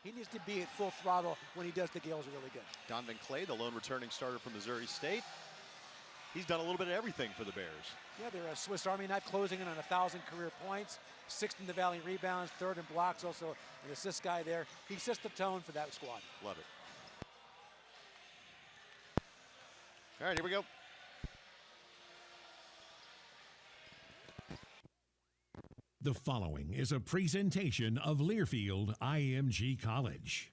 He needs to be at full throttle when he does. The Gales are really good. Donovan Clay, the lone returning starter from Missouri State. He's done a little bit of everything for the Bears. Yeah, they're a Swiss Army knife, closing in on 1,000 career points, 6th in the Valley rebounds, 3rd in blocks, also an assist guy there. He sets the tone for that squad. Love it. All right, here we go. The following is a presentation of Learfield IMG College.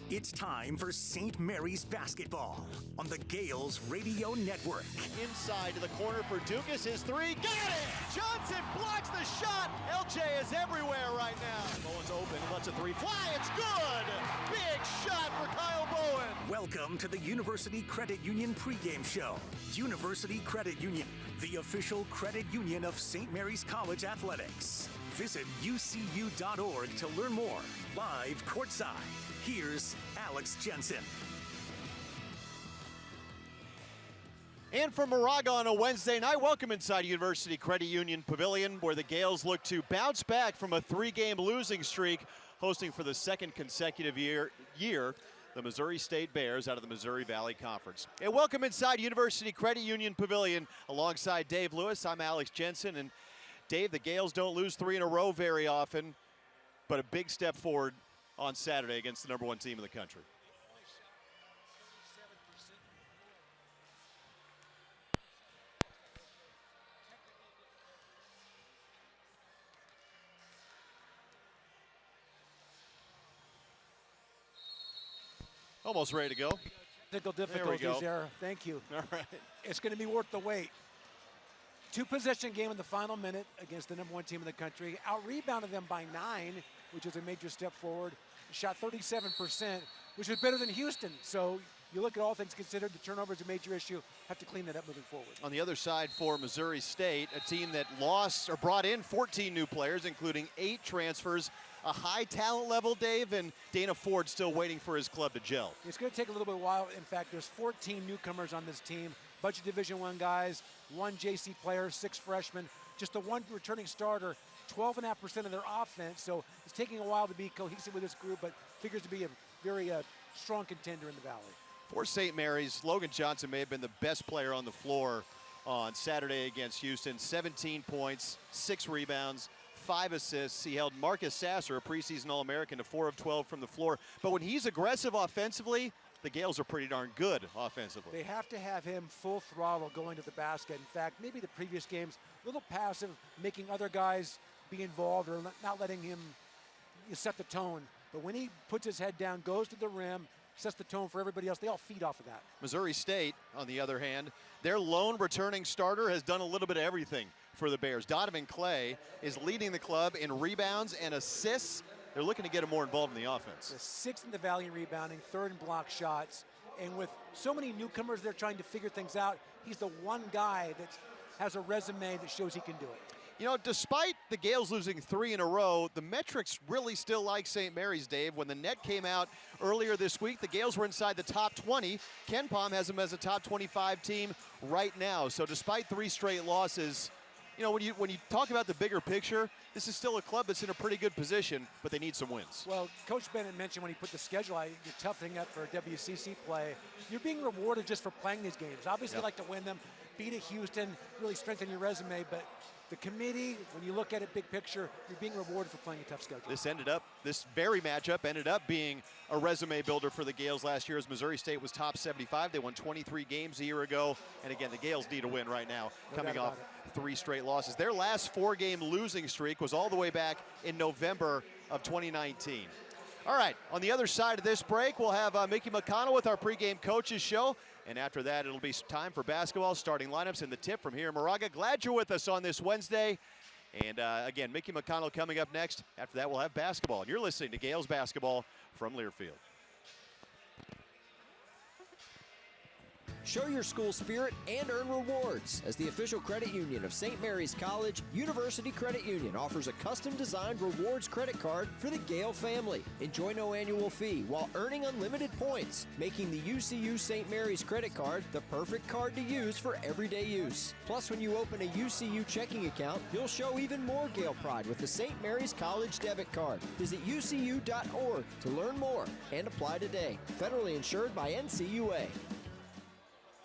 It's time for St. Mary's basketball on the Gales Radio Network. Inside to the corner for Dukas, his three, got it! Johnson blocks the shot. LJ is everywhere right now. Bowen's open, lets a three fly, it's good! Big shot for Kyle Bowen. Welcome to the University Credit Union pregame show. University Credit Union, the official credit union of St. Mary's College Athletics. Visit ucu.org to learn more. Live courtside. Here's Alex Jensen. And from Moraga on a Wednesday night, welcome inside University Credit Union Pavilion, where the Gales look to bounce back from a 3-game losing streak, hosting for the second consecutive year the Missouri State Bears out of the Missouri Valley Conference. And welcome inside University Credit Union Pavilion alongside Dave Lewis. I'm Alex Jensen. And Dave, the Gales don't lose 3 in a row very often, but a big step forward on Saturday against the #1 team in the country. Almost ready to go. Technical difficulties there. Thank you. All right. It's going to be worth the wait. 2-possession game in the final minute against the #1 team in the country. Out-rebounded them by 9, which is a major step forward. Shot 37%, which is better than Houston. So you look at all things considered, the turnover is a major issue. Have to clean that up moving forward. On the other side for Missouri State, a team that lost or brought in 14 new players, including 8 transfers. A high talent level, Dave, and Dana Ford still waiting for his club to gel. It's going to take a little bit while. In fact, there's 14 newcomers on this team. Bunch of Division I guys, 1 JC player, 6 freshmen, just the 1 returning starter, 12.5% of their offense. So it's taking a while to be cohesive with this group, but figures to be a very strong contender in the Valley. For St. Mary's, Logan Johnson may have been the best player on the floor on Saturday against Houston. 17 points, 6 rebounds, 5 assists. He held Marcus Sasser, a preseason All-American, to 4 of 12 from the floor. But when he's aggressive offensively, the Gales are pretty darn good offensively. They have to have him full throttle going to the basket. In fact, maybe the previous games, a little passive, making other guys be involved or not letting him set the tone. But when he puts his head down, goes to the rim, sets the tone for everybody else, they all feed off of that. Missouri State, on the other hand, their lone returning starter has done a little bit of everything for the Bears. Donovan Clay is leading the club in rebounds and assists. They're looking to get him more involved in the offense. The 6th in the Valley in rebounding, 3rd in block shots. And with so many newcomers, they're trying to figure things out. He's the one guy that has a resume that shows he can do it. You know, despite the Gales losing 3 in a row, the metrics really still like St. Mary's, Dave. When the net came out earlier this week, the Gales were inside the top 20. KenPom has them as a top 25 team right now. So despite 3 straight losses, you know, when you talk about the bigger picture, this is still a club that's in a pretty good position, but they need some wins. Well, Coach Bennett mentioned when he put the schedule out, you're toughening up for WCC play. You're being rewarded just for playing these games. Obviously, you like to win them, beat a Houston, really strengthen your resume, but the committee, when you look at it big picture, you're being rewarded for playing a tough schedule. This very matchup ended up being a resume builder for the Gales last year as Missouri State was top 75. They won 23 games a year ago. And again, the Gales need a win right now, coming off 3 straight losses. Their last 4-game losing streak was all the way back in November of 2019. All right, on the other side of this break, we'll have Mickey McConnell with our pregame coaches show. And after that, it'll be time for basketball, starting lineups, and the tip from here in Moraga. Glad you're with us on this Wednesday. And again, Mickey McConnell coming up next. After that, we'll have basketball. And you're listening to Gales Basketball from Learfield. Show your school spirit and earn rewards. As the official credit union of St. Mary's College, University Credit Union offers a custom-designed rewards credit card for the Gale family. Enjoy no annual fee while earning unlimited points, making the UCU St. Mary's credit card the perfect card to use for everyday use. Plus, when you open a UCU checking account, you'll show even more Gale pride with the St. Mary's College debit card. Visit ucu.org to learn more and apply today. Federally insured by NCUA.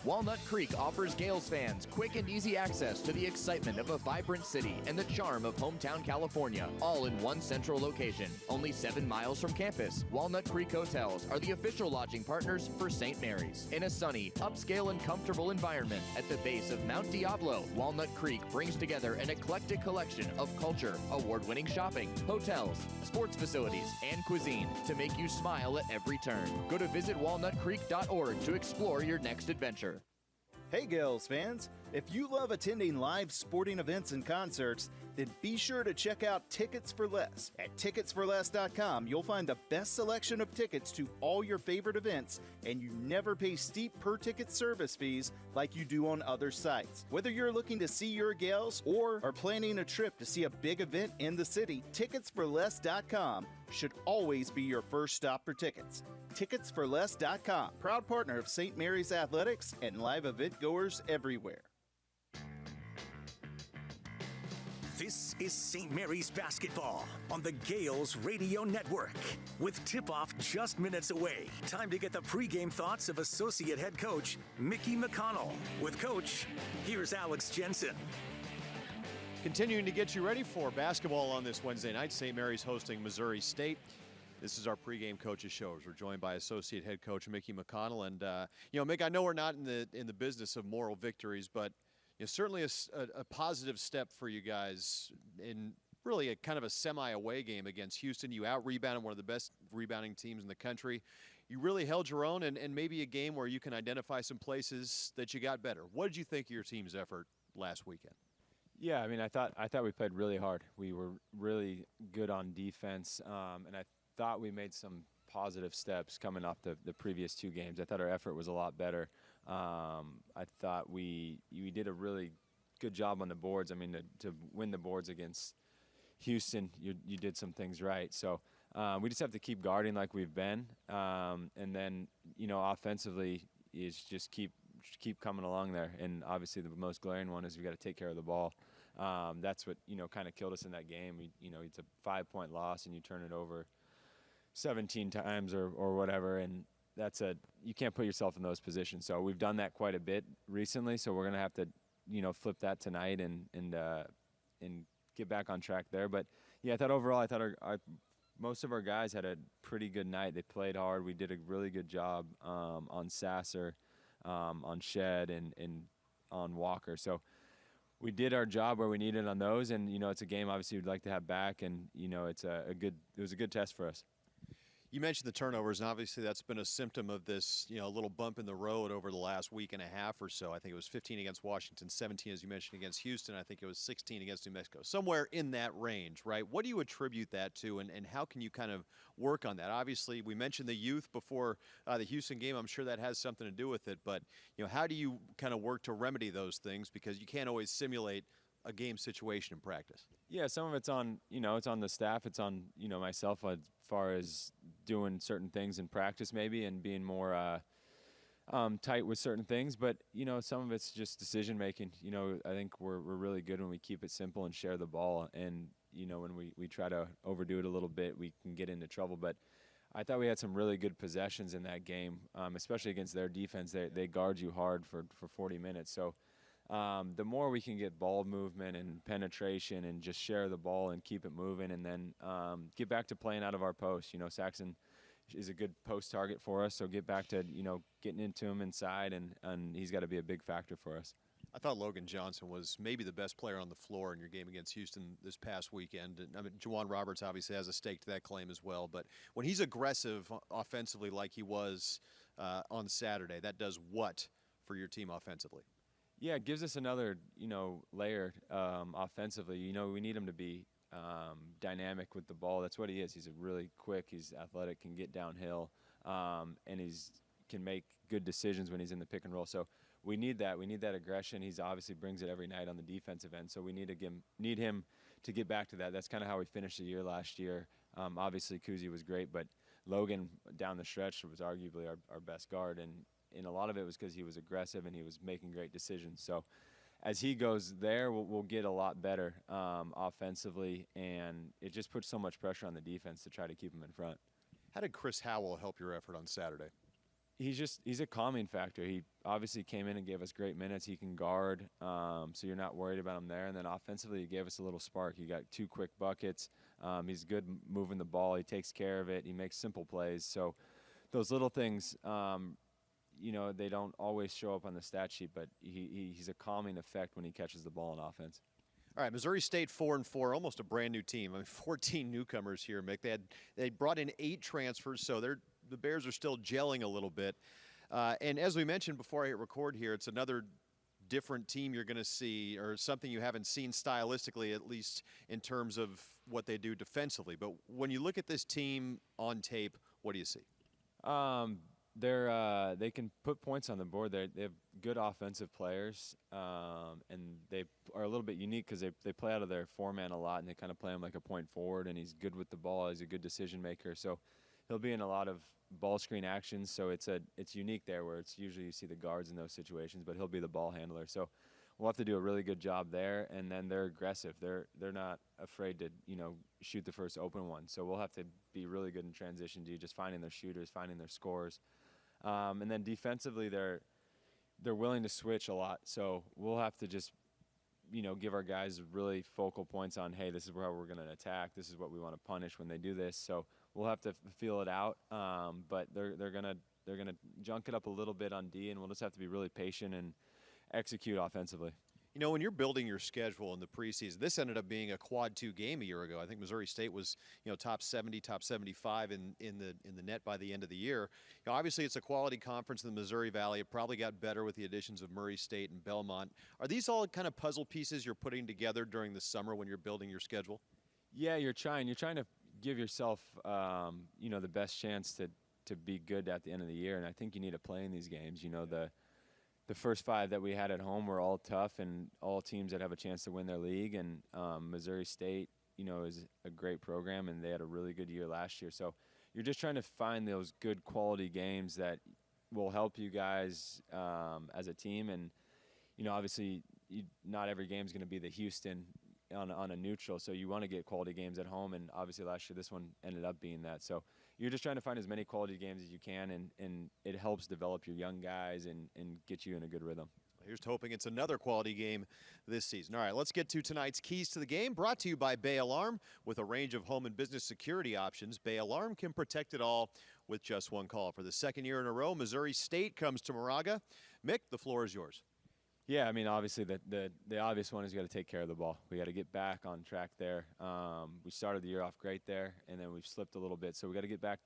Walnut Creek offers Gales fans quick and easy access to the excitement of a vibrant city and the charm of hometown California, all in one central location. Only 7 miles from campus, Walnut Creek Hotels are the official lodging partners for St. Mary's. In a sunny, upscale, and comfortable environment at the base of Mount Diablo, Walnut Creek brings together an eclectic collection of culture, award-winning shopping, hotels, sports facilities, and cuisine to make you smile at every turn. Go to visitwalnutcreek.org to explore your next adventure. Hey Gales fans, if you love attending live sporting events and concerts, then be sure to check out Tickets for Less. At ticketsforless.com, you'll find the best selection of tickets to all your favorite events, and you never pay steep per-ticket service fees like you do on other sites. Whether you're looking to see your Gales or are planning a trip to see a big event in the city, ticketsforless.com should always be your first stop for tickets. Ticketsforless.com, proud partner of St. Mary's Athletics and live event goers everywhere. This is St. Mary's basketball on the Gales Radio Network. With tip-off just minutes away, time to get the pregame thoughts of Associate Head Coach Mickey McConnell. With Coach, here's Alex Jensen. Continuing to get you ready for basketball on this Wednesday night. St. Mary's hosting Missouri State. This is our pregame coaches show. We're joined by Associate Head Coach Mickey McConnell. And, Mick, I know we're not in the business of moral victories, but certainly a positive step for you guys in really a kind of a semi-away game against Houston. You out-rebounded one of the best rebounding teams in the country. You really held your own, and maybe a game where you can identify some places that you got better. What did you think of your team's effort last weekend? Yeah, I mean, I thought we played really hard. We were really good on defense, and I thought we made some positive steps coming off the previous 2 games. I thought our effort was a lot better. I thought we did a really good job on the boards. I mean, to win the boards against Houston, you did some things right. So we just have to keep guarding like we've been, and then offensively is just keep coming along there. And obviously the most glaring one is we got to take care of the ball. That's what kind of killed us in that game. It's a 5-point loss and you turn it over 17 times or whatever, and you can't put yourself in those positions. So we've done that quite a bit recently. So we're gonna have to flip that tonight and get back on track there. But yeah, I thought overall, our most of our guys had a pretty good night. They played hard. We did a really good job on Sasser, on Shed, and on Walker. So we did our job where we needed on those, and it's a game obviously we'd like to have back, and it was a good test for us. You mentioned the turnovers, and obviously that's been a symptom of this, little bump in the road over the last week and a half or so. I think it was 15 against Washington, 17, as you mentioned, against Houston. I think it was 16 against New Mexico, somewhere in that range, right? What do you attribute that to, and how can you kind of work on that? Obviously, we mentioned the youth before the Houston game. I'm sure that has something to do with it, but, how do you kind of work to remedy those things? Because you can't always simulate a game situation in practice. Yeah, some of it's on, it's on the staff. It's on, myself as far as doing certain things in practice maybe and being more tight with certain things. But, some of it's just decision making. I think we're really good when we keep it simple and share the ball. And, when we try to overdo it a little bit, we can get into trouble. But I thought we had some really good possessions in that game, especially against their defense. They guard you hard for 40 minutes. So the more we can get ball movement and penetration and just share the ball and keep it moving, and then get back to playing out of our post. Saxon is a good post target for us, so get back to getting into him inside, and he's got to be a big factor for us. I thought Logan Johnson was maybe the best player on the floor in your game against Houston this past weekend. And, I mean, Juwan Roberts obviously has a stake to that claim as well. But when he's aggressive offensively like he was on Saturday, that does what for your team offensively? Yeah, it gives us another, layer offensively. We need him to be dynamic with the ball. That's what he is. He's really quick. He's athletic, can get downhill, and he's, can make good decisions when he's in the pick and roll. So we need that. We need that aggression. He's obviously brings it every night on the defensive end. So we need him to get back to that. That's kind of how we finished the year last year. Obviously, Kuzi was great, but Logan down the stretch was arguably our best guard, and a lot of it was because he was aggressive and he was making great decisions. So as he goes there, we'll get a lot better offensively, and it just puts so much pressure on the defense to try to keep him in front. How did Chris Howell help your effort on Saturday? He's a calming factor. He obviously came in and gave us great minutes. He can guard, so you're not worried about him there. And then offensively, he gave us a little spark. He got 2 quick buckets. He's good moving the ball. He takes care of it. He makes simple plays. So those little things, they don't always show up on the stat sheet, but he's a calming effect when he catches the ball in offense. All right, Missouri State 4-4, almost a brand new team. I mean, 14 newcomers here, Mick. They brought in 8 transfers, so the Bears are still gelling a little bit. And as we mentioned before I hit record here, it's another different team you're going to see, or something you haven't seen stylistically, at least in terms of what they do defensively. But when you look at this team on tape, what do you see? They can put points on the board. They have good offensive players, and they are a little bit unique because they play out of their 4-man a lot, and they kind of play him like a point forward, and he's good with the ball. He's a good decision maker. So he'll be in a lot of ball screen actions, so it's unique there where it's usually you see the guards in those situations, but he'll be the ball handler. So we'll have to do a really good job there, and then they're aggressive. They're not afraid to shoot the first open one. So we'll have to be really good in transition D, just finding their shooters, finding their scores. And then defensively, they're willing to switch a lot. So we'll have to just, give our guys really focal points on, hey, this is where we're going to attack. This is what we want to punish when they do this. So we'll have to feel it out. But they're gonna junk it up a little bit on D, and we'll just have to be really patient and execute offensively. When you're building your schedule in the preseason, this ended up being a quad 2 game a year ago. I think Missouri State was, top 70, top 75 in the net by the end of the year. Obviously, it's a quality conference in the Missouri Valley. It probably got better with the additions of Murray State and Belmont. Are these all kind of puzzle pieces you're putting together during the summer when you're building your schedule? Yeah, you're trying to give yourself, the best chance to be good at the end of the year, and I think you need to play in these games. The first 5 that we had at home were all tough and all teams that have a chance to win their league. And Missouri State, is a great program, and they had a really good year last year. So you're just trying to find those good quality games that will help you guys as a team. And, obviously not every game is going to be the Houston on a neutral. So you want to get quality games at home. And obviously last year this one ended up being that. So you're just trying to find as many quality games as you can, and it helps develop your young guys and get you in a good rhythm. Here's to hoping it's another quality game this season. All right, let's get to tonight's Keys to the Game, brought to you by Bay Alarm. With a range of home and business security options, Bay Alarm can protect it all with just one call. For the 2nd year in a row, Missouri State comes to Moraga. Mick, the floor is yours. Yeah, I mean, obviously the obvious one is you got to take care of the ball. We got to get back on track there. We started the year off great there, and then we've slipped a little bit. So we got to get back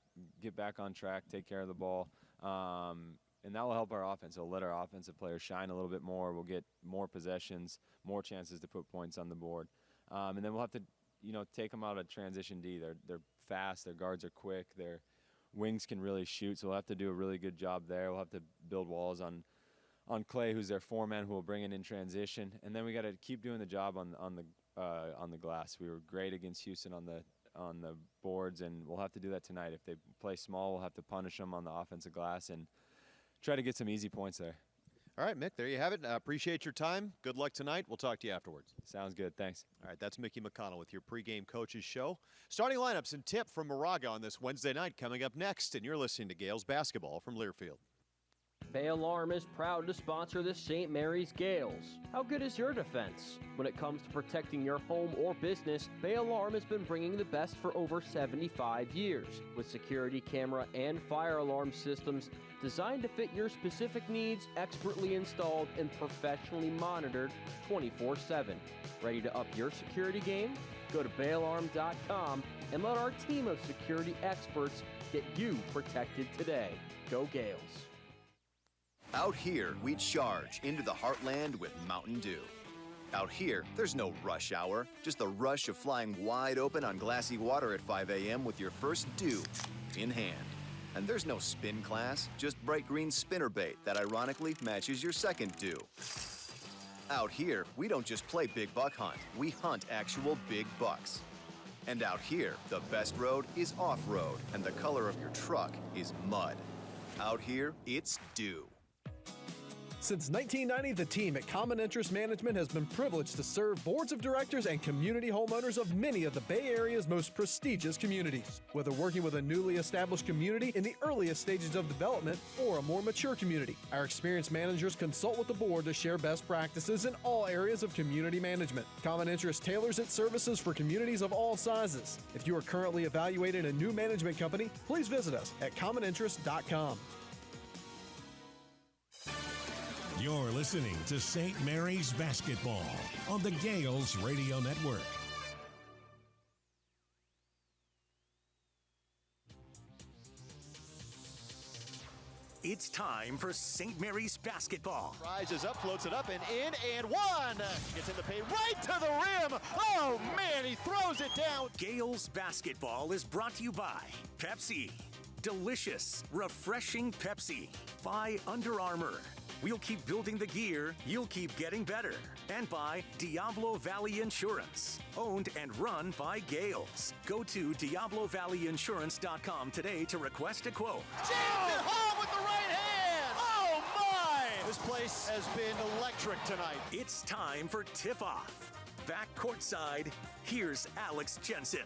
on track, take care of the ball, and that will help our offense. It'll let our offensive players shine a little bit more. We'll get more possessions, more chances to put points on the board, and then we'll have to, take them out of transition D. They're fast. Their guards are quick. Their wings can really shoot. So we'll have to do a really good job there. We'll have to build walls on Clay, who's their 4-man, who will bring it in transition, and then we got to keep doing the job on the glass. We were great against Houston on the boards, and we'll have to do that tonight. If they play small, we'll have to punish them on the offensive glass and try to get some easy points there. All right, Mick, there you have it. Appreciate your time. Good luck tonight. We'll talk to you afterwards. Sounds good. Thanks. All right, that's Mickey McConnell with your pregame coaches show. Starting lineups and tip from Moraga on this Wednesday night coming up next, and you're listening to Gales basketball from Learfield. Bay Alarm is proud to sponsor the St. Mary's Gales. How good is your defense? When it comes to protecting your home or business, Bay Alarm has been bringing the best for over 75 years, with security camera and fire alarm systems designed to fit your specific needs, expertly installed and professionally monitored 24/7. Ready to up your security game? Go to bayalarm.com and let our team of security experts get you protected today. Go Gales. Out here, we charge into the heartland with Mountain Dew. Out here, there's no rush hour, just the rush of flying wide open on glassy water at 5 a.m. with your first dew in hand. And there's no spin class, just bright green spinnerbait that ironically matches your second dew. Out here, we don't just play big buck hunt, we hunt actual big bucks. And out here, the best road is off-road, and the color of your truck is mud. Out here, it's dew. Since 1990, the team at Common Interest Management has been privileged to serve boards of directors and community homeowners of many of the Bay Area's most prestigious communities. Whether working with a newly established community in the earliest stages of development or a more mature community, our experienced managers consult with the board to share best practices in all areas of community management. Common Interest tailors its services for communities of all sizes. If you are currently evaluating a new management company, please visit us at commoninterest.com. You're listening to St. Mary's Basketball on the Gales Radio Network. It's time for St. Mary's Basketball. Rises up, floats it up, and in, and one. Gets in the paint, right to the rim. Oh, man, he throws it down. Gales Basketball is brought to you by Pepsi. Delicious, refreshing Pepsi. By Under Armour. We'll keep building the gear, you'll keep getting better. And by Diablo Valley Insurance, owned and run by Gales. Go to DiabloValleyInsurance.com today to request a quote. James at home with the right hand! Oh my! This place has been electric tonight. It's time for tip-off. Back courtside, here's Alex Jensen.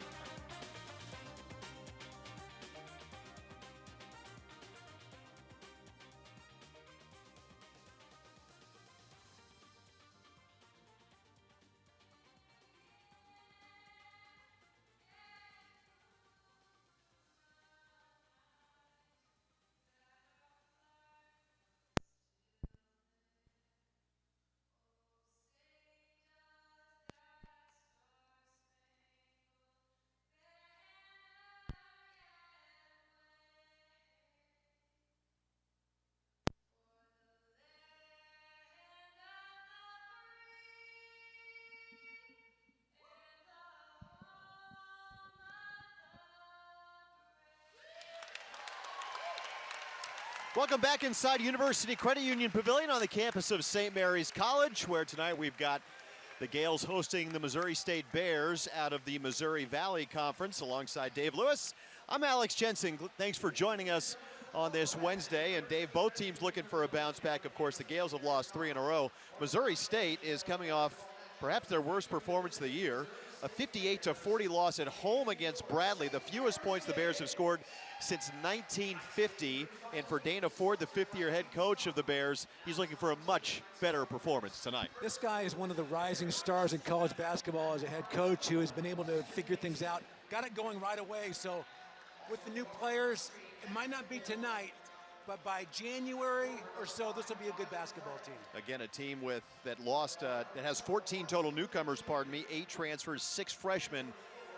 Welcome back inside University Credit Union Pavilion on the campus of St. Mary's College, where tonight we've got the Gales hosting the Missouri State Bears out of the Missouri Valley Conference alongside Dave Lewis. I'm Alex Jensen. Thanks for joining us on this Wednesday. And Dave, both teams looking for a bounce back. Of course, the Gales have lost 3 in a row. Missouri State is coming off perhaps their worst performance of the year, a 58-40 loss at home against Bradley, the fewest points the Bears have scored since 1950. And for Dana Ford, the fifth-year head coach of the Bears, he's looking for a much better performance tonight. This guy is one of the rising stars in college basketball as a head coach who has been able to figure things out. Got it going right away. So with the new players, it might not be tonight, but by January or so, this will be a good basketball team. Again, a team that has 14 total newcomers, 8 transfers, 6 freshmen.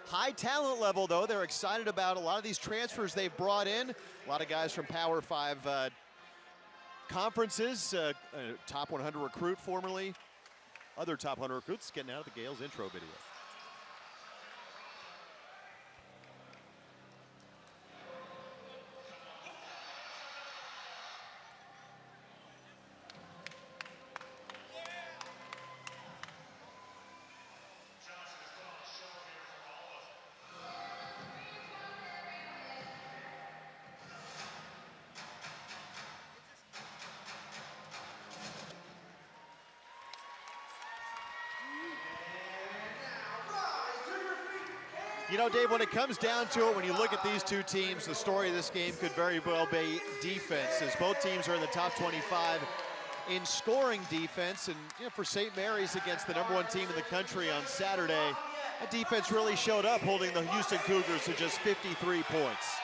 High talent level, though. They're excited about a lot of these transfers they've brought in. A lot of guys from Power 5 conferences, top 100 recruit formerly. Other top 100 recruits getting out of the Gales intro video. You know, Dave, when it comes down to it, when you look at these two teams, the story of this game could very well be defense, as both teams are in the top 25 in scoring defense. And you know, for St. Mary's against the #1 team in the country on Saturday, that defense really showed up, holding the Houston Cougars to just 53 points.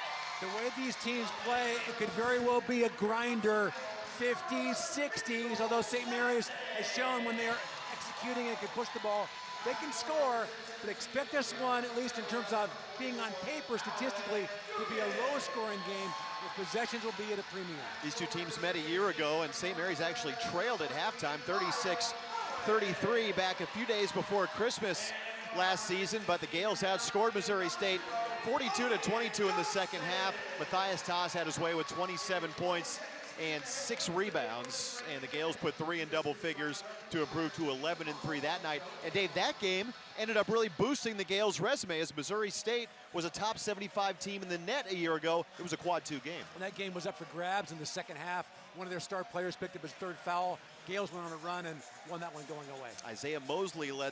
The way these teams play, it could very well be a grinder, 50s, 60s, although St. Mary's has shown when they're executing and can push the ball, they can score, but expect this one, at least in terms of being on paper statistically, to be a lower scoring game where possessions will be at a premium. These two teams met a year ago, and St. Mary's actually trailed at halftime, 36-33, back a few days before Christmas last season, but the Gales outscored Missouri State 42-22 in the second half. Matthias Tass had his way with 27 points and 6 rebounds, and the Gales put 3 in double figures to improve to 11-3 that night. And Dave, that game ended up really boosting the Gales' resume, as Missouri State was a top 75 team in the net a year ago. It was a quad 2 game. And that game was up for grabs in the second half. One of their star players picked up his 3rd foul. Gales went on a run and won that one going away. Isaiah Mosley led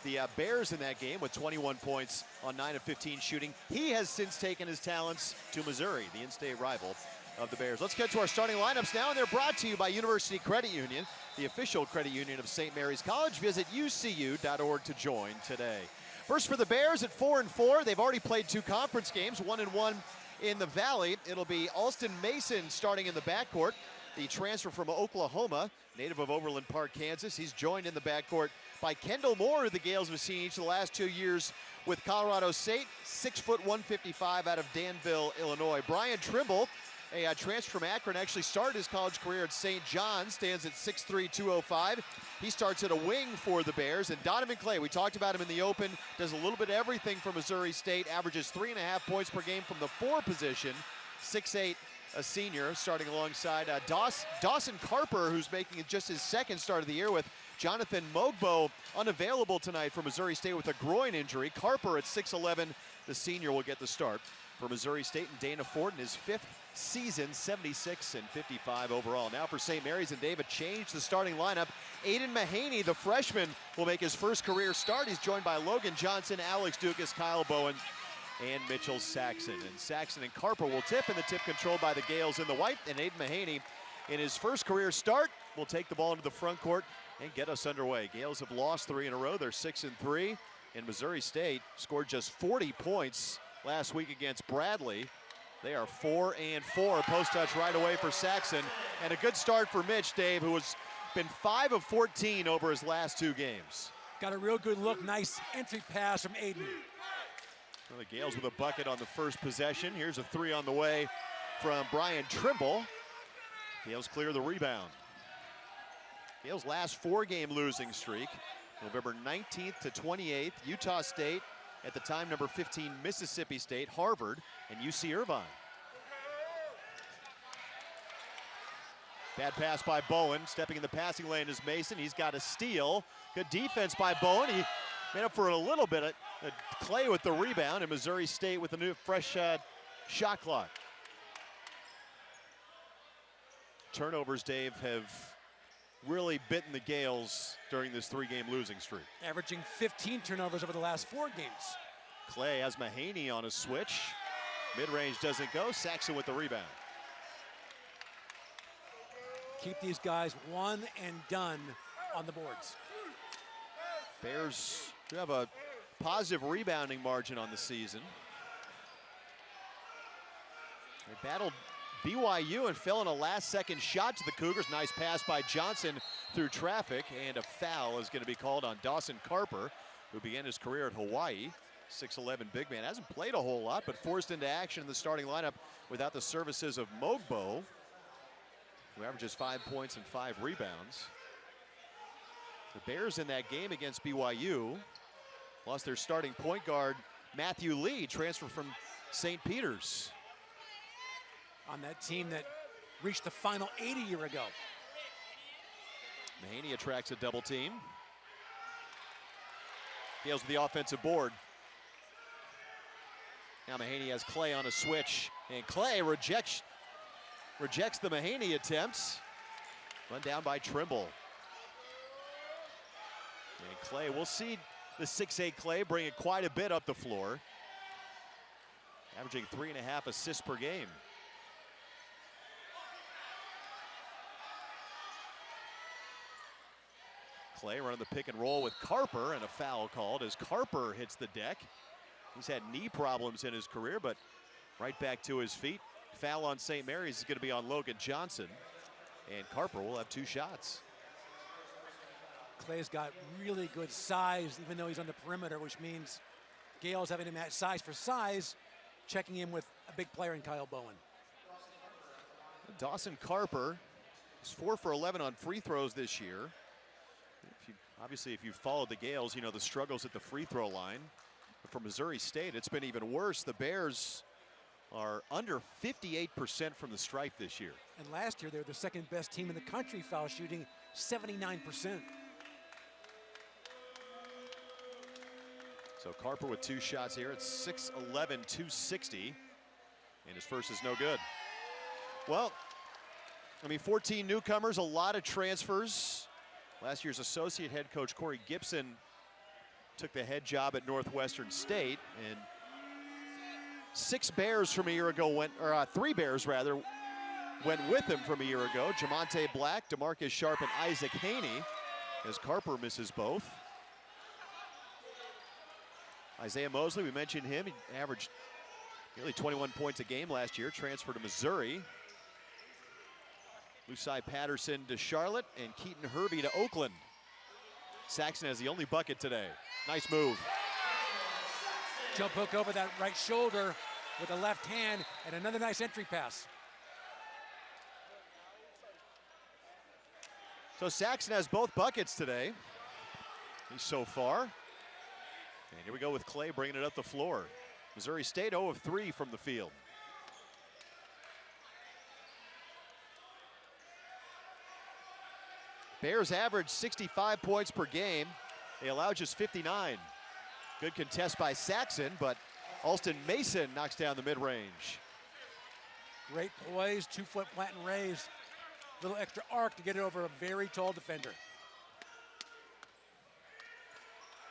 the Bears in that game with 21 points on 9 of 15 shooting. He has since taken his talents to Missouri, the in-state rival of the Bears. Let's get to our starting lineups now, and they're brought to you by University Credit Union, the official credit union of St. Mary's College. Visit ucu.org to join today. First for the Bears at 4-4. They've already played 2 conference games, 1-1 in the Valley. It'll be Alston Mason starting in the backcourt, the transfer from Oklahoma, native of Overland Park, Kansas. He's joined in the backcourt by Kendall Moore, who the Gales have seen each of the last 2 years with Colorado State, 6 foot 155 out of Danville, Illinois. Brian Trimble, a transfer from Akron, actually started his college career at St. John's, stands at 6'3", 205. He starts at a wing for the Bears. And Donovan Clay, we talked about him in the open, does a little bit of everything for Missouri State, averages 3.5 points per game from the 4 position, 6'8", a senior, starting alongside Dawson Carper, who's making just his 2nd start of the year, with Jonathan Mogbo unavailable tonight for Missouri State with a groin injury. Carper at 6'11", the senior, will get the start for Missouri State, and Dana Ford in his 5th season, 76 and 55 overall. Now for St. Mary's, and David changed the starting lineup. Aiden Mahaney, the freshman, will make his first career start. He's joined by Logan Johnson, Alex Dukas, Kyle Bowen, and Mitchell Saxon. And Saxon and Carper will tip, and the tip controlled by the Gales in the white. And Aiden Mahaney, in his first career start, will take the ball into the front court and get us underway. Gales have lost 3 in a row. They're 6-3. And Missouri State scored just 40 points last week against Bradley. They are 4-4. Post touch right away for Saxon. And a good start for Mitch, Dave, who has been 5 of 14 over his last 2 games. Got a real good look. Nice entry pass from Aiden. Well, the Gales with a bucket on the first possession. Here's a 3 on the way from Brian Trimble. Gales clear the rebound. Gales' last 4-game losing streak, November 19th to 28th, Utah State, at the time number 15, Mississippi State, Harvard, and UC Irvine. Bad pass by Bowen. Stepping in the passing lane is Mason. He's got a steal. Good defense by Bowen. He made up for it a little bit. Clay with the rebound, and Missouri State with a new fresh shot clock. Turnovers, Dave, have really bitten the Gales during this 3-game losing streak. Averaging 15 turnovers over the last 4 games. Clay has Mahaney on a switch. Mid-range doesn't go. Saxon with the rebound. Keep these guys one and done on the boards. Bears do have a positive rebounding margin on the season. They battled BYU and fell in a last-second shot to the Cougars. Nice pass by Johnson through traffic, and a foul is going to be called on Dawson Carper, who began his career at Hawaii. 6'11" big man, hasn't played a whole lot, but forced into action in the starting lineup without the services of Mogbo, who averages 5 points and 5 rebounds. The Bears in that game against BYU lost their starting point guard, Matthew Lee, transferred from St. Peter's. On that team that reached the Final 8 a year ago. Mahaney attracts a double team. Gales with the offensive board. Now Mahaney has Clay on a switch, and Clay rejects the Mahaney attempts. Run down by Trimble. And Clay, we'll see the 6'8" Clay bring it quite a bit up the floor. Averaging 3.5 assists per game. Clay running the pick and roll with Carper, and a foul called as Carper hits the deck. He's had knee problems in his career, but right back to his feet. Foul on St. Mary's is going to be on Logan Johnson, and Carper will have 2 shots. Clay's got really good size, even though he's on the perimeter, which means Gales having him at size for size, checking in with a big player in Kyle Bowen. Dawson Carper is 4 for 11 on free throws this year. Obviously, if you've followed the Gales, you know the struggles at the free throw line. But for Missouri State, it's been even worse. The Bears are under 58% from the stripe this year. And last year, they were the second best team in the country foul shooting, 79%. So Carper with 2 shots here. It's 6'11", 260. And his first is no good. Well, I mean, 14 newcomers, a lot of transfers. Last year's associate head coach Corey Gibson took the head job at Northwestern State, and 6 Bears from a year ago went, or 3 Bears rather, went with him from a year ago. Jamonte Black, DeMarcus Sharp, and Isaac Haney, as Carper misses both. Isaiah Mosley, we mentioned him. He averaged nearly 21 points a game last year, transferred to Missouri. Lucai Patterson to Charlotte, and Keaton Hervey to Oakland. Saxon has the only bucket today. Nice move. Jump hook over that right shoulder with the left hand, and another nice entry pass. So Saxon has both buckets today, so far. And here we go with Clay bringing it up the floor. Missouri State 0 of 3 from the field. Bears average 65 points per game. They allow just 59. Good contest by Saxon, but Alston Mason knocks down the mid-range. Great poise, 2-foot plant and raise. Little extra arc to get it over a very tall defender.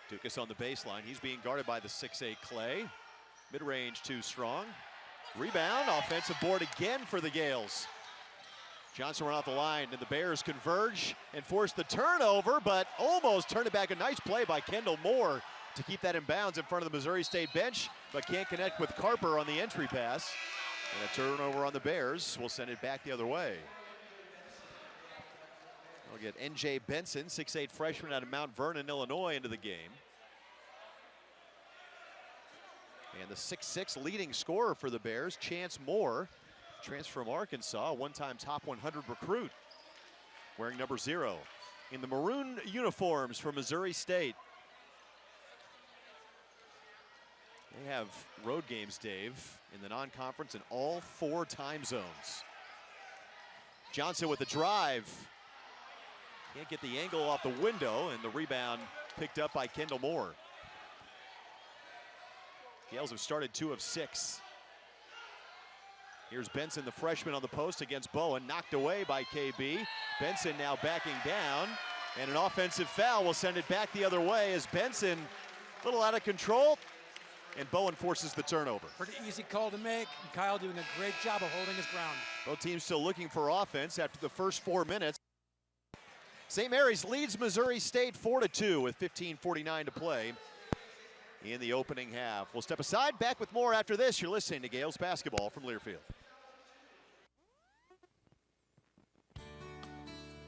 Dukas on the baseline. He's being guarded by the 6'8" Clay. Mid-range too strong. Rebound, offensive board again for the Gales. Johnson run off the line, and the Bears converge and force the turnover, but almost turned it back. A nice play by Kendall Moore to keep that in bounds in front of the Missouri State bench, but can't connect with Carper on the entry pass. And a turnover on the Bears will send it back the other way. We'll get N.J. Benson, 6'8" freshman out of Mount Vernon, Illinois, into the game. And the 6'6" leading scorer for the Bears, Chance Moore, transfer from Arkansas, a one-time top 100 recruit, wearing number 0 in the maroon uniforms for Missouri State. They have road games, Dave, in the non-conference in all 4 time zones. Johnson with the drive. Can't get the angle off the window, and the rebound picked up by Kendall Moore. Gales have started 2 of 6. Here's Benson, the freshman, on the post against Bowen, knocked away by KB. Benson now backing down, and an offensive foul will send it back the other way as Benson, a little out of control, and Bowen forces the turnover. Pretty easy call to make, and Kyle doing a great job of holding his ground. Both teams still looking for offense after the first 4 minutes. St. Mary's leads Missouri State 4-2 with 15:49 to play in the opening half. We'll step aside, back with more after this. You're listening to Gales basketball from Learfield.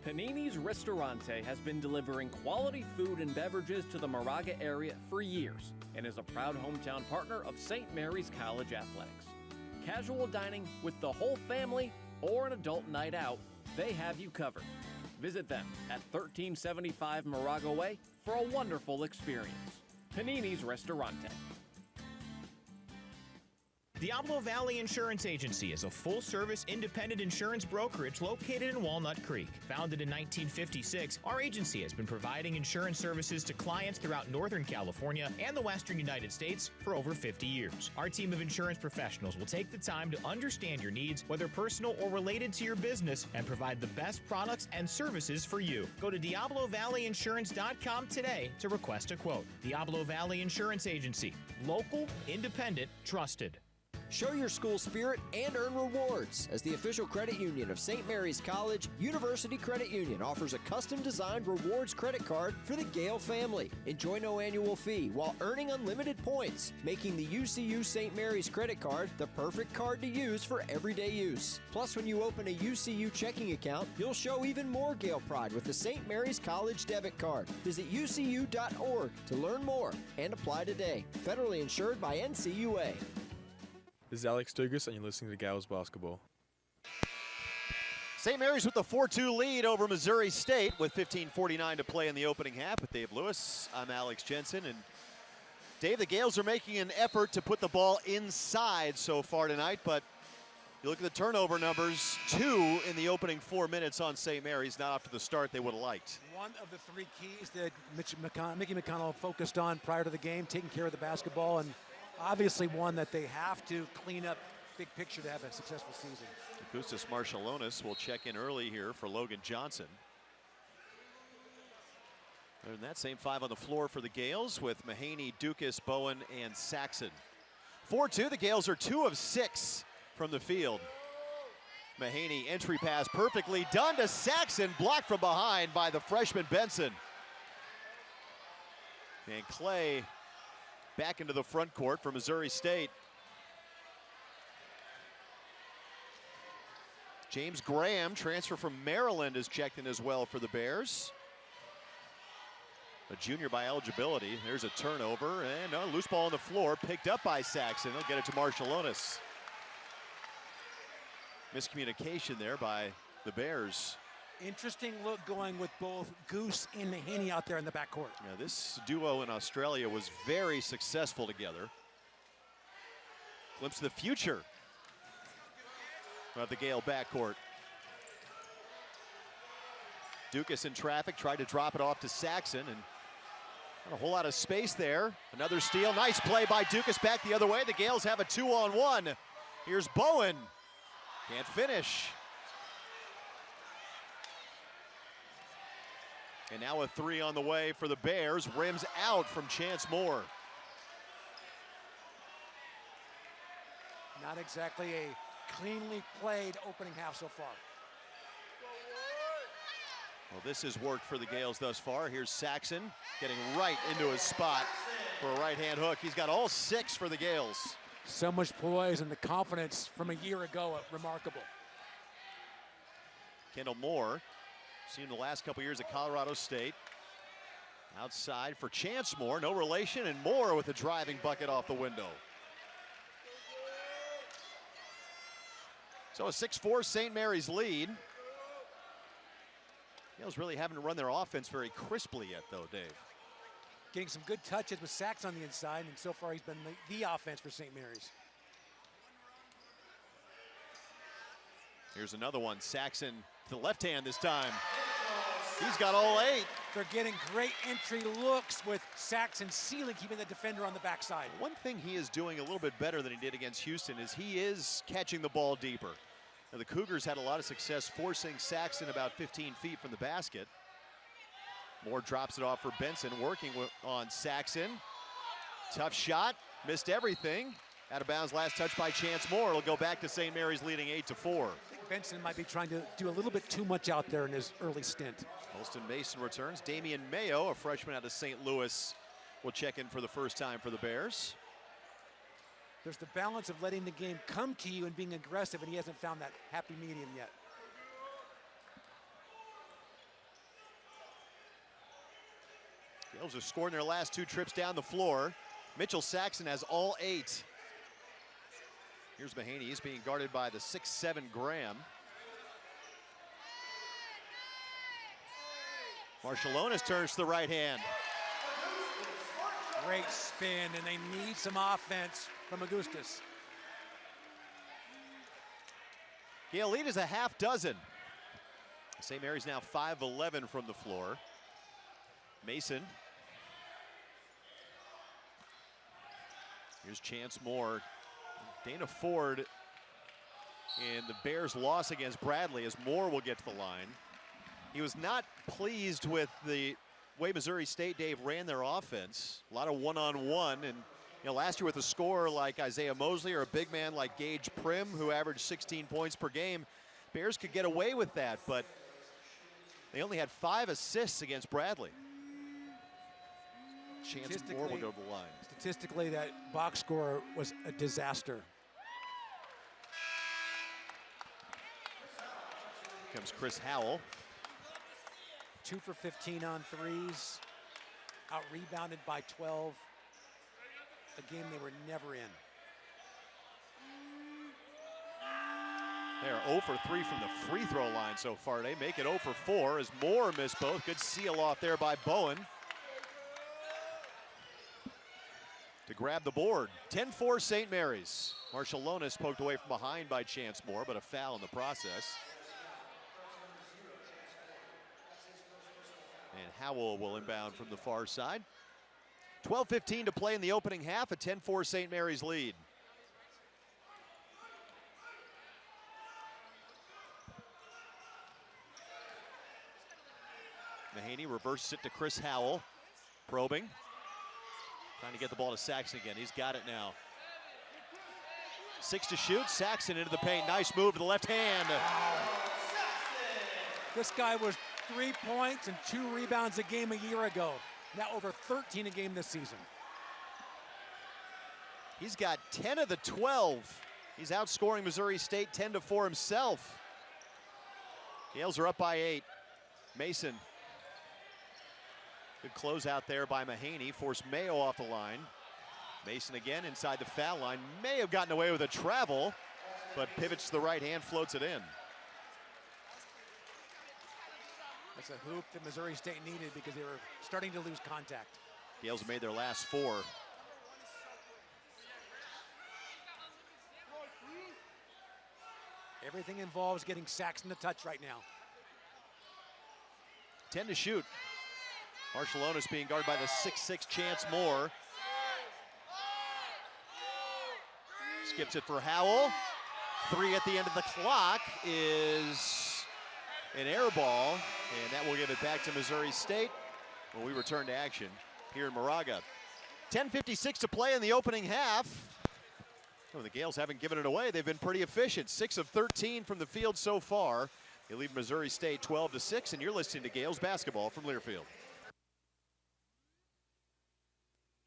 Panini's Ristorante has been delivering quality food and beverages to the Moraga area for years and is a proud hometown partner of St. Mary's College Athletics. Casual dining with the whole family or an adult night out, they have you covered. Visit them at 1375 Moraga Way for a wonderful experience. Panini's Ristorante. Diablo Valley Insurance Agency is a full-service independent insurance brokerage located in Walnut Creek. Founded in 1956, our agency has been providing insurance services to clients throughout Northern California and the Western United States for over 50 years. Our team of insurance professionals will take the time to understand your needs, whether personal or related to your business, and provide the best products and services for you. Go to DiabloValleyInsurance.com today to request a quote. Diablo Valley Insurance Agency. Local, independent, trusted. Show your school spirit and earn rewards. As the official credit union of St. Mary's College, University Credit Union offers a custom-designed rewards credit card for the Gale family. Enjoy no annual fee while earning unlimited points, making the UCU St. Mary's credit card the perfect card to use for everyday use. Plus, when you open a UCU checking account, you'll show even more Gale pride with the St. Mary's College debit card. Visit ucu.org to learn more and apply today. Federally insured by NCUA. This is Alex Dugas, and you're listening to Gales Basketball. St. Mary's with the 4-2 lead over Missouri State with 15:49 to play in the opening half. With Dave Lewis, I'm Alex Jensen, and Dave, the Gales are making an effort to put the ball inside so far tonight, but you look at the turnover numbers, 2 in the opening 4 minutes on St. Mary's, not off to the start they would have liked. One of the 3 keys that Mickey McConnell focused on prior to the game, taking care of the basketball, and obviously one that they have to clean up big picture to have a successful season. Augustus Marshallonis will check in early here for Logan Johnson. And that same 5 on the floor for the Gales with Mahaney, Dukas, Bowen, and Saxon. 4-2, the Gales are 2 of 6 from the field. Mahaney, entry pass perfectly done to Saxon, blocked from behind by the freshman Benson. And Clay back into the front court for Missouri State. James Graham, transfer from Maryland, is checked in as well for the Bears. A junior by eligibility. There's a turnover and a loose ball on the floor, picked up by Saxon. They'll get it to Marshallonis. Miscommunication there by the Bears. Interesting look going with both Goose and Mahaney out there in the backcourt. Yeah, this duo in Australia was very successful together. Glimpse of the future of the Gale backcourt. Dukas in traffic, tried to drop it off to Saxon, and not a whole lot of space there. Another steal, nice play by Dukas back the other way. The Gales have a 2-on-1. Here's Bowen, can't finish. And now a 3 on the way for the Bears, rims out from Chance Moore. Not exactly a cleanly played opening half so far. Well, this has worked for the Gales thus far. Here's Saxon getting right into his spot for a right-hand hook. He's got all 6 for the Gales. So much poise and the confidence from a year ago, remarkable. Kendall Moore, seen the last couple years at Colorado State. Outside for Chance Moore, no relation, and Moore with a driving bucket off the window. So a 6-4 St. Mary's lead. Gales really haven't run their offense very crisply yet, though, Dave. Getting some good touches with Sax on the inside, and so far he's been the offense for St. Mary's. Here's another one. Saxon to the left hand this time. He's got all 8. They're getting great entry looks with Saxon sealing, keeping the defender on the backside. One thing he is doing a little bit better than he did against Houston is he is catching the ball deeper. Now, the Cougars had a lot of success forcing Saxon about 15 feet from the basket. Moore drops it off for Benson, working on Saxon. Tough shot, missed everything. Out of bounds, last touch by Chance Moore. It'll go back to St. Mary's leading 8-4. I think Benson might be trying to do a little bit too much out there in his early stint. Holston Mason returns. Damian Mayo, a freshman out of St. Louis, will check in for the first time for the Bears. There's the balance of letting the game come to you and being aggressive, and he hasn't found that happy medium yet. Gales have scored in their last 2 trips down the floor. Mitchell Saxon has all 8. Here's Mahaney. He's being guarded by the 6'7" Graham. Marshallonis turns to the right hand. Great spin, and they need some offense from Augustus. Gale lead is a half dozen. St. Mary's now 5 of 11 from the floor. Mason. Here's Chance Moore. Dana Ford in the Bears' loss against Bradley as Moore will get to the line. He was not pleased with the way Missouri State, Dave, ran their offense. A lot of one-on-one, and last year with a scorer like Isaiah Mosley or a big man like Gage Prim, who averaged 16 points per game, Bears could get away with that, but they only had 5 assists against Bradley. Chance Moore will go to the line. Statistically, that box score was a disaster. Here comes Chris Howell. 2 for 15 on threes. Out rebounded by 12. A game they were never in. They're 0 for 3 from the free throw line so far. They make it 0 for 4 as Moore missed both. Good seal off there by Bowen. to grab the board. 10-4 St. Mary's. Marshall Lonis poked away from behind by Chance Moore, but a foul in the process. And Howell will inbound from the far side. 12:15 to play in the opening half, a 10-4 St. Mary's lead. Mahaney reverses it to Chris Howell. Probing. Trying to get the ball to Saxon again. He's got it now. 6 to shoot. Saxon into the paint. Nice move to the left hand. This guy was 3 points and 2 rebounds a game a year ago. Now over 13 a game this season. He's got 10 of the 12. He's outscoring Missouri State 10-4 himself. Gales are up by 8. Mason. Good closeout there by Mahaney. Forced Mayo off the line. Mason again inside the foul line. May have gotten away with a travel, but pivots to the right hand, floats it in. That's a hoop that Missouri State needed because they were starting to lose contact. Gales have made their last 4. Everything involves getting Saxon to touch right now. 10 to shoot. Marshall Lonis being guarded by the 6'6" Chance Moore. Skips it for Howell. 3 at the end of the clock is an air ball, and that will give it back to Missouri State when we return to action here in Moraga. 10:56 to play in the opening half. Oh, the Gales haven't given it away. They've been pretty efficient. 6 of 13 from the field so far. They lead Missouri State 12-6, and you're listening to Gales basketball from Learfield.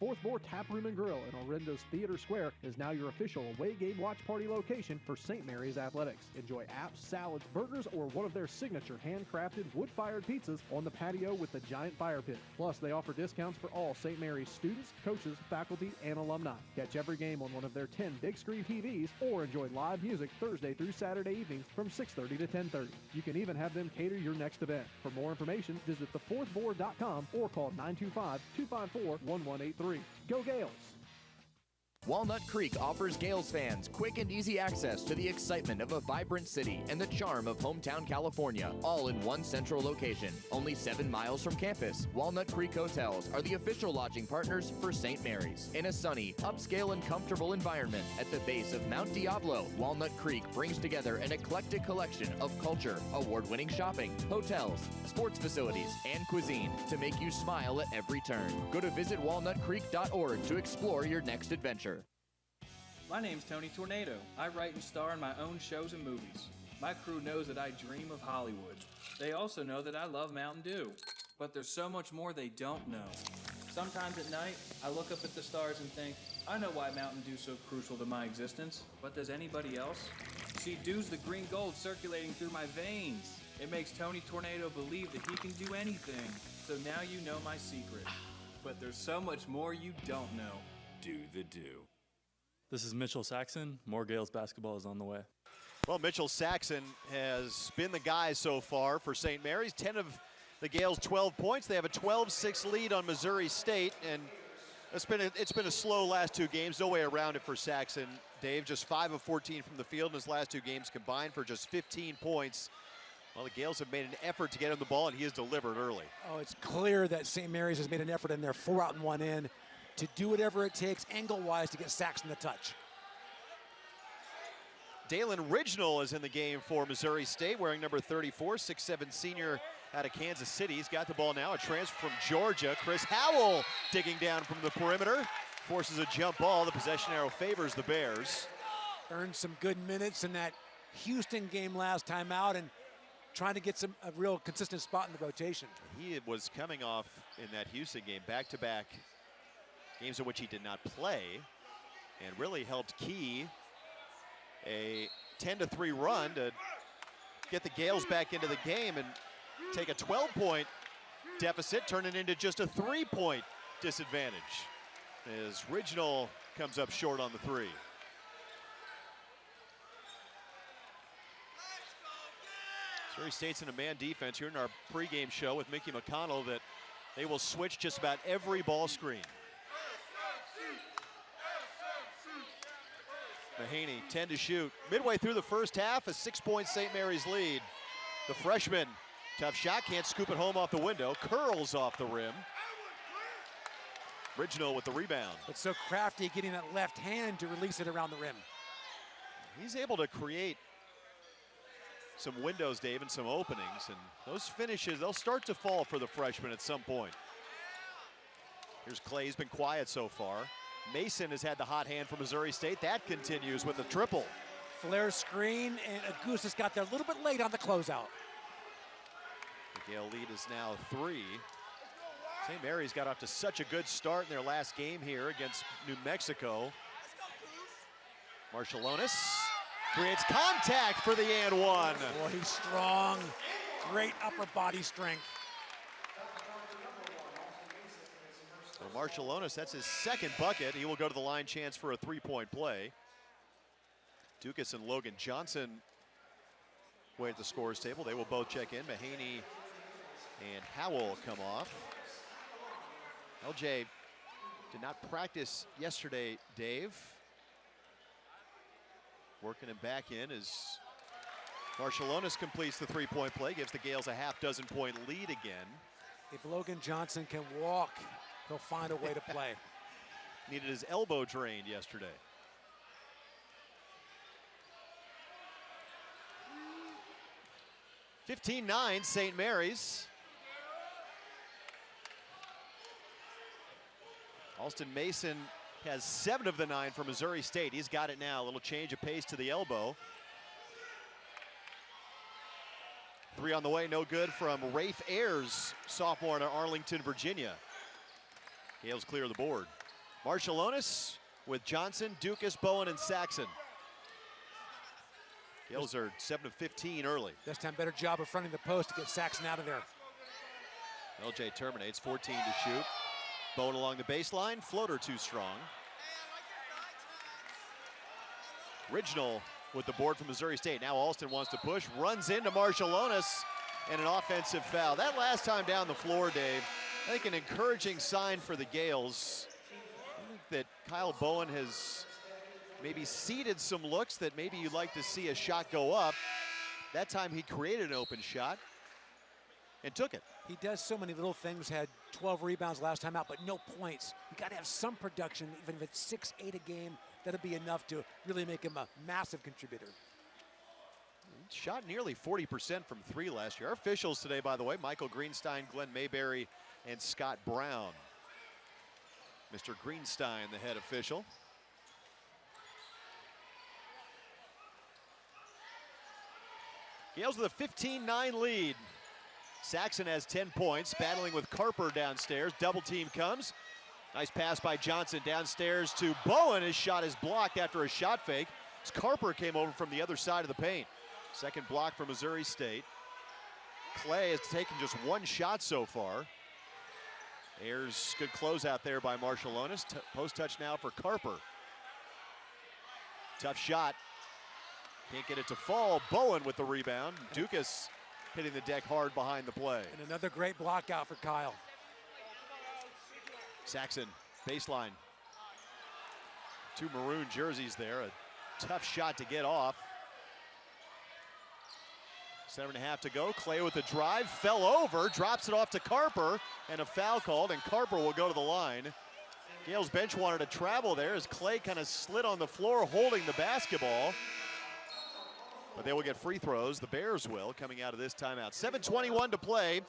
Fourth Board Tap Room and Grill in Orinda's Theater Square is now your official away game watch party location for St. Mary's Athletics. Enjoy apps, salads, burgers, or one of their signature handcrafted wood-fired pizzas on the patio with the giant fire pit. Plus, they offer discounts for all St. Mary's students, coaches, faculty, and alumni. Catch every game on one of their 10 big screen TVs or enjoy live music Thursday through Saturday evenings from 6:30 to 10:30. You can even have them cater your next event. For more information, visit thefourthboard.com or call 925-254-1183. Go Gales! Walnut Creek offers Gales fans quick and easy access to the excitement of a vibrant city and the charm of hometown California, all in one central location. Only 7 miles from campus, Walnut Creek Hotels are the official lodging partners for St. Mary's. In a sunny, upscale, and comfortable environment at the base of Mount Diablo, Walnut Creek brings together an eclectic collection of culture, award-winning shopping, hotels, sports facilities, and cuisine to make you smile at every turn. Go to visitwalnutcreek.org to explore your next adventure. My name's Tony Tornado. I write and star in my own shows and movies. My crew knows that I dream of Hollywood. They also know that I love Mountain Dew. But there's so much more they don't know. Sometimes at night, I look up at the stars and think, I know why Mountain Dew's so crucial to my existence, but does anybody else? See, Dew's the green gold circulating through my veins. It makes Tony Tornado believe that he can do anything. So now you know my secret. But there's so much more you don't know. Do the Dew. This is Mitchell Saxon. More Gales basketball is on the way. Well, Mitchell Saxon has been the guy so far for St. Mary's. 10 of the Gales' 12 points. They have a 12-6 lead on Missouri State, and it's been a slow last 2 games. No way around it for Saxon. Dave, just 5 of 14 from the field in his last 2 games combined for just 15 points. Well, the Gales have made an effort to get him the ball, and he has delivered early. Oh, it's clear that St. Mary's has made an effort in their 4 out and 1 in to do whatever it takes angle-wise to get Saxon the touch. Dalen Ridgnall is in the game for Missouri State, wearing number 34, 6'7" senior out of Kansas City. He's got the ball now, a transfer from Georgia. Chris Howell digging down from the perimeter, forces a jump ball. The possession arrow favors the Bears. Earned some good minutes in that Houston game last time out and trying to get a real consistent spot in the rotation. He was coming off in that Houston game back-to-back games in which he did not play, and really helped key a 10-3 run to get the Gales back into the game and take a 12-point deficit, turn it into just a 3-point disadvantage as Ridgnall comes up short on the 3. Missouri State's in a man defense here in our pregame show with Mickey McConnell that they will switch just about every ball screen. Mahaney, 10 to shoot. Midway through the first half, a 6-point St. Mary's lead. The freshman, tough shot, can't scoop it home off the window. Curls off the rim. Original with the rebound. But so crafty getting that left hand to release it around the rim. He's able to create some windows, Dave, and some openings. And those finishes, they'll start to fall for the freshman at some point. Here's Clay, he's been quiet so far. Mason has had the hot hand for Missouri State. That continues with a triple. Flare screen, and Augustus got there a little bit late on the closeout. The Gale lead is now 3. St. Mary's got off to such a good start in their last game here against New Mexico. Marciulionis creates contact for the and one. Boy, he's strong. Great upper body strength. So Marciulionis, that's his second bucket. He will go to the line, chance for a 3-point play. Dukas and Logan Johnson wait at the scorers table. They will both check in. Mahaney and Howell come off. LJ did not practice yesterday, Dave. Working him back in as Marciulionis completes the 3-point play, gives the Gales a half-dozen-point lead again. If Logan Johnson can walk, he'll find a way to play. Needed his elbow drained yesterday. (15-9) St. Mary's. Alston Mason has 7 of the 9 for Missouri State. He's got it now. A little change of pace to the elbow. 3 on the way, no good from Rafe Ayers, sophomore out of Arlington, Virginia. Gales clear the board. Marciulionis with Johnson, Dukas, Bowen, and Saxon. Gales are 7 of 15 early. This time better job of fronting the post to get Saxon out of there. LJ terminates, 14 to shoot. Bowen along the baseline, floater too strong. Original with the board from Missouri State. Now Alston wants to push, runs into Marciulionis, and an offensive foul. That last time down the floor, Dave, I think an encouraging sign for the Gales. I think that Kyle Bowen has maybe seeded some looks that maybe you'd like to see a shot go up. That time he created an open shot and took it. He does so many little things, had 12 rebounds last time out, but no points. You got to have some production, even if it's 6-8 a game, that'll be enough to really make him a massive contributor. Shot nearly 40% from 3 last year. Our officials today, by the way, Michael Greenstein, Glenn Mayberry, and Scott Brown. Mr. Greenstein, the head official. Gales with a 15-9 lead. Saxon has 10 points, battling with Carper downstairs. Double team comes. Nice pass by Johnson downstairs to Bowen. His shot is blocked after a shot fake. As Carper came over from the other side of the paint. Second block for Missouri State. Clay has taken just 1 shot so far. Ayers, good closeout there by Marciulionis. Post touch now for Carper. Tough shot. Can't get it to fall. Bowen with the rebound. Dukas hitting the deck hard behind the play. And another great block out for Kyle. Saxon, baseline. 2 maroon jerseys there. A tough shot to get off. 7.5 to go. Clay with the drive, fell over, drops it off to Carper, and a foul called, and Carper will go to the line. Gales bench wanted to travel there as Clay kind of slid on the floor holding the basketball. But they will get free throws. The Bears will, coming out of this timeout. 7:21 to play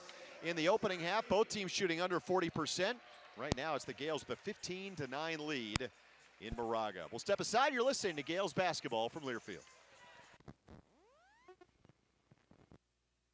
in the opening half. Both teams shooting under 40%. Right now, it's the Gales with a 15-9 lead in Moraga. We'll step aside. You're listening to Gales basketball from Learfield.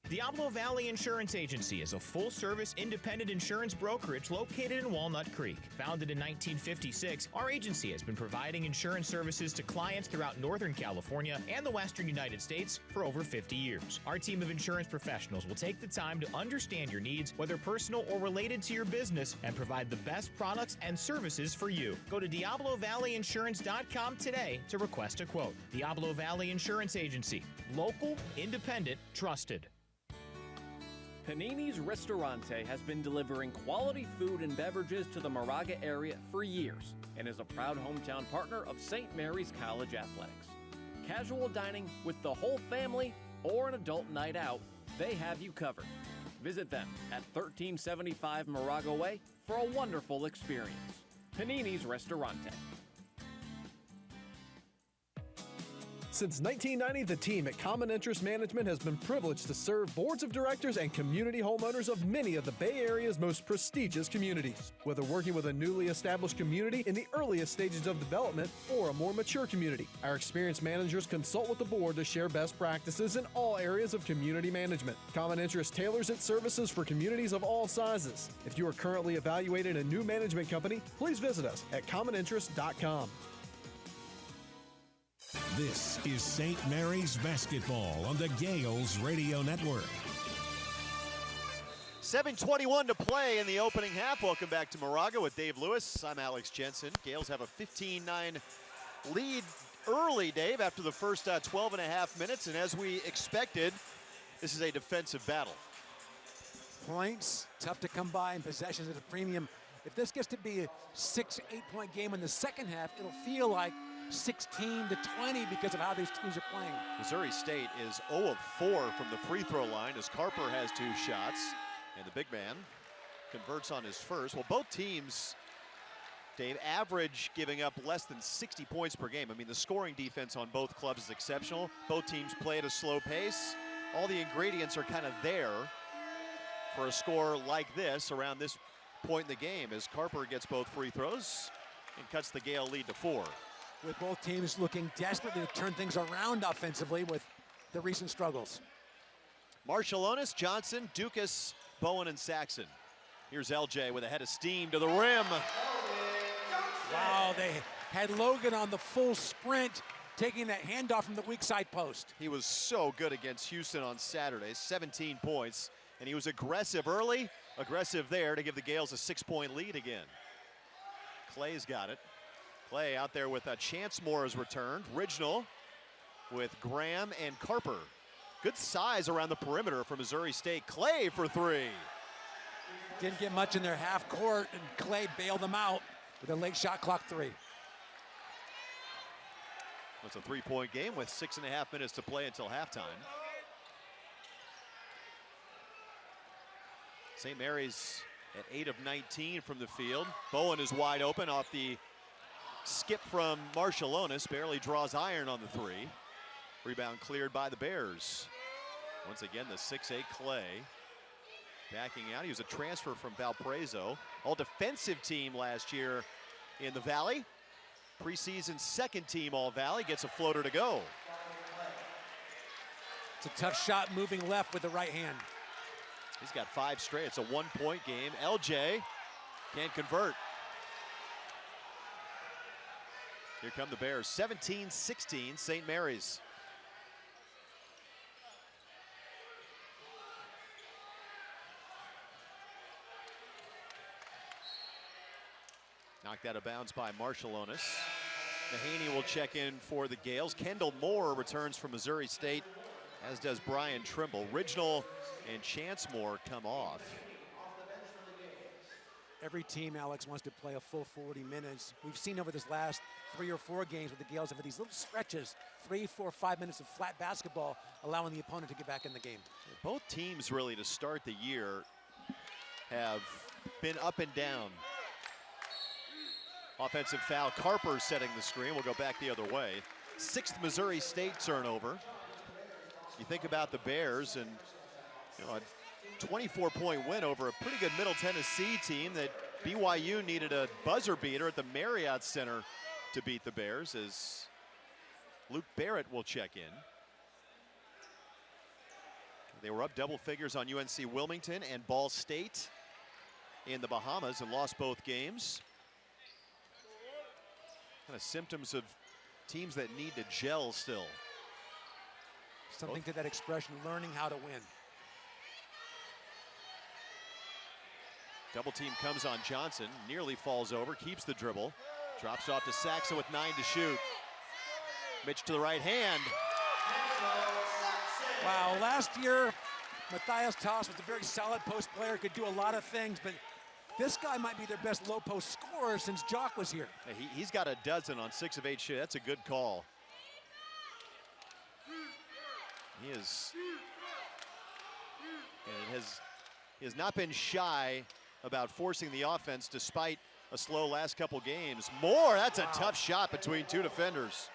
Diablo Valley Insurance Agency is a full-service independent insurance brokerage located in Walnut Creek. Founded in 1956, our agency has been providing insurance services to clients throughout Northern California and the Western United States for over 50 years. Our team of insurance professionals will take the time to understand your needs, whether personal or related to your business, and provide the best products and services for you. Go to DiabloValleyInsurance.com today to request a quote. Diablo Valley Insurance Agency. Local, independent, trusted. Panini's Ristorante has been delivering quality food and beverages to the Moraga area for years and is a proud hometown partner of St. Mary's College Athletics. Casual dining with the whole family or an adult night out, they have you covered. Visit them at 1375 Moraga Way for a wonderful experience. Panini's Ristorante. Since 1990, the team at Common Interest Management has been privileged to serve boards of directors and community homeowners of many of the Bay Area's most prestigious communities. Whether working with a newly established community in the earliest stages of development or a more mature community, our experienced managers consult with the board to share best practices in all areas of community management. Common Interest tailors its services for communities of all sizes. If you are currently evaluating a new management company, please visit us at commoninterest.com. This is St. Mary's Basketball on the Gales Radio Network. 7:21 to play in the opening half. Welcome back to Moraga with Dave Lewis. I'm Alex Jensen. Gales have a 15-9 lead early, Dave, after the first 12 and a half minutes. And as we expected, this is a defensive battle. Points, tough to come by, and possessions at a premium. If this gets to be a 6-8 point game in the second half, it'll feel like 16 to 20 because of how these teams are playing. Missouri State is 0 of 4 from the free throw line as Carper has 2 shots, and the big man converts on his first. Well, both teams, Dave, average giving up less than 60 points per game. I mean, the scoring defense on both clubs is exceptional. Both teams play at a slow pace. All the ingredients are kind of there for a score like this around this point in the game as Carper gets both free throws and cuts the Gale lead to 4. With both teams looking desperately to turn things around offensively with the recent struggles. Marshallonis, Johnson, Dukas, Bowen, and Saxon. Here's LJ with a head of steam to the rim. Wow, they had Logan on the full sprint, taking that handoff from the weak side post. He was so good against Houston on Saturday, 17 points, and he was aggressive early, aggressive there to give the Gales a 6-point lead again. Clay's got it. Clay out there with Chancemore has returned. Rignall with Graham and Carper. Good size around the perimeter for Missouri State. Clay for 3. Didn't get much in their half court, and Clay bailed them out with a late shot clock 3. It's a 3-point game with 6.5 minutes to play until halftime. St. Mary's at 8 of 19 from the field. Bowen is wide open off the skip from Marshallonis, barely draws iron on the 3. Rebound cleared by the Bears. Once again, the 6'8 Clay backing out. He was a transfer from Valparaiso. All defensive team last year in the Valley. Preseason second team All Valley, gets a floater to go. It's a tough shot moving left with the right hand. He's got 5 straight. It's a 1-point game. LJ can't convert. Here come the Bears, 17-16, St. Mary's. Knocked out of bounds by Marshallonis. Mahaney will check in for the Gales. Kendall Moore returns from Missouri State, as does Brian Trimble. Rignall and Chancemore come off. Every team, Alex, wants to play a full 40 minutes. We've seen over this last 3 or 4 games with the Gales have these little stretches, 3, 4, 5 minutes of flat basketball, allowing the opponent to get back in the game. Both teams really to start the year have been up and down. Offensive foul, Carper setting the screen. We'll go back the other way. 6th Missouri State turnover. You think about the Bears and a 24-point win over a pretty good Middle Tennessee team that BYU needed a buzzer beater at the Marriott Center to beat the Bears, as Luke Barrett will check in. They were up double figures on UNC Wilmington and Ball State in the Bahamas and lost both games. Kind of symptoms of teams that need to gel still. Something to that expression, learning how to win. Double team comes on Johnson, nearly falls over, keeps the dribble, drops off to Saxon with 9 to shoot. Mitch to the right hand. Wow, last year Matthias Toss was a very solid post player, could do a lot of things, but this guy might be their best low post scorer since Jock was here. He's got a dozen on 6 of 8 shit. That's a good call. He has not been shy about forcing the offense despite a slow last couple games. Moore, that's a tough shot between two defenders.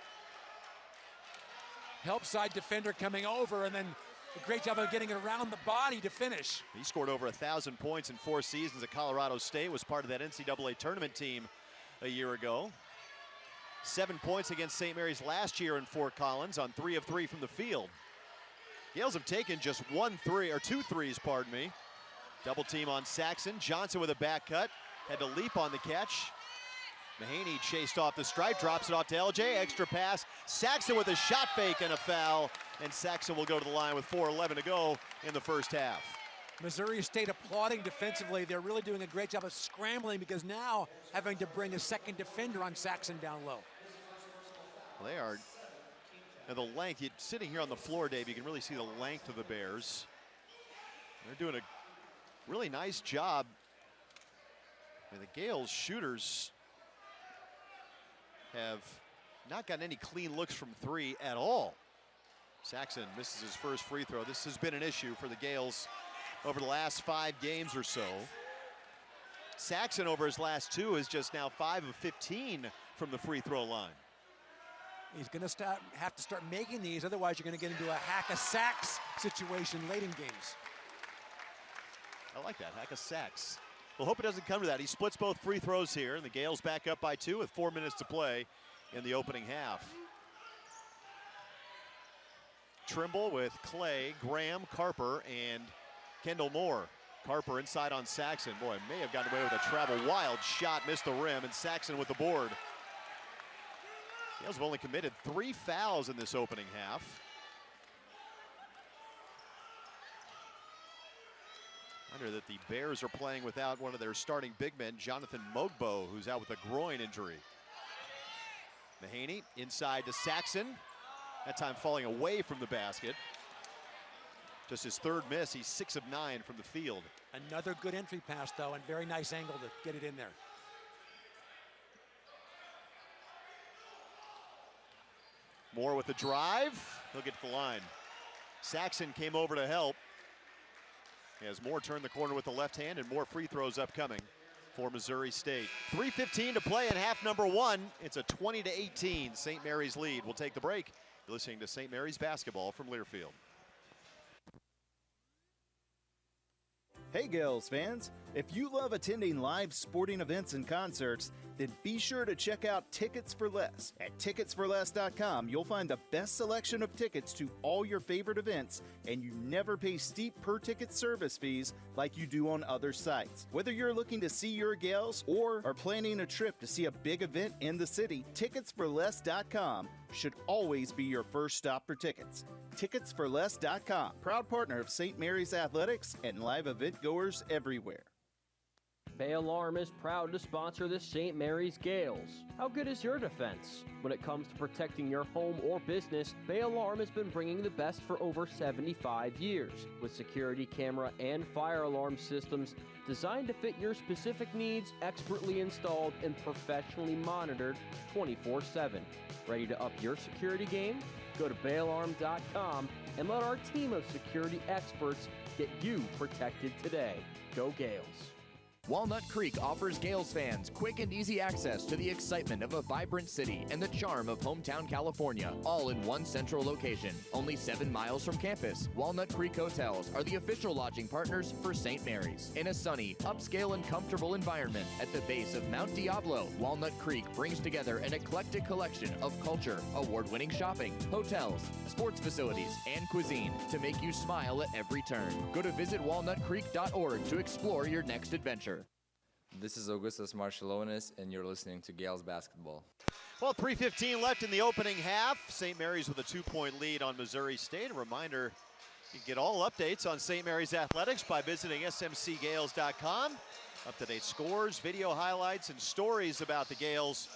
Help side defender coming over, and then a great job of getting it around the body to finish. He scored over 1,000 points in 4 seasons at Colorado State, was part of that NCAA tournament team a year ago. 7 points against St. Mary's last year in Fort Collins on 3 of 3 from the field. Gales have taken just 2 threes, pardon me. Double team on Saxon. Johnson with a back cut, had to leap on the catch. Mahaney chased off the stripe, drops it off to LJ, extra pass. Saxon with a shot fake and a foul, and Saxon will go to the line with 4:11 to go in the first half. Missouri State applauding defensively. They're really doing a great job of scrambling because now having to bring a second defender on Saxon down low. They are, and the length, sitting here on the floor, Dave, you can really see the length of the Bears. They're doing a really nice job. And the Gales shooters have not gotten any clean looks from 3 at all. Saxon misses his first free throw. This has been an issue for the Gales over the last 5 games or so. Saxon over his last 2 is just now 5 of 15 from the free throw line. He's going to have to start making these, otherwise you're going to get into a hack-a-sacks situation late in games. I like that, hack-a-sacks. We'll hope it doesn't come to that. He splits both free throws here, and the Gales back up by 2 with 4 minutes to play in the opening half. Trimble with Clay, Graham, Carper, and Kendall Moore. Carper inside on Saxon. Boy, may have gotten away with a travel wild shot, missed the rim, and Saxon with the board. Gales have only committed 3 fouls in this opening half. Wonder that the Bears are playing without one of their starting big men, Jonathan Mogbo, who's out with a groin injury. Mahaney inside to Saxon. That time falling away from the basket. Just his 3rd miss. He's 6 of 9 from the field. Another good entry pass, though, and very nice angle to get it in there. Moore with the drive. He'll get to the line. Saxon came over to help. As Moore turned the corner with the left hand, and more free throws upcoming for Missouri State. 3:15 to play in half number 1. It's a 20-18 St. Mary's lead. We'll take the break. You're listening to St. Mary's basketball from Learfield. Hey Gales fans, if you love attending live sporting events and concerts, then be sure to check out Tickets for Less. At ticketsforless.com, you'll find the best selection of tickets to all your favorite events, and you never pay steep per-ticket service fees like you do on other sites. Whether you're looking to see your Gales or are planning a trip to see a big event in the city, ticketsforless.com should always be your first stop for tickets. Ticketsforless.com, proud partner of St. Mary's Athletics and live event goers everywhere. Bay Alarm is proud to sponsor the St. Mary's Gales. How good is your defense? When it comes to protecting your home or business, Bay Alarm has been bringing the best for over 75 years, with security camera and fire alarm systems designed to fit your specific needs, expertly installed and professionally monitored 24/7. Ready to up your security game? Go to bayalarm.com and let our team of security experts get you protected today. Go Gales. Walnut Creek offers Gales fans quick and easy access to the excitement of a vibrant city and the charm of hometown California, all in one central location. Only 7 miles from campus, Walnut Creek Hotels are the official lodging partners for St. Mary's. In a sunny, upscale, and comfortable environment at the base of Mount Diablo, Walnut Creek brings together an eclectic collection of culture, award-winning shopping, hotels, sports facilities, and cuisine to make you smile at every turn. Go to visitwalnutcreek.org to explore your next adventure. This is Augustus Marshallonis, and you're listening to Gales Basketball. Well, 3:15 left in the opening half. St. Mary's with a 2-point lead on Missouri State. A reminder, you can get all updates on St. Mary's athletics by visiting smcgales.com. Up-to-date scores, video highlights, and stories about the Gales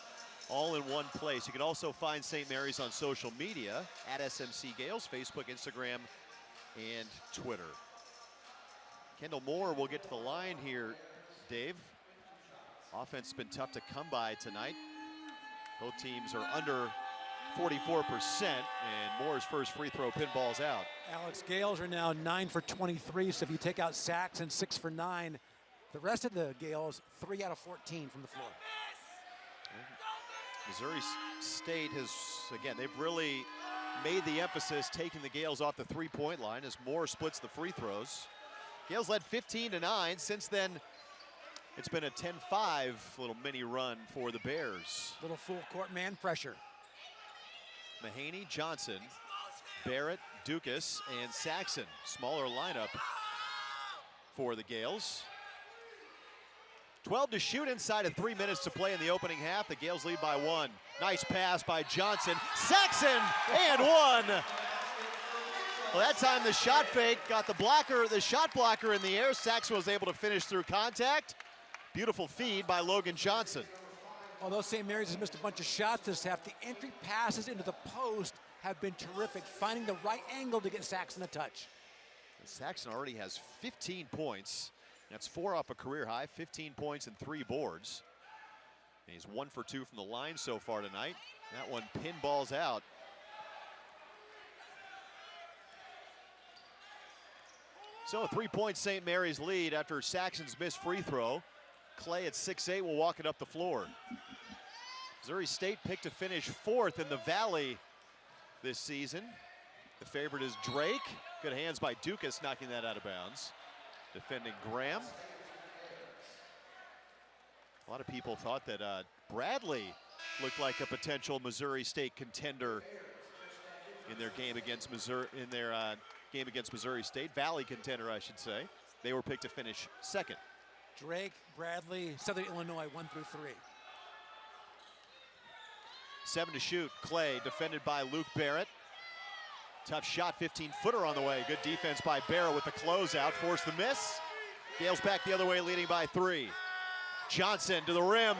all in one place. You can also find St. Mary's on social media at SMC Gales, Facebook, Instagram, and Twitter. Kendall Moore will get to the line here, Dave. Offense has been tough to come by tonight. Both teams are under 44%, and Moore's first free throw pinballs out. Alex, Gales are now 9 for 23, so if you take out Saxon, 6 for 9. The rest of the Gales, 3 out of 14 from the floor. Missouri State has, again, they've really made the emphasis taking the Gales off the three-point line as Moore splits the free throws. Gales led 15-9. Since then, it's been a 10-5 little mini run for the Bears. Little full court man pressure. Mahaney, Johnson, Barrett, Dukas, and Saxon. Smaller lineup for the Gales. 12 to shoot inside of 3 minutes to play in the opening half. The Gales lead by 1. Nice pass by Johnson. Saxon, and 1. Well, that time the shot fake got the shot blocker in the air. Saxon was able to finish through contact. Beautiful feed by Logan Johnson. Although St. Mary's has missed a bunch of shots this half, the entry passes into the post have been terrific, finding the right angle to get Saxon a touch. And Saxon already has 15 points. That's 4 off a career high, 15 points and 3 boards. And he's 1 for 2 from the line so far tonight. That one pinballs out. So a 3-point St. Mary's lead after Saxon's missed free throw. Clay at 6'8" will walk it up the floor. Missouri State picked to finish 4th in the Valley this season. The favorite is Drake. Good hands by Dukas, knocking that out of bounds. Defending Graham. A lot of people thought that Bradley looked like a potential Missouri State contender in their game against Missouri State. Valley contender, I should say. They were picked to finish 2nd. Drake, Bradley, Southern Illinois, 1 through 3. 7 to shoot. Clay defended by Luke Barrett. Tough shot, 15-footer on the way. Good defense by Barrett with the closeout. Forced the miss. Gales back the other way, leading by 3. Johnson to the rim.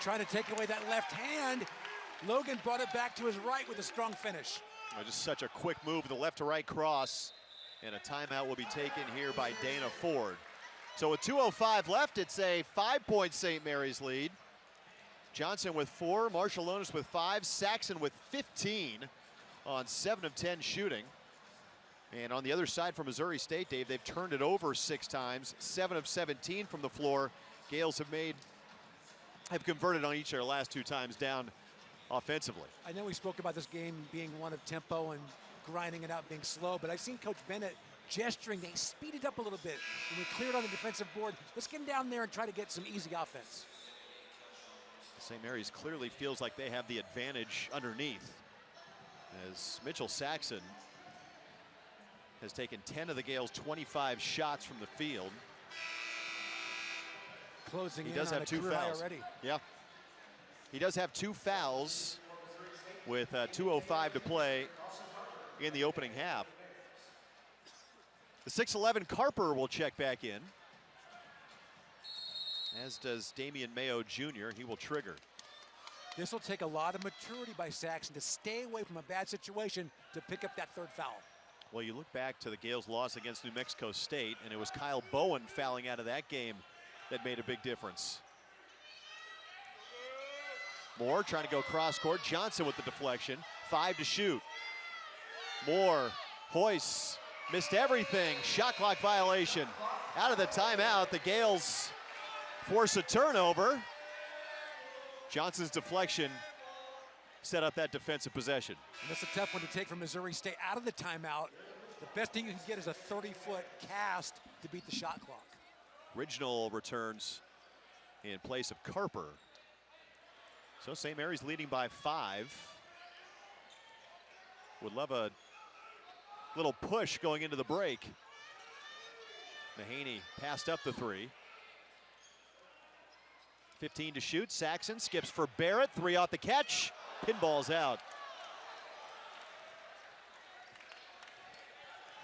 Trying to take away that left hand. Logan brought it back to his right with a strong finish. Oh, just such a quick move, the left to right cross. And a timeout will be taken here by Dana Ford. So with 2:05 left, it's a 5-point St. Mary's lead. Johnson with 4, Marshallonis with 5, Saxon with 15 on 7 of 10 shooting. And on the other side for Missouri State, Dave, they've turned it over 6 times, 7 of 17 from the floor. Gales have converted on each of their last 2 times down offensively. I know we spoke about this game being one of tempo and grinding it out, being slow, but I've seen Coach Bennett gesturing. They speed it up a little bit. When we cleared on the defensive board, let's get down there and try to get some easy offense. St. Mary's clearly feels like they have the advantage underneath, as Mitchell Saxon has taken 10 of the Gales' 25 shots from the field. Closing he in does on have a 2 career high fouls already. Yeah, he does have 2 fouls with 2:05 to play in the opening half. The 6'11" Carper will check back in, as does Damian Mayo Jr. He will trigger. This will take a lot of maturity by Saxon to stay away from a bad situation to pick up that 3rd foul. Well, you look back to the Gales' loss against New Mexico State, and it was Kyle Bowen fouling out of that game that made a big difference. Moore trying to go cross court. Johnson with the deflection. 5 to shoot. Moore hoists, missed everything. Shot clock violation. Out of the timeout, the Gales force a turnover. Johnson's deflection set up that defensive possession. And that's a tough one to take from Missouri State out of the timeout. The best thing you can get is a 30-foot cast to beat the shot clock. Original returns in place of Carper. So St. Mary's leading by 5. Would love a little push going into the break. Mahaney passed up the 3. 15 to shoot. Saxon skips for Barrett. 3 off the catch. Pinball's out.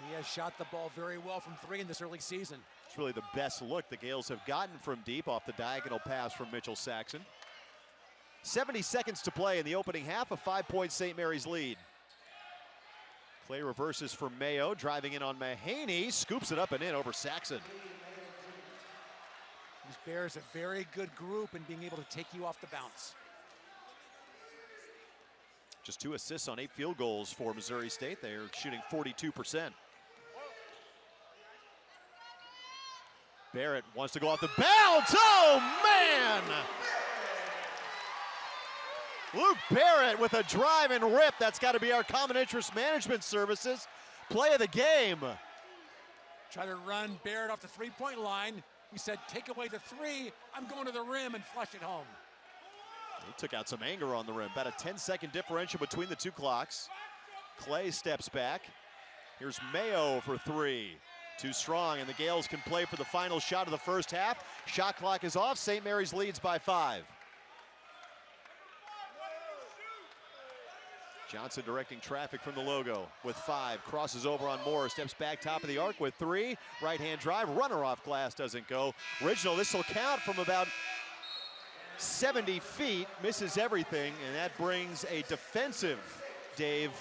He has shot the ball very well from 3 in this early season. It's really the best look the Gales have gotten from deep off the diagonal pass from Mitchell Saxon. 70 seconds to play in the opening half, a 5-point St. Mary's lead. Clay reverses for Mayo, driving in on Mahaney, scoops it up and in over Saxon. These Bears a very good group in being able to take you off the bounce. Just 2 assists on 8 field goals for Missouri State. They're shooting 42%. Barrett wants to go off the bounce. Oh, man! Luke Barrett with a drive and rip. That's got to be our Common Interest Management Services play of the game. Try to run Barrett off the three-point line. He said, take away the 3. I'm going to the rim and flush it home. He took out some anger on the rim. About a 10-second differential between the 2 clocks. Clay steps back. Here's Mayo for 3. Too strong, and the Gales can play for the final shot of the first half. Shot clock is off. St. Mary's leads by 5. Johnson directing traffic from the logo with 5. Crosses over on Moore. Steps back top of the arc with 3. Right-hand drive. Runner off glass doesn't go. Original, this will count from about 70 feet. Misses everything, and that brings a defensive, Dave,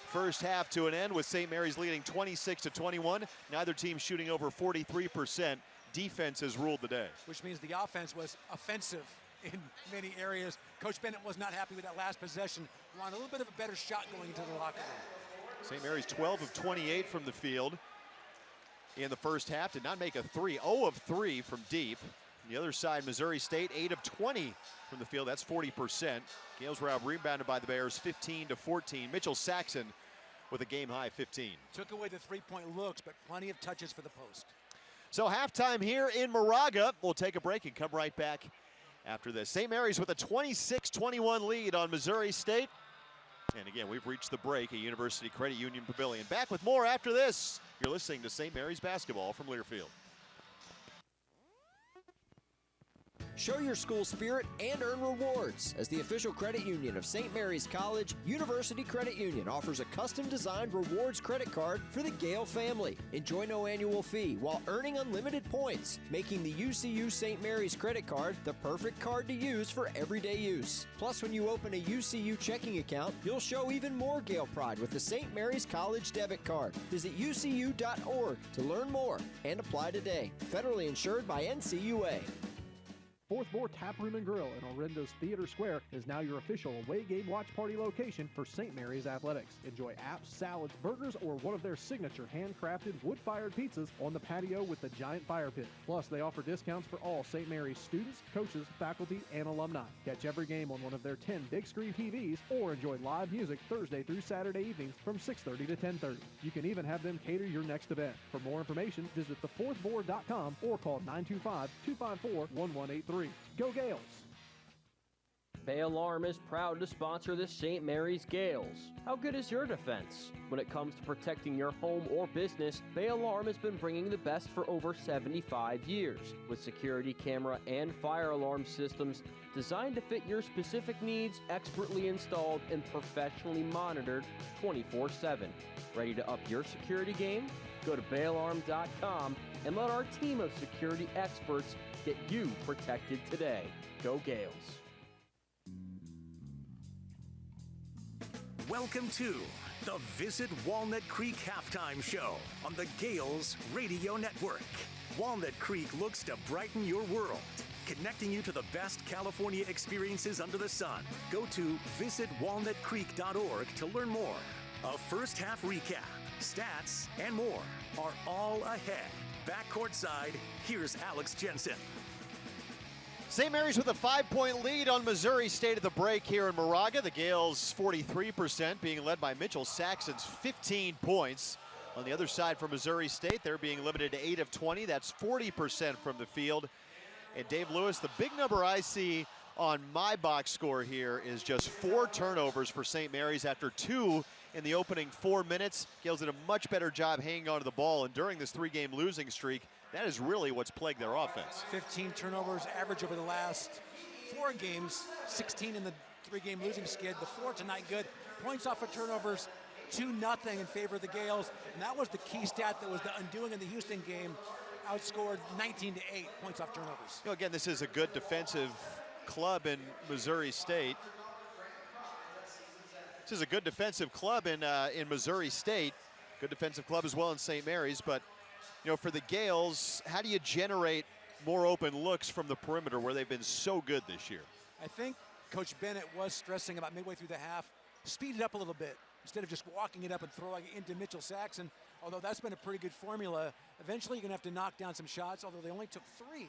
first half to an end with St. Mary's leading 26-21. Neither team shooting over 43%. Defense has ruled the day. Which means the offense was offensive in many areas. Coach Bennett was not happy with that last possession. Wanted a little bit of a better shot going into the locker room. St. Mary's 12 of 28 from the field in the first half. Did not make a 3. 0 of 3 from deep. On the other side, Missouri State 8 of 20 from the field. That's 40%. Gales were out rebounded by the Bears 15-14. Mitchell Saxon with a game-high 15. Took away the three-point looks, but plenty of touches for the post. So halftime here in Moraga. We'll take a break and come right back after this. St. Mary's with a 26-21 lead on Missouri State. And again, we've reached the break at University Credit Union Pavilion. Back with more after this. You're listening to St. Mary's basketball from Learfield. Show your school spirit and earn rewards, as the official credit union of St. Mary's College, University Credit Union offers a custom-designed rewards credit card for the Gale family. Enjoy no annual fee while earning unlimited points, making the UCU St. Mary's credit card the perfect card to use for everyday use. Plus, when you open a UCU checking account, you'll show even more Gale pride with the St. Mary's College debit card. Visit ucu.org to learn more and apply today. Federally insured by NCUA. Fourth Board Tap Room and Grill in Orinda's Theater Square is now your official away game watch party location for St. Mary's Athletics. Enjoy apps, salads, burgers, or one of their signature handcrafted wood-fired pizzas on the patio with the giant fire pit. Plus, they offer discounts for all St. Mary's students, coaches, faculty, and alumni. Catch every game on one of their 10 big-screen TVs or enjoy live music Thursday through Saturday evenings from 6:30 to 10:30. You can even have them cater your next event. For more information, visit thefourthboard.com or call 925-254-1183. Go Gales! Bay Alarm is proud to sponsor the St. Mary's Gales. How good is your defense? When it comes to protecting your home or business, Bay Alarm has been bringing the best for over 75 years, with security camera and fire alarm systems designed to fit your specific needs, expertly installed and professionally monitored 24/7. Ready to up your security game? Go to bayalarm.com and let our team of security experts get you protected today. Go Gales. Welcome to the Visit Walnut Creek Halftime Show on the Gales Radio Network. Walnut Creek looks to brighten your world, connecting you to the best California experiences under the sun. Go to visitwalnutcreek.org to learn more. A first half recap, stats, and more are all ahead. Back courtside, here's Alex Jensen. St. Mary's with a 5-point lead on Missouri State at the break here in Moraga. The Gales 43% being led by Mitchell Saxon's 15 points. On the other side for Missouri State, they're being limited to 8 of 20. That's 40% from the field. And Dave Lewis, the big number I see on my box score here is just 4 turnovers for St. Mary's after 2 in the opening 4 minutes. Gales did a much better job hanging onto the ball, and during this 3-game losing streak, that is really what's plagued their offense. 15 turnovers average over the last 4 games, 16 in the 3-game losing skid. The 4 tonight good. Points off of turnovers, 2-0 in favor of the Gales. And that was the key stat that was the undoing in the Houston game. Outscored 19-8 points off turnovers. You know, again, this is a good defensive club in Missouri State. This is a good defensive club in Missouri State. Good defensive club as well in St. Mary's. But, you know, for the Gales, how do you generate more open looks from the perimeter where they've been so good this year? I think Coach Bennett was stressing about midway through the half, speed it up a little bit instead of just walking it up and throwing it into Mitchell Saxon. Although that's been a pretty good formula, eventually you're going to have to knock down some shots, although they only took 3.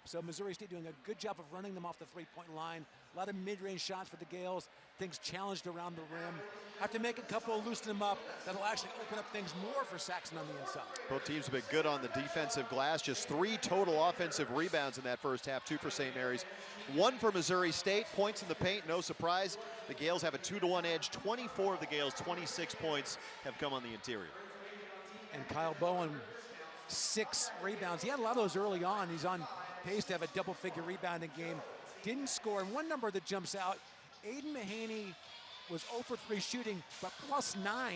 So Missouri State doing a good job of running them off the three-point line. A lot of mid-range shots for the Gales, things challenged around the rim. Have to make a couple, loosen them up. That'll actually open up things more for Saxon on the inside. Both teams have been good on the defensive glass. Just 3 total offensive rebounds in that first half, 2 for St. Mary's, 1 for Missouri State. Points in the paint, no surprise. The Gales have a 2-to-1 edge. 24 of the Gales, 26 points have come on the interior. And Kyle Bowen, 6 rebounds. He had a lot of those early on. He's on pace to have a double-figure rebounding game. Didn't score. And one number that jumps out, Aiden Mahaney was 0 for 3 shooting, but +9.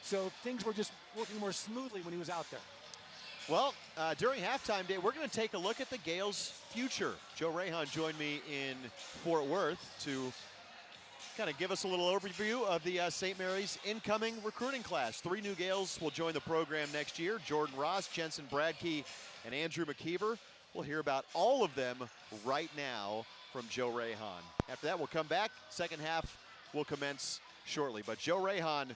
So things were just working more smoothly when he was out there. Well, during halftime day, we're going to take a look at the Gales' future. Joe Rahan joined me in Fort Worth to kind of give us a little overview of the St. Mary's incoming recruiting class. 3 new Gales will join the program next year: Jordan Ross, Jensen Bradkey, and Andrew McKeever. We'll hear about all of them right now from Joe Rahan. After that, we'll come back. Second half will commence shortly. But Joe Rahan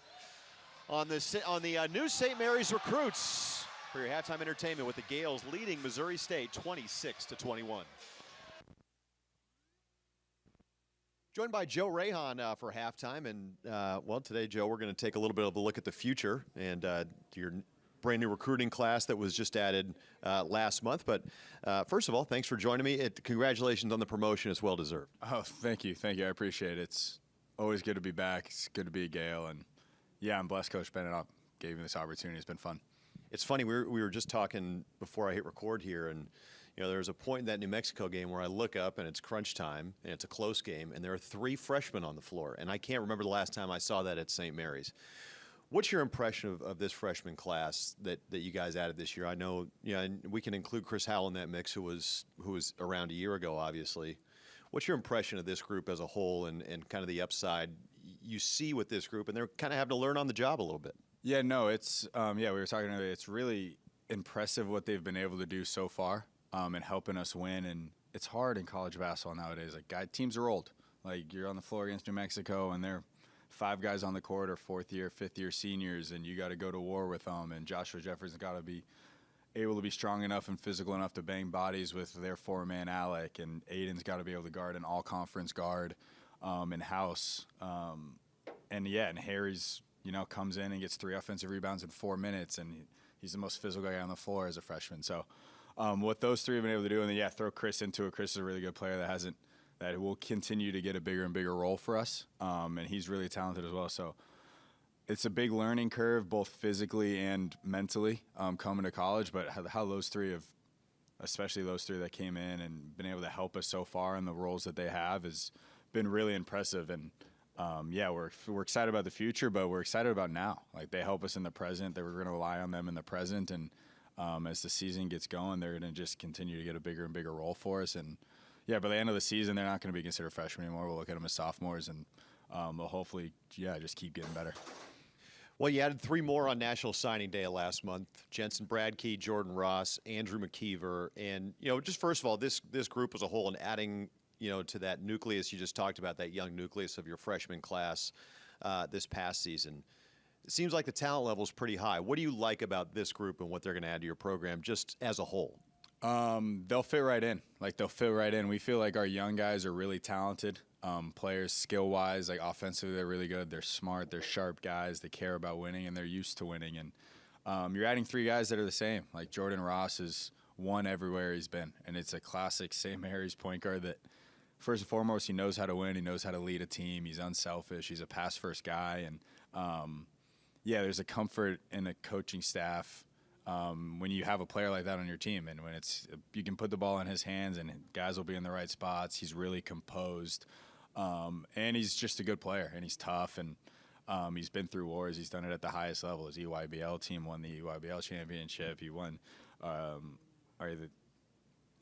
on the new St. Mary's recruits for your halftime entertainment, with the Gales leading Missouri State 26-21. Joined by Joe Rahan for halftime. And, well, today, Joe, we're going to take a little bit of a look at the future and your brand new recruiting class that was just added last month. But first of all, thanks for joining me. Congratulations on the promotion. It's well-deserved. Oh, thank you. Thank you. I appreciate it. It's always good to be back. It's good to be a Gale. And, yeah, I'm blessed Coach Bennett gave me this opportunity. It's been fun. It's funny. We were just talking before I hit record here, and you know, there was a point in that New Mexico game where I look up and it's crunch time and it's a close game, and there are 3 freshmen on the floor, and I can't remember the last time I saw that at St. Mary's. What's your impression of this freshman class that you guys added this year? I know, you know, and we can include Chris Howell in that mix, who was around a year ago, obviously. What's your impression of this group as a whole, and kind of the upside you see with this group? And they're kind of having to learn on the job a little bit. Yeah, no, it's we were talking earlier. It's really impressive what they've been able to do so far, and helping us win. And it's hard in college basketball nowadays. Like, teams are old. Like, you're on the floor against New Mexico, and they're 5 guys on the court are 4th year, 5th year seniors, and you got to go to war with them. And Joshua Jeffers got to be able to be strong enough and physical enough to bang bodies with their 4-man Alec, and Aiden's got to be able to guard an all-conference guard in house. And Harry's, you know, comes in and gets 3 offensive rebounds in 4 minutes, and he's the most physical guy on the floor as a freshman. So what those 3 have been able to do, and then throw Chris into it. Chris is a really good player that will continue to get a bigger and bigger role for us, and he's really talented as well. So it's a big learning curve, both physically and mentally, coming to college. But how those 3 have, especially those 3 that came in and been able to help us so far in the roles that they have, has been really impressive. And we're excited about the future, but we're excited about now. Like, they help us in the present. That we're going to rely on them in the present, and as the season gets going, they're going to just continue to get a bigger and bigger role for us. And by the end of the season, they're not going to be considered freshmen anymore. We'll look at them as sophomores, and they'll hopefully, just keep getting better. Well, you added 3 more on National Signing Day last month: Jensen Bradkey, Jordan Ross, Andrew McKeever. And, you know, just first of all, this group as a whole, and adding, you know, to that nucleus you just talked about, that young nucleus of your freshman class this past season, it seems like the talent level is pretty high. What do you like about this group and what they're going to add to your program just as a whole? They'll fit right in. They'll fit right in. We feel like our young guys are really talented players, skill-wise. Like, offensively, they're really good. They're smart. They're sharp guys. They care about winning, and they're used to winning. And you're adding 3 guys that are the same. Like, Jordan Ross is won everywhere he's been, and it's a classic St. Mary's point guard that, first and foremost, he knows how to win. He knows how to lead a team. He's unselfish. He's a pass-first guy. And, there's a comfort in a coaching staff when you have a player like that on your team, and when you can put the ball in his hands and guys will be in the right spots. He's really composed, and he's just a good player, and he's tough, and he's been through wars. He's done it at the highest level. His EYBL team won the EYBL championship. He won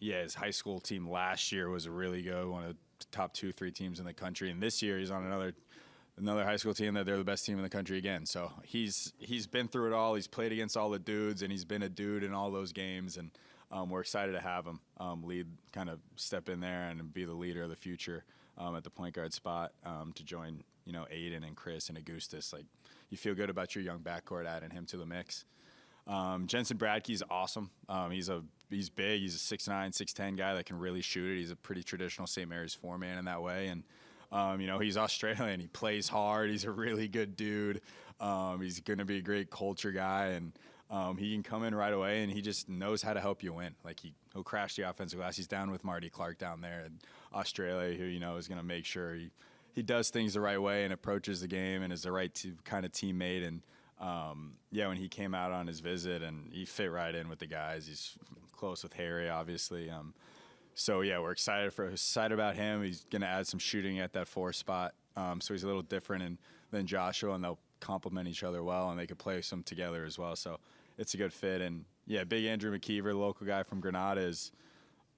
his high school team last year was really good, one of the top 2-3 teams in the country, and this year he's on another high school team that they're the best team in the country again. So he's been through it all. He's played against all the dudes, and he's been a dude in all those games. And we're excited to have him kind of step in there and be the leader of the future at the point guard spot to join, Aiden and Chris and Augustus. Like, you feel good about your young backcourt adding him to the mix. Jensen Bradkey's awesome. He's big. He's a 6'9", 6'10" guy that can really shoot it. He's a pretty traditional St. Mary's four-man in that way. And, he's Australian. He plays hard. He's a really good dude. He's going to be a great culture guy. And he can come in right away, and he just knows how to help you win. Like, he'll crash the offensive glass. He's down with Marty Clark down there in Australia, who, is going to make sure he does things the right way and approaches the game and is the right kind of teammate. And, when he came out on his visit, and he fit right in with the guys. He's close with Harry, obviously. We're excited about him. He's going to add some shooting at that 4 spot. So he's a little different than Joshua, and they'll complement each other well, and they could play some together as well. So it's a good fit. And, big Andrew McKeever, the local guy from Granada, is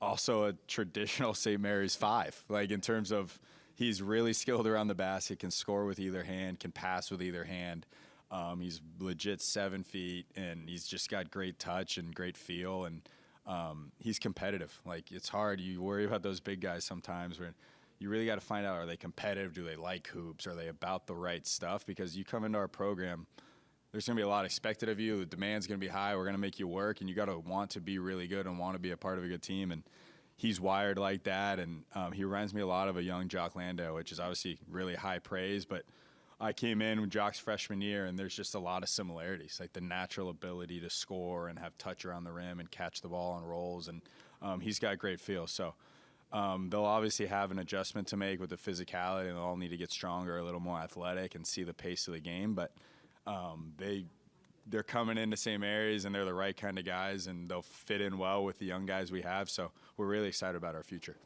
also a traditional St. Mary's 5. Like, in terms of he's really skilled around the basket, can score with either hand, can pass with either hand. He's legit 7 feet, and he's just got great touch and great feel, and he's competitive. Like, it's hard. You worry about those big guys sometimes where you really got to find out, are they competitive? Do they like hoops? Are they about the right stuff? Because you come into our program, there's going to be a lot expected of you. The demand's going to be high. We're going to make you work, and you got to want to be really good and want to be a part of a good team. And he's wired like that, and he reminds me a lot of a young Jock Landale, which is obviously really high praise. But I came in with Jock's freshman year, and there's just a lot of similarities, like the natural ability to score and have touch around the rim and catch the ball on rolls. And he's got great feel. So they'll obviously have an adjustment to make with the physicality, and they'll all need to get stronger, a little more athletic, and see the pace of the game. But they're coming into St. Mary's, and they're the right kind of guys, and they'll fit in well with the young guys we have. So we're really excited about our future.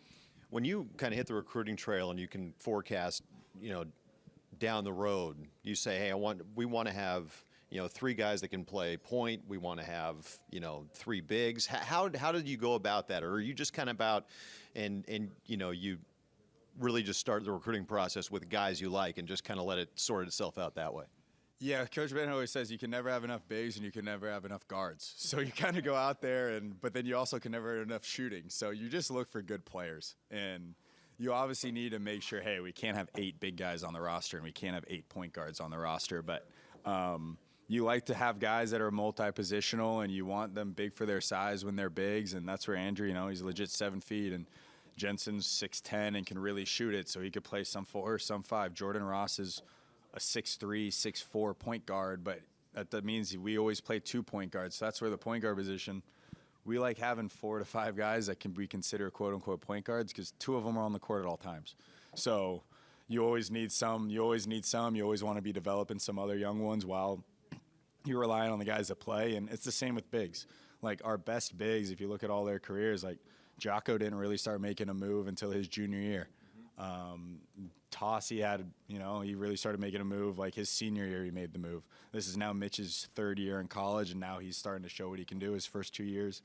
When you kind of hit the recruiting trail and you can forecast, down the road, you say, hey, we want to have, 3 guys that can play point. We want to have, 3 bigs. How did you go about that? Or are you just kind of about, and you really just start the recruiting process with guys you like and just kind of let it sort itself out that way? Yeah, Coach Ben always says you can never have enough bigs and you can never have enough guards. So you kind of go out there, but then you also can never have enough shooting. So you just look for good players. And you obviously need to make sure, hey, we can't have 8 big guys on the roster and we can't have 8 point guards on the roster. But you like to have guys that are multi-positional, and you want them big for their size when they're bigs. And that's where Andrew, he's legit 7 feet. And Jensen's 6'10" and can really shoot it, so he could play some 4 or some 5. Jordan Ross is a 6'3", 6'4" point guard, but that means we always play 2 point guards. So that's where the point guard position, we like having 4 to 5 guys that can be considered quote-unquote point guards, because 2 of them are on the court at all times. So you always need some. You always want to be developing some other young ones while you're relying on the guys that play. And it's the same with bigs. Like, our best bigs, if you look at all their careers, like Jocko didn't really start making a move until his junior year. Toss, he really started making a move like his senior year. He made the move. This is now Mitch's 3rd year in college, and now he's starting to show what he can do. His first 2 years,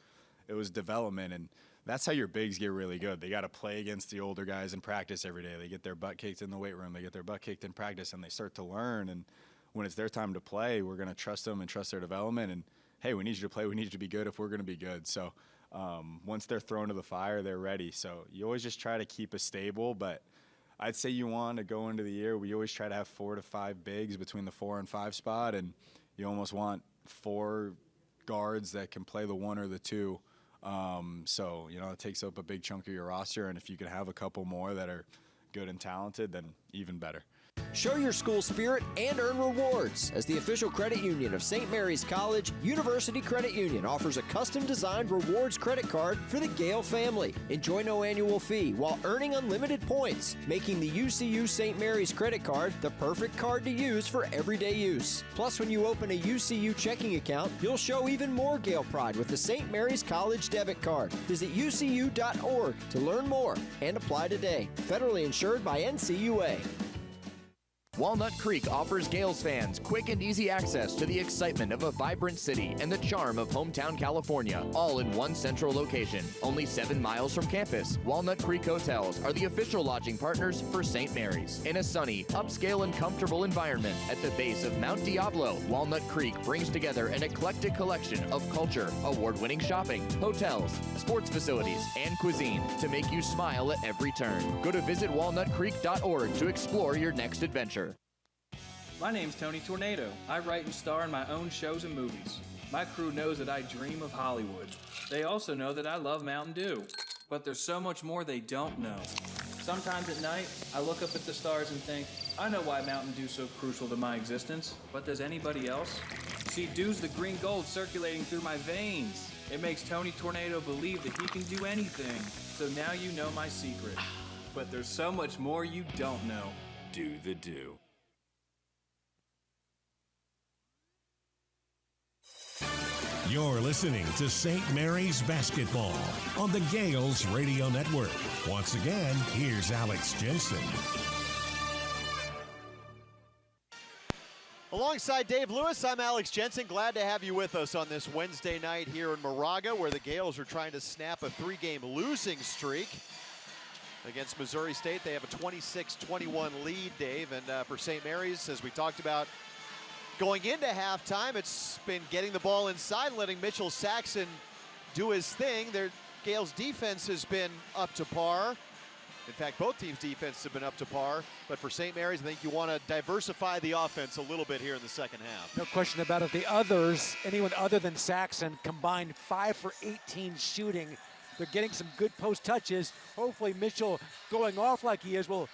it was development, and that's how your bigs get really good. They got to play against the older guys in practice every day. They get their butt kicked in the weight room. They get their butt kicked in practice, and they start to learn. And when it's their time to play, we're going to trust them and trust their development. And hey, we need you to play. We need you to be good if we're going to be good. So once they're thrown to the fire, they're ready. So you always just try to keep a stable, but I'd say you want to go into the year, we always try to have 4 to 5 bigs between the 4 and 5 spot, and you almost want 4 guards that can play the 1 or the 2. So, it takes up a big chunk of your roster, and if you can have a couple more that are good and talented, then even better. Show your school spirit and earn rewards. As the official credit union of St. Mary's College, University Credit Union offers a custom-designed rewards credit card for the Gale family. Enjoy no annual fee while earning unlimited points, making the UCU St. Mary's credit card the perfect card to use for everyday use. Plus, when you open a UCU checking account, you'll show even more Gale pride with the St. Mary's College debit card. Visit ucu.org to learn more and apply today. Federally insured by NCUA. Walnut Creek offers Gales fans quick and easy access to the excitement of a vibrant city and the charm of hometown California, all in one central location. Only 7 miles from campus, Walnut Creek Hotels are the official lodging partners for St. Mary's. In a sunny, upscale, and comfortable environment at the base of Mount Diablo, Walnut Creek brings together an eclectic collection of culture, award-winning shopping, hotels, sports facilities, and cuisine to make you smile at every turn. Go to visitwalnutcreek.org to explore your next adventure. My name's Tony Tornado. I write and star in my own shows and movies. My crew knows that I dream of Hollywood. They also know that I love Mountain Dew. But there's so much more they don't know. Sometimes at night, I look up at the stars and think, I know why Mountain Dew's so crucial to my existence, but does anybody else? See, Dew's the green gold circulating through my veins. It makes Tony Tornado believe that he can do anything. So now you know my secret. But there's so much more you don't know. Do the Dew. You're listening to St. Mary's Basketball on the Gales Radio Network. Once again, here's Alex Jensen. Alongside Dave Lewis, I'm Alex Jensen. Glad to have you with us on this Wednesday night here in Moraga, where the Gales are trying to snap a 3-game losing streak against Missouri State. They have a 26-21 lead, Dave. And for St. Mary's, as we talked about, going into halftime, it's been getting the ball inside, letting Mitchell Saxon do his thing. Their Gales defense has been up to par. In fact, both teams' defense have been up to par. But for St. Mary's, I think you want to diversify the offense a little bit here in the second half. No question about it. The others, anyone other than Saxon, combined 5 for 18 shooting. They're getting some good post touches. Hopefully Mitchell, going off like he is, will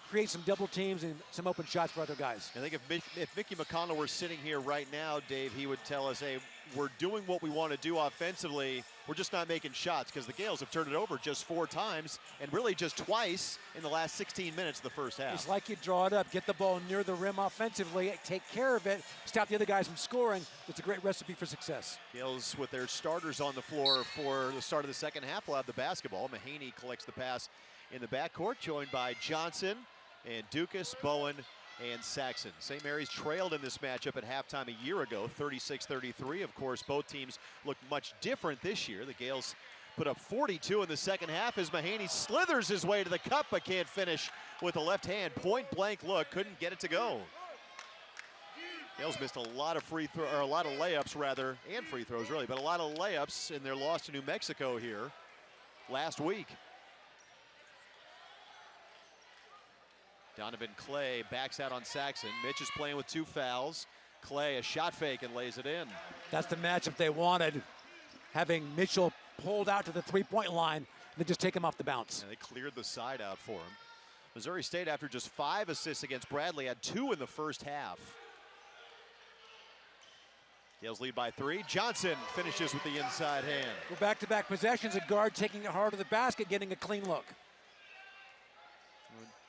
create some double teams and some open shots for other guys. I think if Mickey McConnell were sitting here right now, Dave, he would tell us, hey, we're doing what we want to do offensively. We're just not making shots, because the Gales have turned it over just 4 times and really just twice in the last 16 minutes of the first half. It's like you draw it up, get the ball near the rim offensively, take care of it, stop the other guys from scoring. It's a great recipe for success. Gales with their starters on the floor for the start of the second half will have the basketball. Mahaney collects the pass in the backcourt, joined by Johnson and Dukas, Bowen, and Saxon. St. Mary's trailed in this matchup at halftime a year ago, 36-33. Of course, both teams look much different this year. The Gales put up 42 in the second half as Mahaney slithers his way to the cup but can't finish with a left hand. Point blank look, couldn't get it to go. Gales missed a lot of layups rather, and free throws really, but a lot of layups in their loss to New Mexico here last week. Donovan Clay backs out on Saxon. Mitch is playing with 2 fouls. Clay a shot fake and lays it in. That's the matchup they wanted, having Mitchell pulled out to the 3-point line and then just take him off the bounce. And they cleared the side out for him. Missouri State, after just 5 assists against Bradley, had 2 in the first half. Gales lead by 3. Johnson finishes with the inside hand. We're back-to-back possessions, a guard taking it hard to the basket, getting a clean look.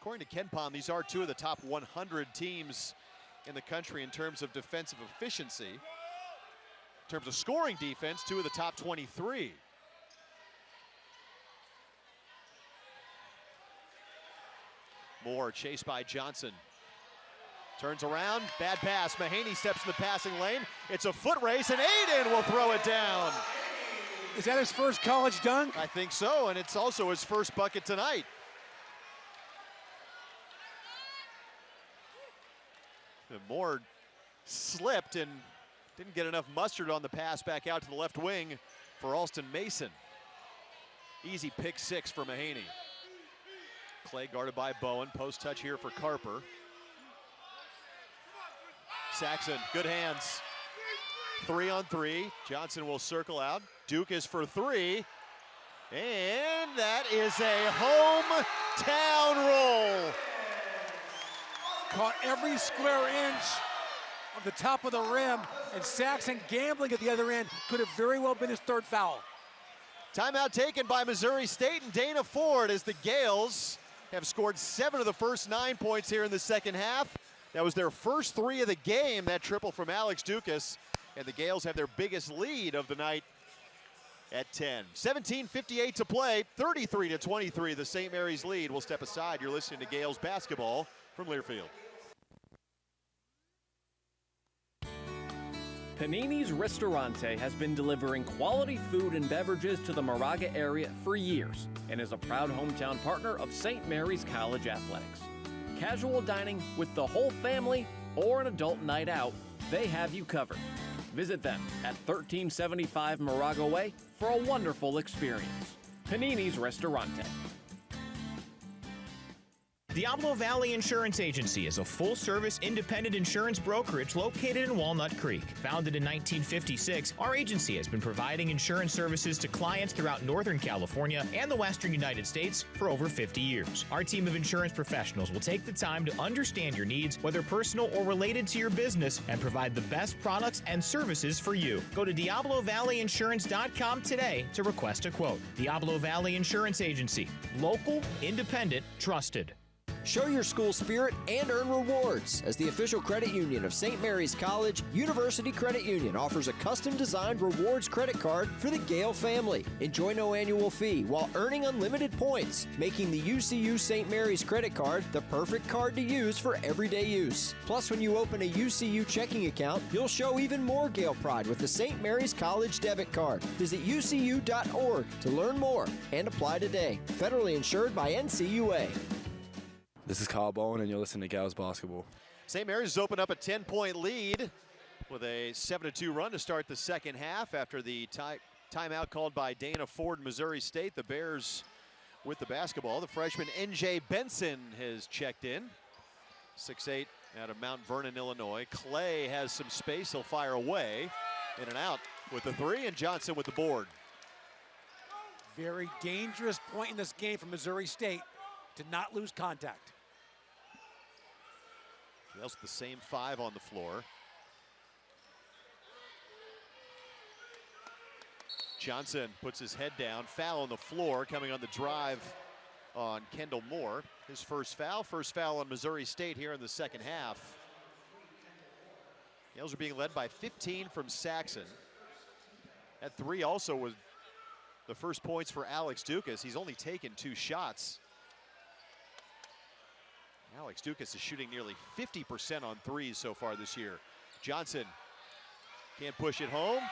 According to KenPom, these are 2 of the top 100 teams in the country in terms of defensive efficiency. In terms of scoring defense, 2 of the top 23. Moore chased by Johnson. Turns around, bad pass. Mahaney steps in the passing lane. It's a foot race, and Aiden will throw it down. Is that his first college dunk? I think so, and it's also his first bucket tonight. Moore slipped and didn't get enough mustard on the pass back out to the left wing for Alston Mason. Easy pick 6 for Mahaney. Clay guarded by Bowen. Post touch here for Carper. Saxon, good hands. 3-on-3. Johnson will circle out. Duke is for 3. And that is a hometown roll. Caught every square inch of the top of the rim, and Saxon gambling at the other end could have very well been his 3rd foul. Timeout taken by Missouri State and Dana Ford as the Gales have scored 7 of the first 9 points here in the second half. That was their first 3 of the game, that triple from Alex Dukas, and the Gales have their biggest lead of the night at 10. 17:58 to play, 33-23, the St. Mary's lead. We'll step aside. You're listening to Gales basketball from Learfield. Panini's Ristorante has been delivering quality food and beverages to the Moraga area for years and is a proud hometown partner of St. Mary's College Athletics. Casual dining with the whole family or an adult night out, they have you covered. Visit them at 1375 Moraga Way for a wonderful experience. Panini's Ristorante. Diablo Valley Insurance Agency is a full-service independent insurance brokerage located in Walnut Creek. Founded in 1956, our agency has been providing insurance services to clients throughout Northern California and the Western United States for over 50 years. Our team of insurance professionals will take the time to understand your needs, whether personal or related to your business, and provide the best products and services for you. Go to DiabloValleyInsurance.com today to request a quote. Diablo Valley Insurance Agency. Local, independent, trusted. Show your school spirit and earn rewards. As the official credit union of St. Mary's College, University Credit Union offers a custom-designed rewards credit card for the Gale family. Enjoy no annual fee while earning unlimited points, making the UCU St. Mary's credit card the perfect card to use for everyday use. Plus, when you open a UCU checking account, you'll show even more Gale pride with the St. Mary's College debit card. Visit ucu.org to learn more and apply today. Federally insured by NCUA. This is Kyle Bowen, and you're listening to Gals Basketball. St. Mary's has opened up a 10-point lead with a 7-2 run to start the second half after the timeout called by Dana Ford, Missouri State. The Bears with the basketball. The freshman N.J. Benson has checked in. 6'8" out of Mount Vernon, Illinois. Clay has some space. He'll fire away. In and out with the three, and Johnson with the board. Very dangerous point in this game for Missouri State to not lose contact. That's the same five on the floor. Johnson puts his head down. Foul on the floor coming on the drive on Kendall Moore. His first foul on Missouri State here in the second half. Gales are being led by 15 from Saxon. That three also was the first points for Alex Dukas. He's only taken 2 shots. Alex Dukas is shooting nearly 50% on threes so far this year. Johnson can't push it home.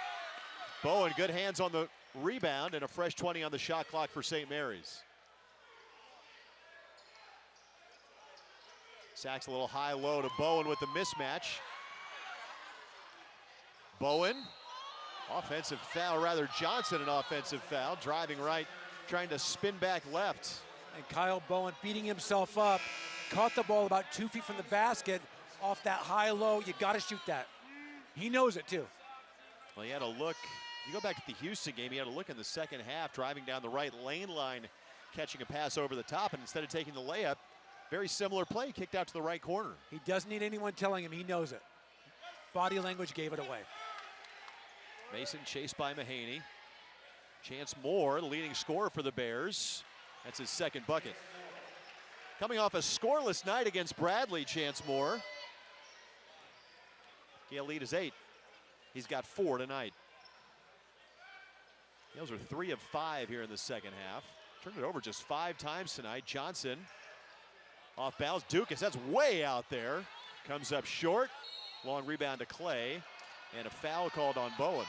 Bowen, good hands on the rebound, and a fresh 20 on the shot clock for St. Mary's. Sacks a little high-low to Bowen with the mismatch. Bowen, offensive foul, rather Johnson an offensive foul, driving right, trying to spin back left. And Kyle Bowen beating himself up. Caught the ball about 2 feet from the basket off that high-low. You got to shoot that. He knows it, too. Well, he had a look. You go back to the Houston game, he had a look in the second half, driving down the right lane line, catching a pass over the top, and instead of taking the layup, very similar play, kicked out to the right corner. He doesn't need anyone telling him. He knows it. Body language gave it away. Mason chased by Mahaney. Chance Moore, the leading scorer for the Bears. That's his second bucket. Coming off a scoreless night against Bradley, Chance Moore. Gale lead is 8. He's got 4 tonight. Gales are 3 of 5 here in the second half. Turned it over just 5 times tonight. Johnson off bounds. Dukas, that's way out there. Comes up short. Long rebound to Clay. And a foul called on Bowen.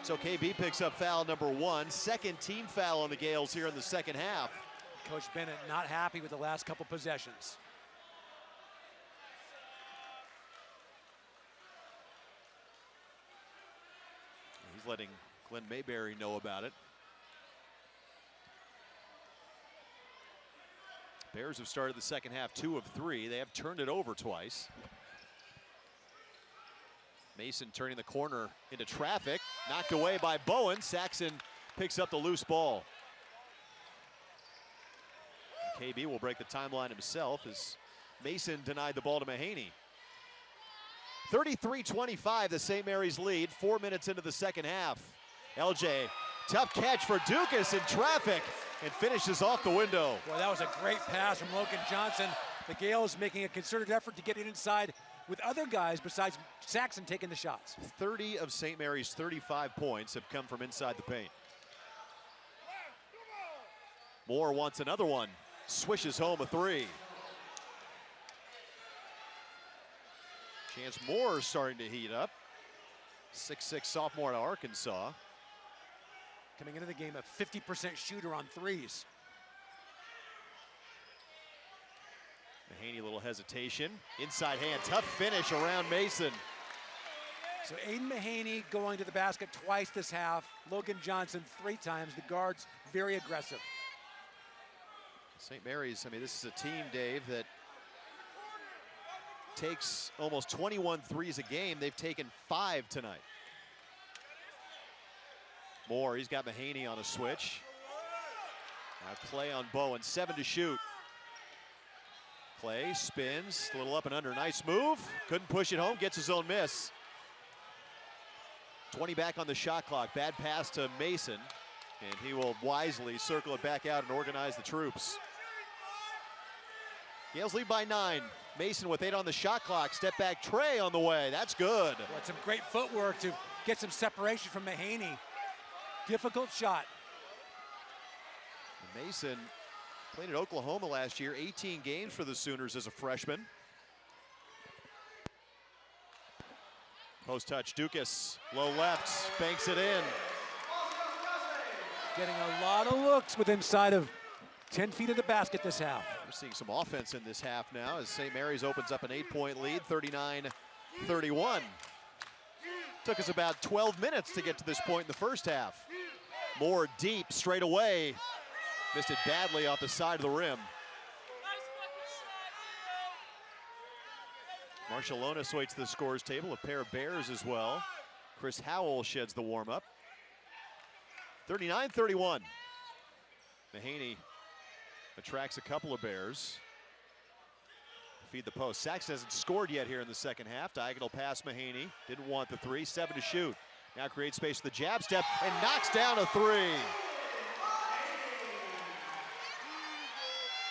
So KB picks up foul number 1. Second team foul on the Gales here in the second half. Coach Bennett not happy with the last couple possessions. He's letting Glenn Mayberry know about it. Bears have started the second half 2 of 3. They have turned it over twice. Mason turning the corner into traffic. Knocked away by Bowen. Saxon picks up the loose ball. KB will break the timeline himself as Mason denied the ball to Mahaney. 33-25, the St. Mary's lead, 4 minutes into the second half. LJ, tough catch for Dukas in traffic and finishes off the window. Boy, that was a great pass from Logan Johnson. The Gales making a concerted effort to get it inside with other guys besides Saxon taking the shots. 30 of St. Mary's 35 points have come from inside the paint. Moore wants another one. Swishes home a 3. Chance Moore starting to heat up. 6'6" sophomore out of Arkansas. Coming into the game, a 50% shooter on threes. Mahaney, a little hesitation. Inside hand, tough finish around Mason. So Aiden Mahaney going to the basket twice this half. Logan Johnson 3 times. The guards very aggressive. St. Mary's, I mean, this is a team, Dave, that takes almost 21 threes a game. They've taken 5 tonight. Moore, he's got Mahaney on a switch. Now Clay on Bowen, 7 to shoot. Clay spins, a little up and under, nice move. Couldn't push it home, gets his own miss. 20 back on the shot clock, bad pass to Mason. And he will wisely circle it back out and organize the troops. Gales lead by 9. Mason with 8 on the shot clock. Step back Trey on the way. That's good. Well, some great footwork to get some separation from Mahaney. Difficult shot. And Mason played at Oklahoma last year. 18 games for the Sooners as a freshman. Post touch, Dukas, low left, banks it in. Getting a lot of looks with inside of 10 feet of the basket this half. We're seeing some offense in this half now as St. Mary's opens up an 8-point lead, 39-31. Took us about 12 minutes to get to this point in the first half. Moore deep, straight away. Missed it badly off the side of the rim. Marciulionis waits the scores table, a pair of Bears as well. Chris Howell sheds the warm-up. 39-31. Mahaney attracts a couple of Bears. Feed the post. Saxon hasn't scored yet here in the second half. Diagonal pass Mahaney. Didn't want the 3. 7 to shoot. Now creates space for the jab step and knocks down a 3.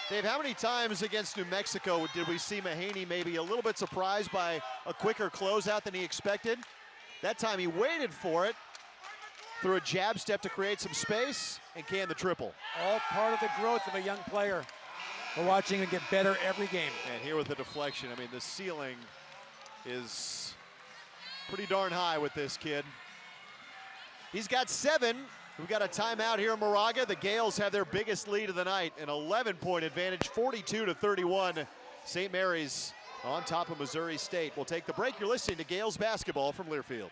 Dave, how many times against New Mexico did we see Mahaney maybe a little bit surprised by a quicker closeout than he expected? That time he waited for it, threw a jab step to create some space, and canned the triple. All part of the growth of a young player. We're watching him get better every game. And here with the deflection, I mean, the ceiling is pretty darn high with this kid. He's got 7. We've got a timeout here in Moraga. The Gales have their biggest lead of the night, an 11-point advantage, 42-31. St. Mary's on top of Missouri State. We'll take the break. You're listening to Gales basketball from Learfield.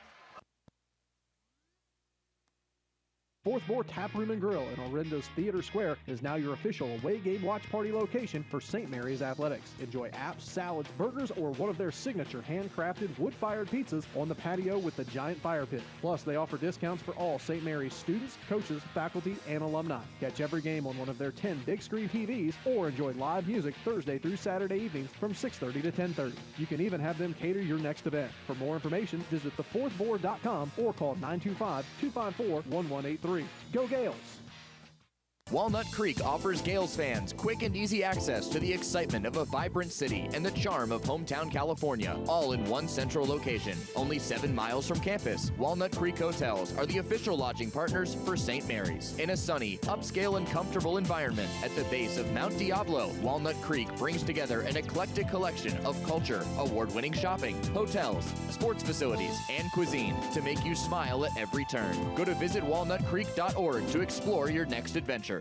Fourth Board Tap Room and Grill in Orendo's Theater Square is now your official away game watch party location for St. Mary's Athletics. Enjoy apps, salads, burgers, or one of their signature handcrafted wood-fired pizzas on the patio with the giant fire pit. Plus, they offer discounts for all St. Mary's students, coaches, faculty, and alumni. Catch every game on one of their 10 big-screen TVs or enjoy live music Thursday through Saturday evenings from 6:30 to 10:30. You can even have them cater your next event. For more information, visit thefourthboard.com or call 925-254-1183. Go Gales! Walnut Creek offers Gales fans quick and easy access to the excitement of a vibrant city and the charm of hometown California, all in one central location. Only 7 miles from campus, Walnut Creek Hotels are the official lodging partners for St. Mary's. In a sunny, upscale, and comfortable environment at the base of Mount Diablo, Walnut Creek brings together an eclectic collection of culture, award-winning shopping, hotels, sports facilities, and cuisine to make you smile at every turn. Go to visitwalnutcreek.org to explore your next adventure.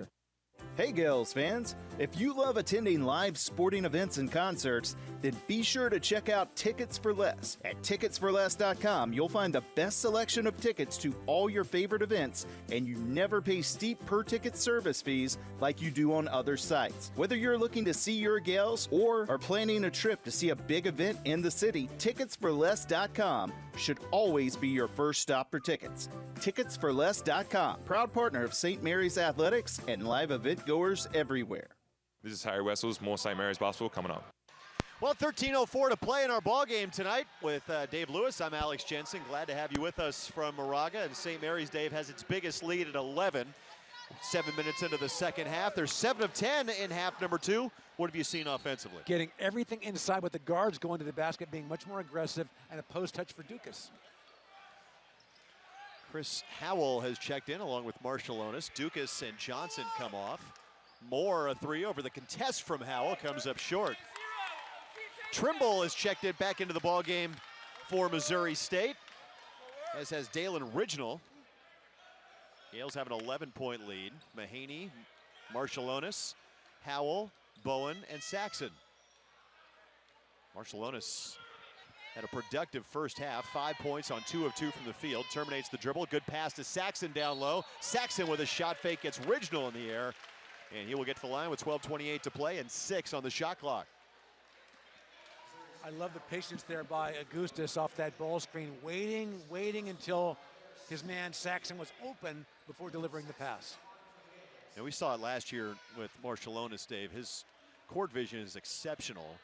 Hey Gales fans, if you love attending live sporting events and concerts, then be sure to check out Tickets for Less. At ticketsforless.com, you'll find the best selection of tickets to all your favorite events, and you never pay steep per-ticket service fees like you do on other sites. Whether you're looking to see your Gales or are planning a trip to see a big event in the city, ticketsforless.com should always be your first stop for tickets. Ticketsforless.com, proud partner of St. Mary's Athletics and live event goers everywhere. This is Harry Wessels, more St. Mary's basketball coming up. Well, 13:04 to play in our ball game tonight with Dave Lewis. I'm Alex Jensen. Glad to have you with us from Moraga. And St. Mary's, Dave, has its biggest lead at 11. 7 minutes into the second half. They're 7 of 10 in half number 2. What have you seen offensively? Getting everything inside with the guards going to the basket, being much more aggressive, and a post touch for Dukas. Chris Howell has checked in along with Marciulionis. Dukas and Johnson come off. Moore, a 3 over the contest from Howell, comes up short. Trimble is checked in back into the ball game for Missouri State, as has Dalen Original. Gales have an 11-point lead. Mahaney, Marshallonis, Howell, Bowen, and Saxon. Marshallonis had a productive first half, 5 points on 2 of 2 from the field, terminates the dribble. Good pass to Saxon down low. Saxon with a shot fake gets Original in the air, and he will get to the line with 12:28 to play and 6 on the shot clock. I love the patience there by Augustus off that ball screen, waiting until his man Saxon was open before delivering the pass. And we saw it last year with Marshallonis, Dave. His court vision is exceptional.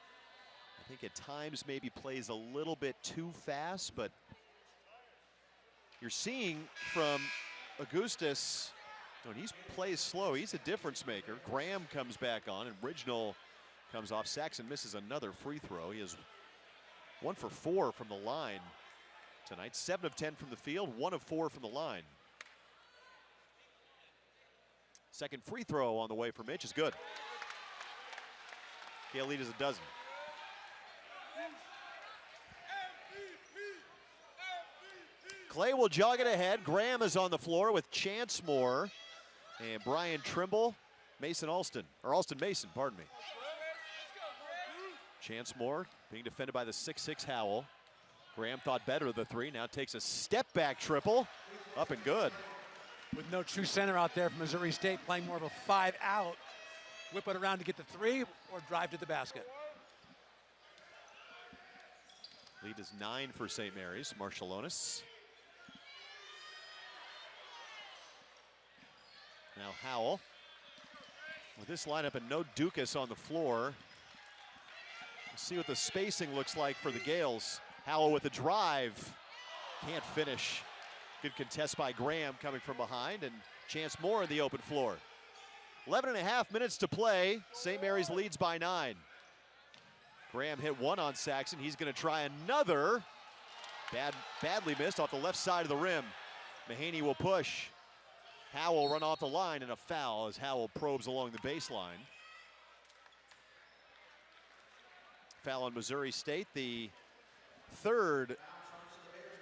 I think at times maybe plays a little bit too fast, but you're seeing from Augustus, when he plays slow, he's a difference maker. Graham comes back on, and Original comes off. Saxon misses another free throw. He is 1 for 4 from the line tonight. 7 of 10 from the field, 1 of 4 from the line. Second free throw on the way for Mitch is good. Gale lead is a dozen. Clay will jog it ahead. Graham is on the floor with Chance Moore and Brian Trimble, Mason Alston, or Alston Mason, pardon me. Chance Moore being defended by the 6'6" Howell. Graham thought better of the three, now takes a step back triple, up and good. With no true center out there from Missouri State, playing more of a 5-out. Whip it around to get the three or drive to the basket. Lead is 9 for St. Mary's. Marshallonis. Now Howell. With this lineup and no Dukas on the floor, we'll see what the spacing looks like for the Gales. Howell with a drive. Can't finish. Good contest by Graham coming from behind, and Chance Moore in the open floor. 11.5 minutes to play. St. Mary's leads by 9. Graham hit one on Saxon. He's going to try another. Badly missed off the left side of the rim. Mahaney will push. Howell run off the line, and a foul as Howell probes along the baseline. Foul on Missouri State, the third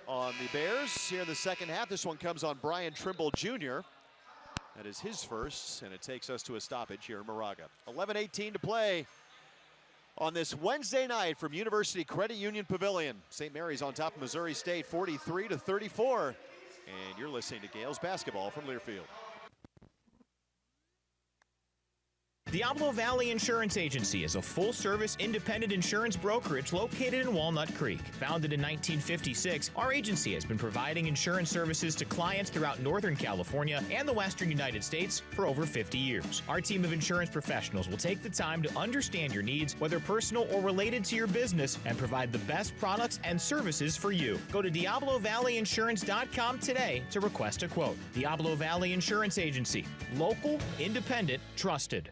on the Bears here in the second half. This one comes on Brian Trimble Jr. That is his first, and it takes us to a stoppage here in Moraga. 11:18 to play on this Wednesday night from University Credit Union Pavilion. St. Mary's on top of Missouri State, 43-34. And you're listening to Gales basketball from Learfield. Diablo Valley Insurance Agency is a full-service independent insurance brokerage located in Walnut Creek. Founded in 1956, our agency has been providing insurance services to clients throughout Northern California and the Western United States for over 50 years. Our team of insurance professionals will take the time to understand your needs, whether personal or related to your business, and provide the best products and services for you. Go to DiabloValleyInsurance.com today to request a quote. Diablo Valley Insurance Agency. Local, independent, trusted.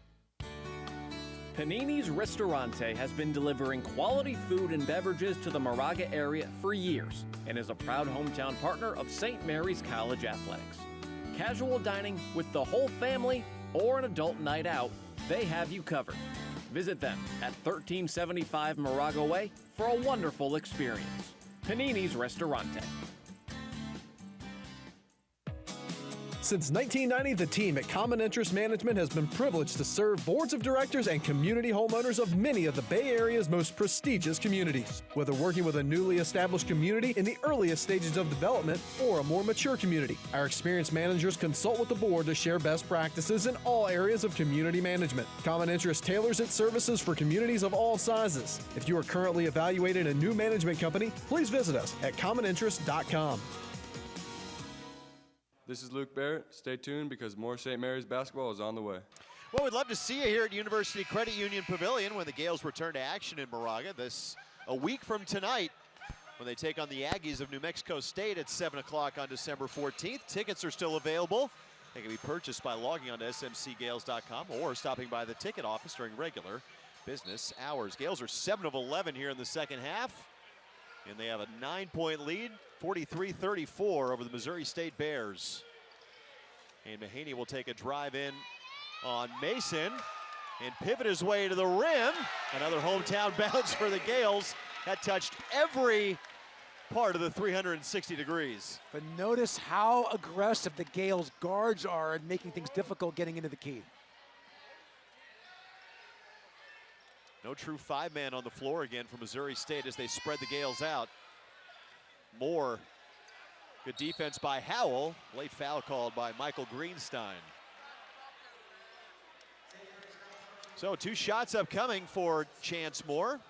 Panini's Ristorante has been delivering quality food and beverages to the Moraga area for years and is a proud hometown partner of St. Mary's College Athletics. Casual dining with the whole family or an adult night out, they have you covered. Visit them at 1375 Moraga Way for a wonderful experience. Panini's Ristorante. Since 1990, the team at Common Interest Management has been privileged to serve boards of directors and community homeowners of many of the Bay Area's most prestigious communities. Whether working with a newly established community in the earliest stages of development or a more mature community, our experienced managers consult with the board to share best practices in all areas of community management. Common Interest tailors its services for communities of all sizes. If you are currently evaluating a new management company, please visit us at commoninterest.com. This is Luke Barrett. Stay tuned because more St. Mary's basketball is on the way. Well, we'd love to see you here at University Credit Union Pavilion when the Gales return to action in Moraga. This a week from tonight when they take on the Aggies of New Mexico State at 7 o'clock on December 14th. Tickets are still available. They can be purchased by logging on to smcgales.com or stopping by the ticket office during regular business hours. Gales are 7 of 11 here in the second half, and they have a 9-point lead. 43-34 over the Missouri State Bears. And Mahaney will take a drive in on Mason. and pivot his way to the rim. Another hometown bounce for the Gales. That touched every part of the 360 degrees. But notice how aggressive the Gales guards are in making things difficult getting into the key. No true five-man on the floor again for Missouri State as they spread the Gales out. Moore, good defense by Howell. Late foul called by Michael Greenstein. So 2 shots upcoming for Chance Moore.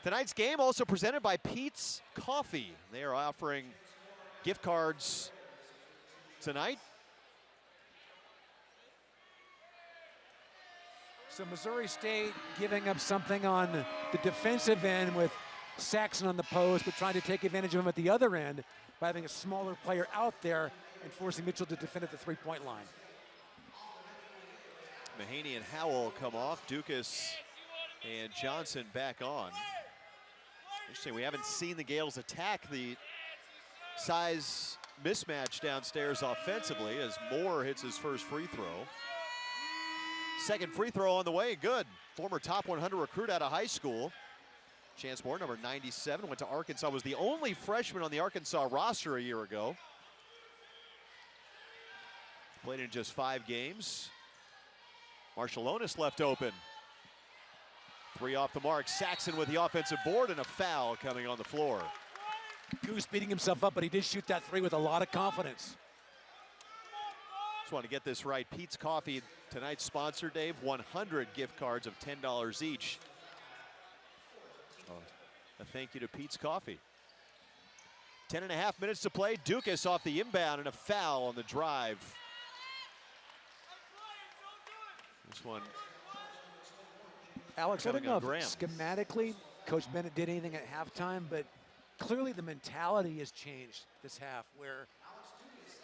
Tonight's game also presented by Pete's Coffee. They are offering gift cards tonight. So Missouri State giving up something on the defensive end with Saxon on the post, but trying to take advantage of him at the other end by having a smaller player out there and forcing Mitchell to defend at the three-point line. Mahaney and Howell come off. Dukas and Johnson back on. Interesting, we haven't seen the Gales attack the size mismatch downstairs offensively as Moore hits his first free throw. Second free throw on the way, good. Former top 100 recruit out of high school. Chance Moore, number 97, went to Arkansas, was the only freshman on the Arkansas roster a year ago. Played in just 5 games. Marshallonis left open. 3 off the mark. Saxon with the offensive board and a foul coming on the floor. Goose beating himself up, but he did shoot that 3 with a lot of confidence. Just want to get this right. Pete's Coffee, tonight's sponsor, Dave, 100 gift cards of $10 each. A thank you to Pete's Coffee. 10.5 minutes to play. Dukas off the inbound and a foul on the drive. This one. Alex, I don't know if schematically Coach Bennett did anything at halftime, but clearly the mentality has changed this half, where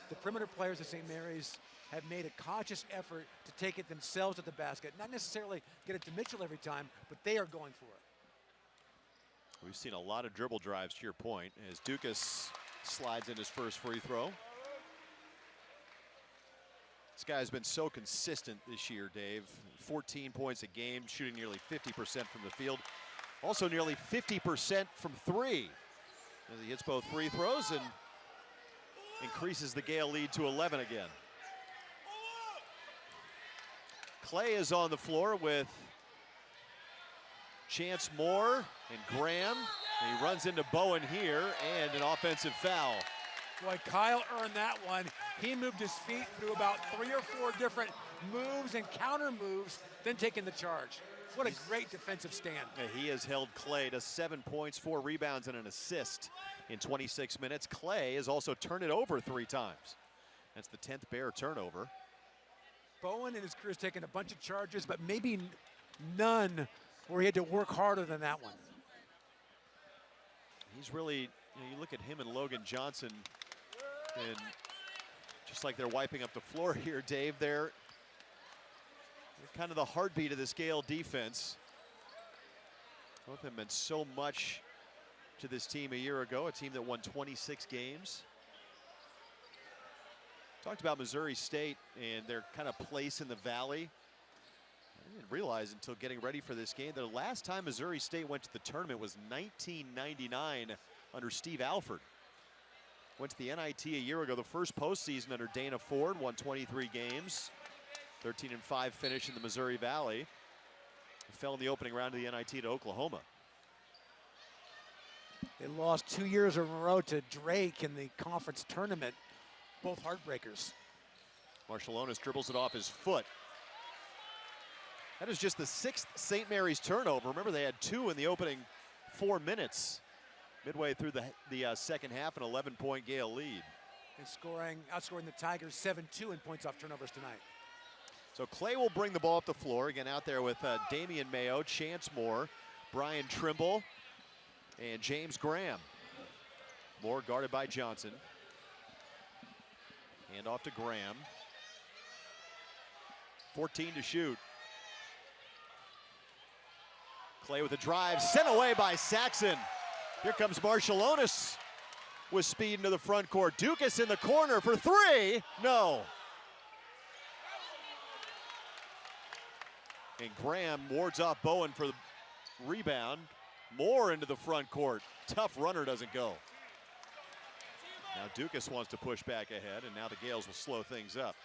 the perimeter players at St. Mary's have made a conscious effort to take it themselves at the basket. Not necessarily get it to Mitchell every time, but they are going for it. We've seen a lot of dribble drives, to your point, as Dukas slides in his first free throw. This guy's been so consistent this year, Dave. 14 points a game, shooting nearly 50% from the field. Also nearly 50% from 3. As he hits both free throws and increases the Gale lead to 11 again. Clay is on the floor with Chance Moore and Graham. And he runs into Bowen here and an offensive foul. Boy, Kyle earned that one. He moved his feet through about 3 or 4 different moves and counter moves, then taking the charge. What a great defensive stand. Yeah, he has held Clay to 7 points, 4 rebounds, and an assist in 26 minutes. Clay has also turned it over 3 times. That's the 10th Bear turnover. Bowen in his career has taken a bunch of charges, but maybe none where he had to work harder than that one. He's really, you look at him and Logan Johnson, and just like they're wiping up the floor here, Dave, they're kind of the heartbeat of this Gale defense. Both of them meant so much to this team a year ago, a team that won 26 games. Talked about Missouri State and their kind of place in the Valley. I didn't realize until getting ready for this game that the last time Missouri State went to the tournament was 1999 under Steve Alford. Went to the NIT a year ago, the first postseason under Dana Ford, won 23 games. 13-5 finish in the Missouri Valley. Fell in the opening round of the NIT to Oklahoma. They lost 2 years in a row to Drake in the conference tournament. Both heartbreakers. Marshallonis dribbles it off his foot. That is just the 6th St. Mary's turnover. Remember, they had 2 in the opening 4 minutes. Midway through the second half, an 11-point Gale lead. And outscoring the Tigers 7-2 in points off turnovers tonight. So Clay will bring the ball up the floor. Again, out there with Damian Mayo, Chance Moore, Brian Trimble, and James Graham. Moore guarded by Johnson. Hand off to Graham. 14 to shoot. Clay with a drive, sent away by Saxon. Here comes Marshallonis with speed into the front court. Dukas in the corner for 3. No. And Graham wards off Bowen for the rebound. Moore into the front court. Tough runner doesn't go. Now Dukas wants to push back ahead, and now the Gales will slow things up.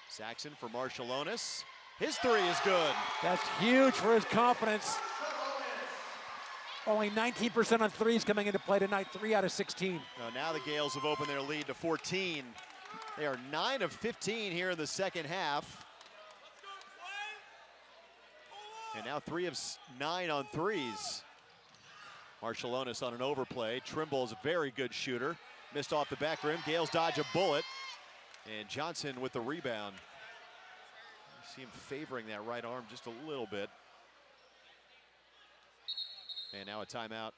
Saxon for Marshallonis. His three is good. That's huge for his confidence. Only 19% on threes coming into play tonight, 3 out of 16. Now the Gales have opened their lead to 14. They are 9 of 15 here in the second half. And now 3 of 9 on threes. Marshallonis on an overplay. Trimble's a very good shooter. Missed off the back rim. Gales dodge a bullet. And Johnson with the rebound. You see him favoring that right arm just a little bit. And now a timeout.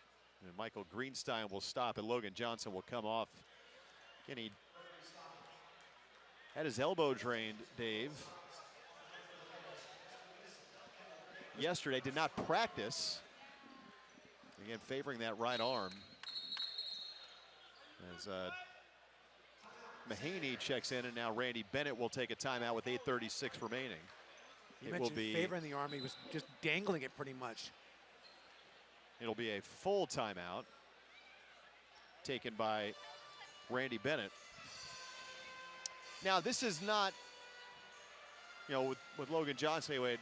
And Michael Greenstein will stop, and Logan Johnson will come off. Again, he had his elbow drained, Dave. Yesterday, did not practice. Again, favoring that right arm. As Mahaney checks in, and now Randy Bennett will take a timeout with 8:36 remaining. You mentioned favoring the arm. He was just dangling it pretty much. It'll be a full timeout taken by Randy Bennett. Now, this is not, with Logan Johnson anyway, it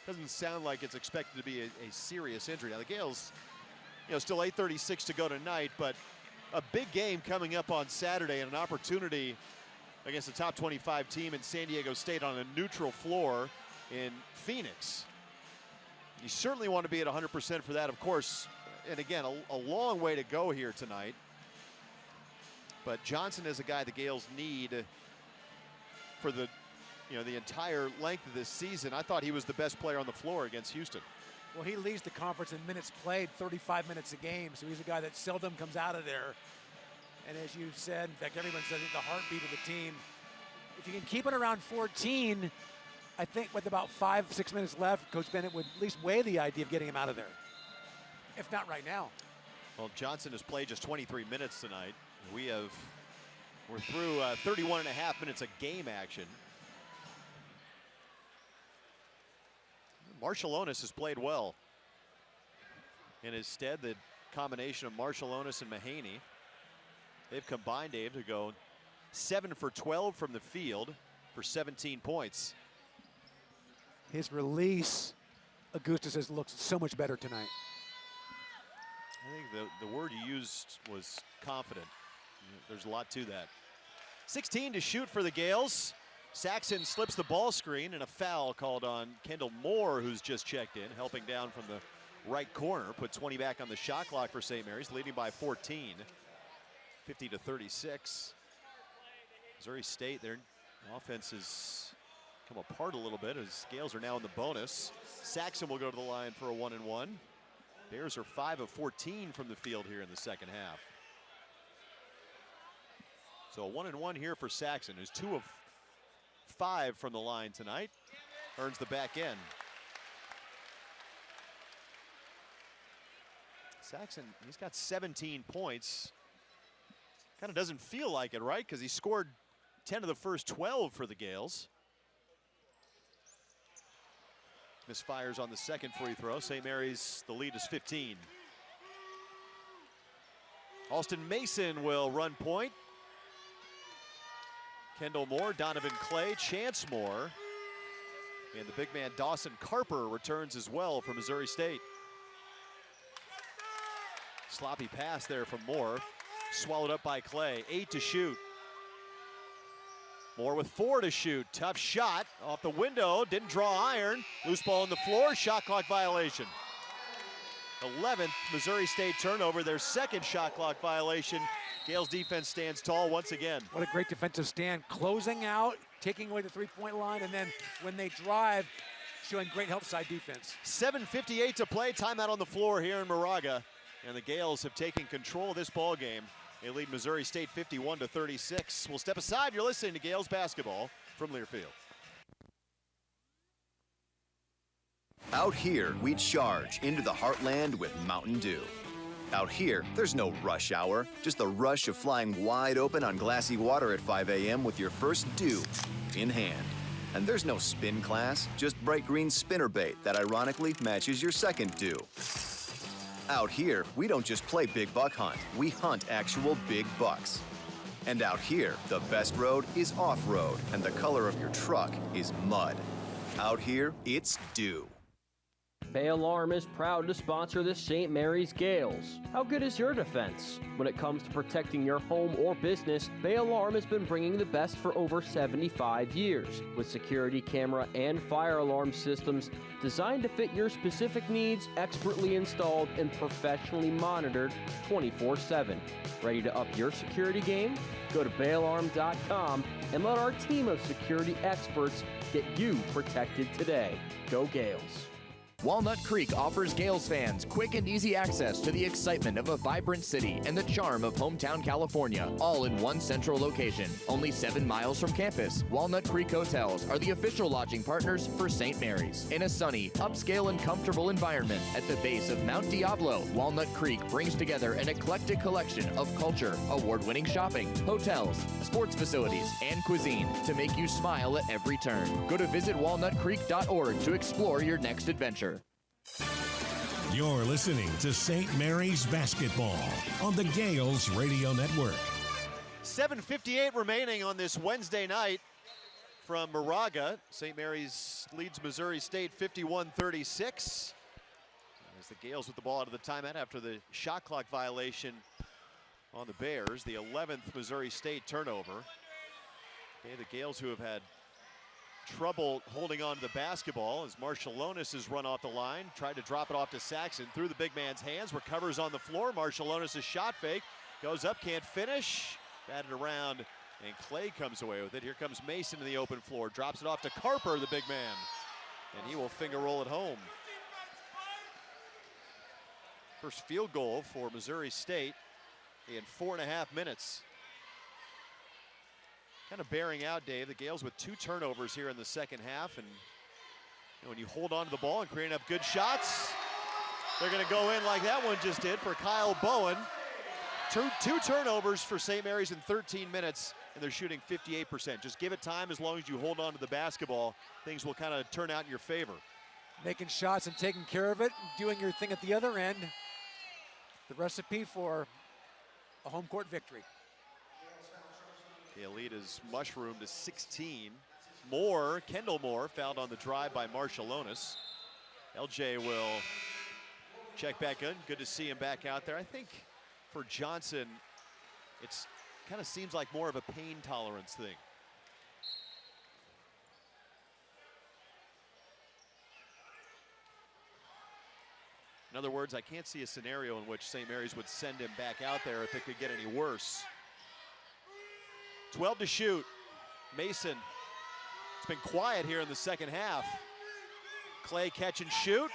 doesn't sound like it's expected to be a serious injury. Now, the Gales, still 8:36 to go tonight, but a big game coming up on Saturday and an opportunity against a top 25 team in San Diego State on a neutral floor in Phoenix. You certainly want to be at 100% for that, of course. And again, a long way to go here tonight. But Johnson is a guy the Gales need for the entire length of this season. I thought he was the best player on the floor against Houston. Well, he leads the conference in minutes played, 35 minutes a game. So he's a guy that seldom comes out of there. And as you said, in fact, everyone said it, the heartbeat of the team. If you can keep it around 14, I think with about 5-6 minutes left, Coach Bennett would at least weigh the idea of getting him out of there, if not right now. Well, Johnson has played just 23 minutes tonight. We're through 31 and a half minutes of game action. Marshallonis has played well. In his stead, the combination of Marshallonis and Mahaney, they've combined, Dave, to go 7 for 12 from the field for 17 points. His release, Augustus, has looked so much better tonight. I think the word you used was confident. There's a lot to that. 16 to shoot for the Gales. Saxon slips the ball screen, and a foul called on Kendall Moore, who's just checked in, helping down from the right corner. Put 20 back on the shot clock for St. Mary's, leading by 14, 50-36. Missouri State, their offense has come apart a little bit as Gales are now in the bonus. Saxon will go to the line for a 1-and-1. Bears are 5 of 14 from the field here in the second half. So a 1-and-1 here for Saxon, who's 2 of 5 from the line tonight. Earns the back end. Saxon, he's got 17 points. Kind of doesn't feel like it, right? Because he scored 10 of the first 12 for the Gales. Misfires on the second free throw. St. Mary's, the lead is 15. Alston Mason will run point. Kendall Moore, Donovan Clay, Chance Moore, and the big man Dawson Carper returns as well from Missouri State. Sloppy pass there from Moore, swallowed up by Clay. 8 to shoot. Moore with 4 to shoot. Tough shot off the window, didn't draw iron. Loose ball on the floor, shot clock violation. 11th Missouri State turnover, their second shot clock violation. Gales defense stands tall once again. What a great defensive stand, closing out, taking away the three-point line, and then when they drive, showing great help side defense. 7:58 to play, timeout on the floor here in Moraga, and the Gales have taken control of this ball game. They lead Missouri State 51-36. We'll step aside. You're listening to Gales basketball from Learfield. Out here, we charge into the heartland with Mountain Dew. Out here, there's no rush hour, just the rush of flying wide open on glassy water at 5 a.m. with your first dew in hand. And there's no spin class, just bright green spinnerbait that ironically matches your second dew. Out here, we don't just play big buck hunt, we hunt actual big bucks. And out here, the best road is off-road, and the color of your truck is mud. Out here, it's dew. Bay Alarm is proud to sponsor the St. Mary's Gales. How good is your defense? When it comes to protecting your home or business, Bay Alarm has been bringing the best for over 75 years, with security camera and fire alarm systems designed to fit your specific needs, expertly installed and professionally monitored 24/7. Ready to up your security game? Go to bayalarm.com and let our team of security experts get you protected today. Go Gales. Walnut Creek offers Gales fans quick and easy access to the excitement of a vibrant city and the charm of hometown California, all in one central location. Only 7 miles from campus, Walnut Creek Hotels are the official lodging partners for St. Mary's. In a sunny, upscale, and comfortable environment at the base of Mount Diablo, Walnut Creek brings together an eclectic collection of culture, award-winning shopping, hotels, sports facilities, and cuisine to make you smile at every turn. Go to visitwalnutcreek.org to explore your next adventure. You're listening to St. Mary's Basketball on the Gales Radio Network. 7:58 remaining on this Wednesday night from Moraga. St. Mary's leads Missouri State 51-36. As the Gales with the ball out of the timeout after the shot clock violation on the Bears, the 11th Missouri State turnover. Okay, the Gales, who have had trouble holding on to the basketball as Marshallonis has run off the line, tried to drop it off to Saxon, through the big man's hands, recovers on the floor. Marshallonis' shot fake, goes up, can't finish, batted around, and Clay comes away with it. Here comes Mason to the open floor, drops it off to Carper, the big man, and he will finger roll it home. First field goal for Missouri State in 4.5 minutes. Kind of bearing out, Dave. The Gales with 2 turnovers here in the second half, and when you hold on to the ball and create enough good shots, they're going to go in like that one just did for Kyle Bowen. Two turnovers for St. Mary's in 13 minutes, and they're shooting 58%. Just give it time. As long as you hold on to the basketball, things will kind of turn out in your favor. Making shots and taking care of it, doing your thing at the other end. The recipe for a home court victory. The lead is mushroomed to 16. Kendall Moore fouled on the drive by Marshallonis. LJ will check back in. Good to see him back out there. I think for Johnson, it's kind of seems like more of a pain tolerance thing. In other words, I can't see a scenario in which St. Mary's would send him back out there if it could get any worse. 12 to shoot. Mason. It's been quiet here in the second half. Clay catch and shoot.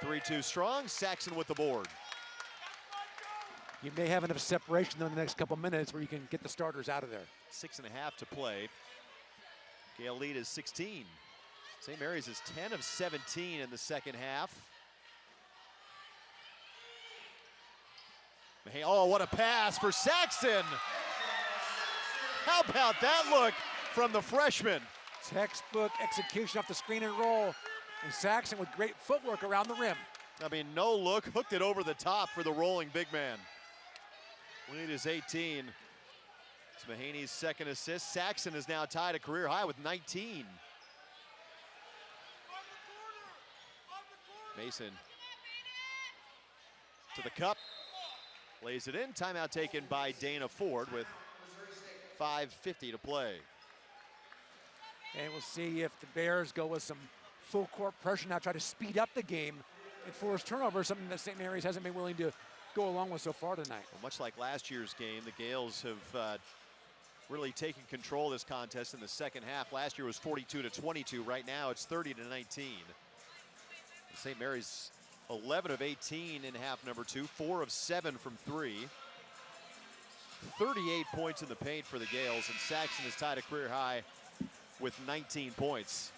3-2 strong. Saxon with the board. You may have enough separation though in the next couple minutes where you can get the starters out of there. 6.5 to play. Gale lead is 16. St. Mary's is 10 of 17 in the second half. Hey, oh, what a pass for Saxon. How about that look from the freshman? Textbook execution off the screen and roll. And Saxon with great footwork around the rim. I mean, no look, hooked it over the top for the rolling big man. Lead is 18. It's Mahaney's second assist. Saxon is now tied a career high with 19. Mason to the cup. Lays it in. Timeout taken by Dana Ford with 5:50 to play. And we'll see if the Bears go with some full court pressure now, try to speed up the game and force turnovers, something that St. Mary's hasn't been willing to go along with so far tonight. Well, much like last year's game, the Gales have really taken control of this contest in the second half. Last year was 42-22. Right now it's 30-19. St. Mary's 11 of 18 in half number 2, 4 of 7 from 3. 38 points in the paint for the Gales, and Saxon has tied a career high with 19 points.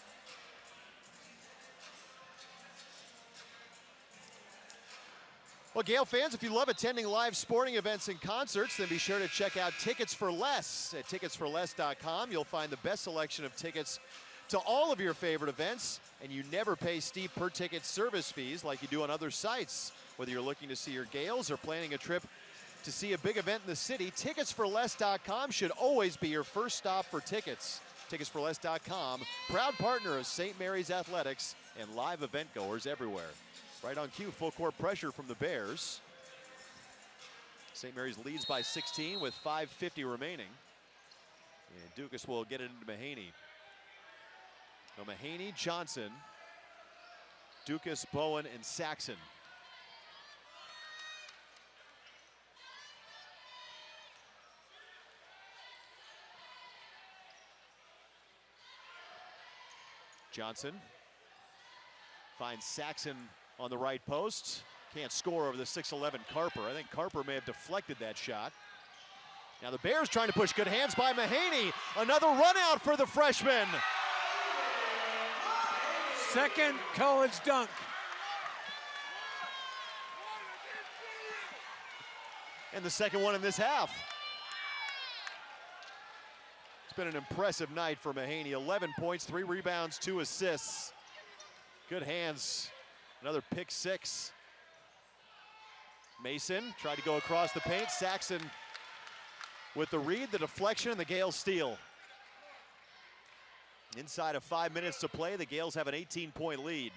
Well, Gale fans, if you love attending live sporting events and concerts, then be sure to check out Tickets for Less at ticketsforless.com. You'll find the best selection of tickets to all of your favorite events, and you never pay steep per-ticket service fees like you do on other sites. Whether you're looking to see your Gales or planning a trip to see a big event in the city, ticketsforless.com should always be your first stop for tickets. Ticketsforless.com, proud partner of St. Mary's Athletics and live event goers everywhere. Right on cue, full court pressure from the Bears. St. Mary's leads by 16 with 5:50 remaining. And Dukas will get it into Mahaney. Now Mahaney, Johnson, Dukas, Bowen, and Saxon. Johnson finds Saxon on the right post. Can't score over the 6'11 Carper. I think Carper may have deflected that shot. Now the Bears trying to push, good hands by Mahaney. Another run out for the freshman. Second college dunk. And the second one in this half. It's been an impressive night for Mahaney. 11 points, 3 rebounds, 2 assists. Good hands. Another pick 6. Mason tried to go across the paint. Saxon with the read, the deflection, and the Gales steal. Inside of 5 minutes to play, the Gales have an 18-point lead.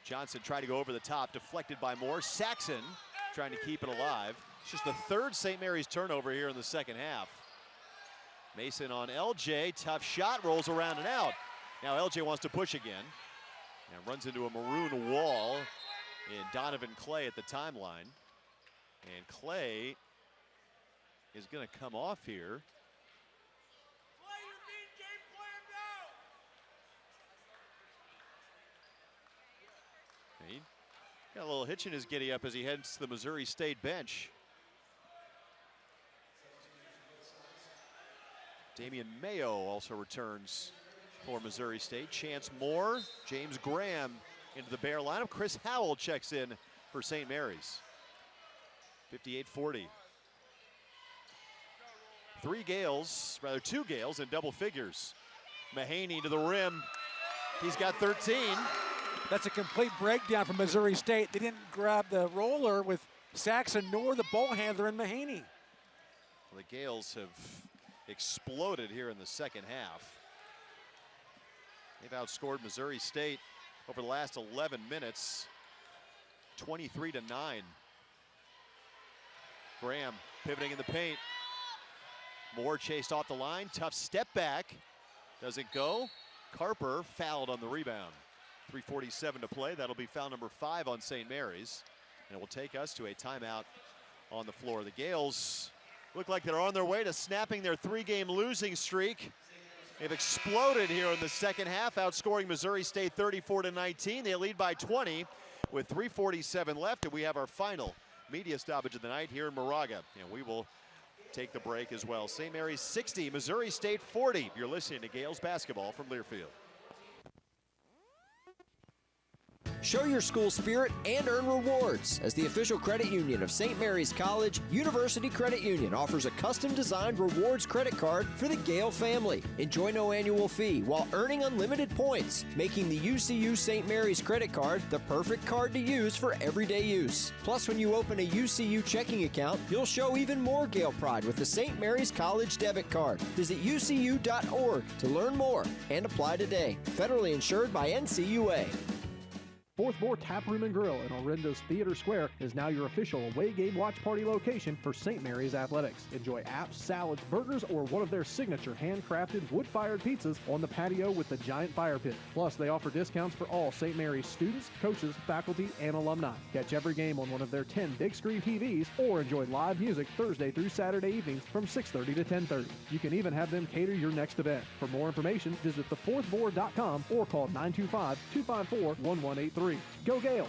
Johnson tried to go over the top, deflected by Moore. Saxon trying to keep it alive. It's just the third St. Mary's turnover here in the second half. Mason on LJ, tough shot, rolls around and out. Now LJ wants to push again and runs into a maroon wall in Donovan Clay at the timeline. And Clay is going to come off here. He got a little hitch in his giddy up as he heads to the Missouri State bench. Damian Mayo also returns for Missouri State. Chance Moore, James Graham into the Bear lineup. Chris Howell checks in for St. Mary's. 58-40. Two Gales in double figures. Mahaney to the rim. He's got 13. That's a complete breakdown from Missouri State. They didn't grab the roller with Saxon nor the ball handler in Mahaney. Well, the Gales have exploded here in the second half. They've outscored Missouri State over the last 11 minutes, 23-9. Graham pivoting in the paint. Moore chased off the line, tough step back. Doesn't go. Carper fouled on the rebound. 3:47 to play. That'll be foul number 5 on St. Mary's. And it will take us to a timeout on the floor. The Gales look like they're on their way to snapping their 3-game losing streak. They've exploded here in the second half, outscoring Missouri State 34-19. They lead by 20 with 3:47 left, and we have our final media stoppage of the night here in Moraga. And we will take the break as well. St. Mary's 60, Missouri State 40. You're listening to Gales basketball from Learfield. Show your school spirit and earn rewards. As the official credit union of St. Mary's College, University Credit Union offers a custom-designed rewards credit card for the Gale family. Enjoy no annual fee while earning unlimited points, making the UCU St. Mary's credit card the perfect card to use for everyday use. Plus, when you open a UCU checking account, you'll show even more Gale pride with the St. Mary's College debit card. Visit ucu.org to learn more and apply today. Federally insured by NCUA. Fourth Board Tap Room and Grill in Orinda's Theater Square is now your official away game watch party location for St. Mary's Athletics. Enjoy apps, salads, burgers, or one of their signature handcrafted wood-fired pizzas on the patio with the giant fire pit. Plus, they offer discounts for all St. Mary's students, coaches, faculty, and alumni. Catch every game on one of their 10 big-screen TVs or enjoy live music Thursday through Saturday evenings from 6:30 to 10:30. You can even have them cater your next event. For more information, visit thefourthboard.com or call 925-254-1183. Go Gales!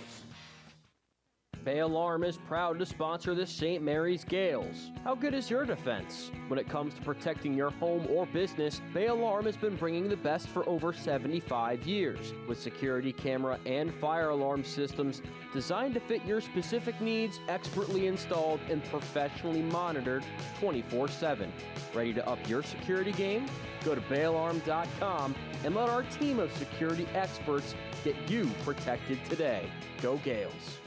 Bay Alarm is proud to sponsor the St. Mary's Gales. How good is your defense? When it comes to protecting your home or business, Bay Alarm has been bringing the best for over 75 years, with security camera and fire alarm systems designed to fit your specific needs, expertly installed and professionally monitored 24/7. Ready to up your security game? Go to bayalarm.com and let our team of security experts get you protected today. Go Gales.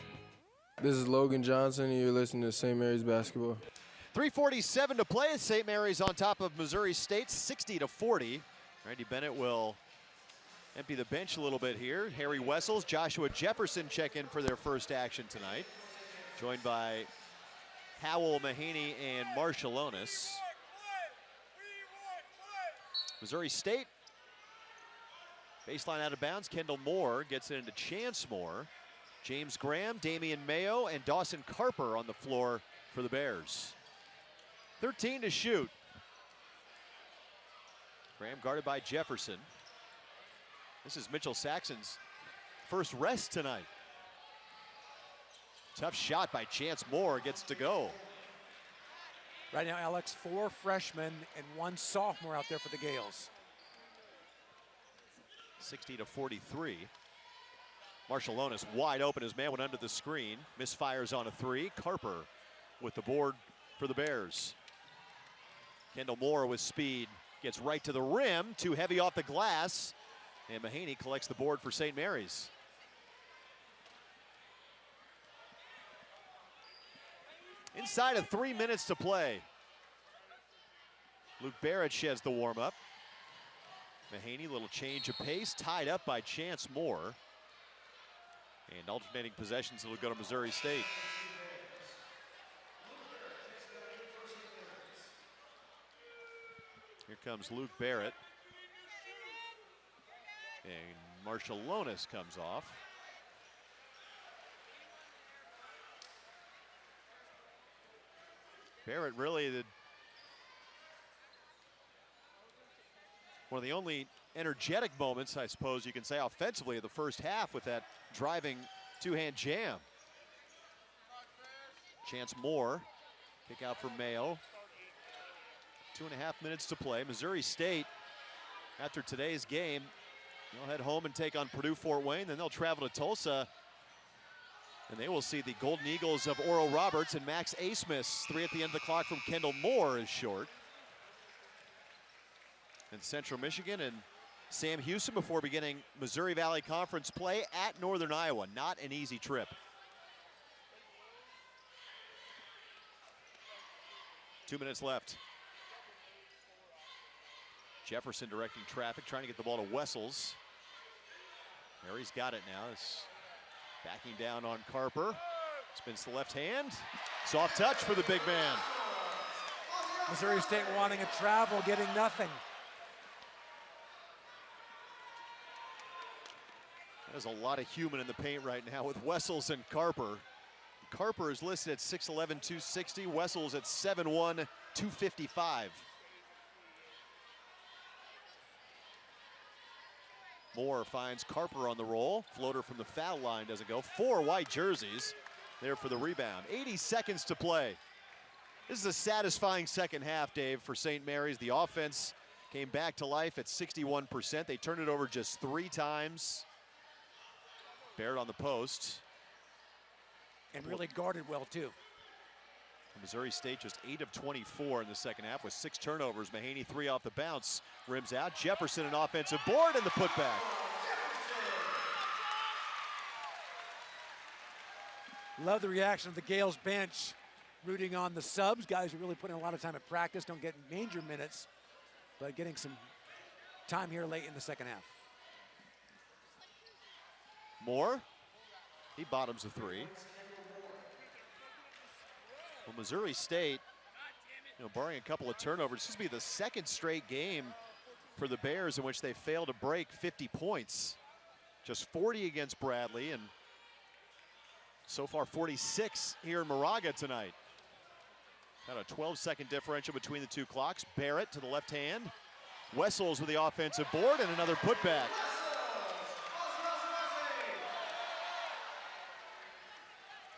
This is Logan Johnson, and you're listening to St. Mary's Basketball. 3:47 to play. St. Mary's on top of Missouri State, 60-40. Randy Bennett will empty the bench a little bit here. Harry Wessels, Joshua Jefferson check in for their first action tonight, joined by Howell, Mahaney, and Marshallonis. Missouri State, baseline out of bounds. Kendall Moore gets it into Chance Moore. James Graham, Damian Mayo, and Dawson Carper on the floor for the Bears. 13 to shoot. Graham guarded by Jefferson. This is Mitchell Saxon's first rest tonight. Tough shot by Chance Moore, gets to go. Right now, Alex, 4 freshmen and 1 sophomore out there for the Gales. 60-43. Marshallonis wide open. His man went under the screen. Misfires on a 3. Carper with the board for the Bears. Kendall Moore with speed. Gets right to the rim. Too heavy off the glass. And Mahaney collects the board for St. Mary's. Inside of 3 minutes to play. Luke Barrett sheds the warm-up. Mahaney, little change of pace, tied up by Chance Moore. And alternating possessions will go to Missouri State. Here comes Luke Barrett. And Marshallonis comes off. Barrett really one of the only energetic moments, I suppose you can say, offensively of the first half with that driving two-hand jam. Chance Moore, kick out for Mayo. 2.5 minutes to play. Missouri State, after today's game, they'll head home and take on Purdue Fort Wayne. Then they'll travel to Tulsa, and they will see the Golden Eagles of Oral Roberts and Max Asmus. 3 at the end of the clock from Kendall Moore is short. And Central Michigan and Sam Houston before beginning Missouri Valley Conference play at Northern Iowa. Not an easy trip. Two minutes left. Jefferson directing traffic, trying to get the ball to Wessels. Mary's got it now. It's backing down on Carper. Spins to the left hand. Soft touch for the big man. Missouri State wanting a travel, getting nothing. There's a lot of human in the paint right now with Wessels and Carper. Carper is listed at 6'11", 260. Wessels at 7'1", 255. Moore finds Carper on the roll. Floater from the foul line doesn't go. 4 white jerseys there for the rebound. 80 seconds to play. This is a satisfying second half, Dave, for St. Mary's. The offense came back to life at 61%. They turned it over just 3 times. Barrett on the post. And really guarded well, too. Missouri State just 8 of 24 in the second half with 6 turnovers. Mahaney 3 off the bounce. Rims out. Jefferson an offensive board and the putback. Love the reaction of the Gales bench, rooting on the subs. Guys are really putting a lot of time at practice, don't get major minutes, but getting some time here late in the second half. Moore, he bottoms a 3. Well, Missouri State, barring a couple of turnovers, this will be the second straight game for the Bears in which they failed to break 50 points. Just 40 against Bradley, and so far 46 here in Moraga tonight. Got a 12-second differential between the two clocks. Barrett to the left hand. Wessels with the offensive board and another putback.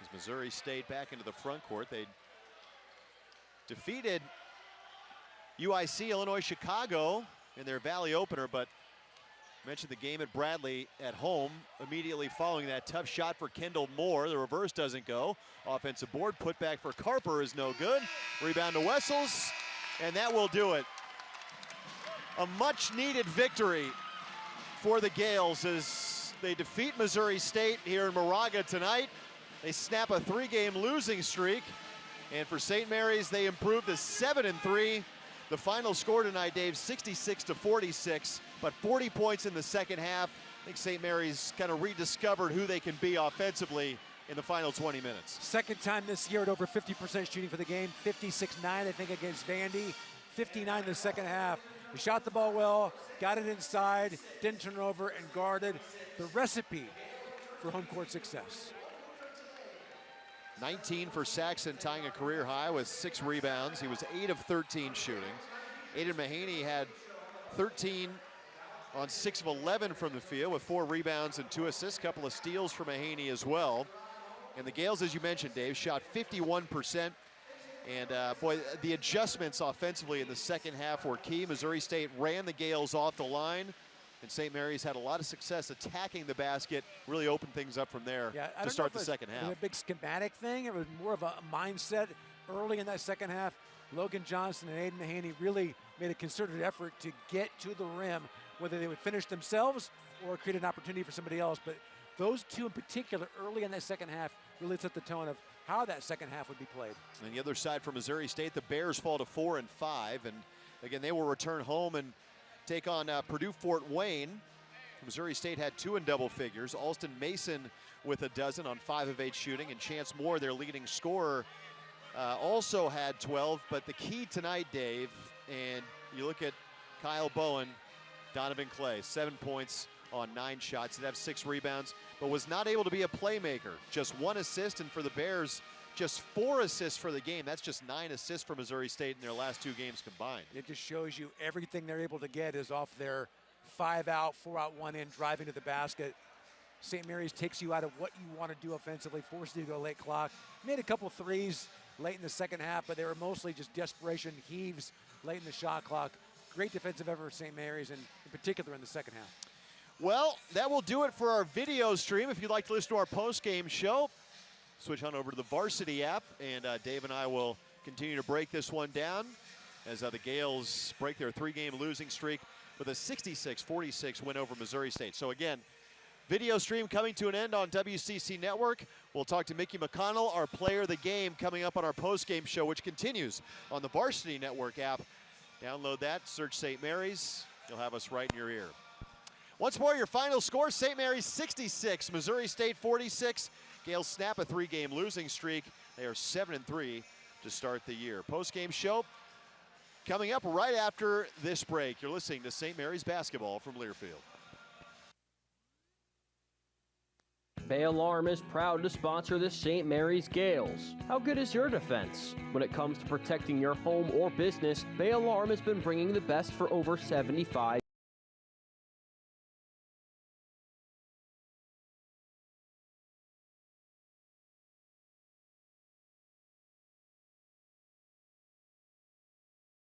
As Missouri State back into the front court. They defeated UIC, Illinois, Chicago in their Valley opener, but mentioned the game at Bradley at home. Immediately following that, tough shot for Kendall Moore. The reverse doesn't go. Offensive board, put back for Carper is no good. Rebound to Wessels, and that will do it. A much needed victory for the Gales as they defeat Missouri State here in Moraga tonight. They snap a 3-game losing streak. And for St. Mary's, they improved to 7-3. The final score tonight, Dave, 66-46, but 40 points in the second half. I think St. Mary's kind of rediscovered who they can be offensively in the final 20 minutes. Second time this year at over 50% shooting for the game. 56-9, I think, against Vandy. 59 in the second half. They shot the ball well, got it inside, didn't turn over, and guarded. The recipe for home court success. 19 for Saxon, tying a career high with 6 rebounds. He was 8 of 13 shooting. Aiden Mahaney had 13 on 6 of 11 from the field with 4 rebounds and 2 assists. Couple of steals for Mahaney as well. And the Gales, as you mentioned, Dave, shot 51%. And boy, the adjustments offensively in the second half were key. Missouri State ran the Gales off the line. And St. Mary's had a lot of success attacking the basket, really opened things up from there to start the second half. It was a big schematic thing. It was more of a mindset early in that second half. Logan Johnson and Aiden Mahaney really made a concerted effort to get to the rim, whether they would finish themselves or create an opportunity for somebody else. But those two in particular early in that second half really set the tone of how that second half would be played. On the other side for Missouri State, the Bears fall to 4-5. And again, they will return home and take on Purdue Fort Wayne. Missouri State had 2 in double figures. Alston Mason with a dozen on 5 of 8 shooting, and Chance Moore, their leading scorer, also had 12. But the key tonight, Dave, and you look at Kyle Bowen, Donovan Clay, 7 points on 9 shots. He'd have 6 rebounds, but was not able to be a playmaker. Just 1 assist, and for the Bears, just 4 assists for the game. That's just 9 assists for Missouri State in their last 2 games combined. It just shows you everything they're able to get is off their 5-out, 4-out, 1-in, driving to the basket. St. Mary's takes you out of what you want to do offensively, forces you to go late clock. Made a couple threes late in the second half, but they were mostly just desperation heaves late in the shot clock. Great defensive effort for St. Mary's, and in particular in the second half. Well, that will do it for our video stream. If you'd like to listen to our post-game show, switch on over to the Varsity app, and Dave and I will continue to break this one down as the Gales break their 3-game losing streak with a 66-46 win over Missouri State. So again, video stream coming to an end on WCC Network. We'll talk to Mickey McConnell, our player of the game, coming up on our post-game show, which continues on the Varsity Network app. Download that, search St. Mary's. You'll have us right in your ear. Once more, your final score, St. Mary's 66, Missouri State 46. Gales snap a 3-game losing streak. They are 7-3 to start the year. Post-game show coming up right after this break. You're listening to St. Mary's basketball from Learfield. Bay Alarm is proud to sponsor the St. Mary's Gales. How good is your defense? When it comes to protecting your home or business, Bay Alarm has been bringing the best for over 75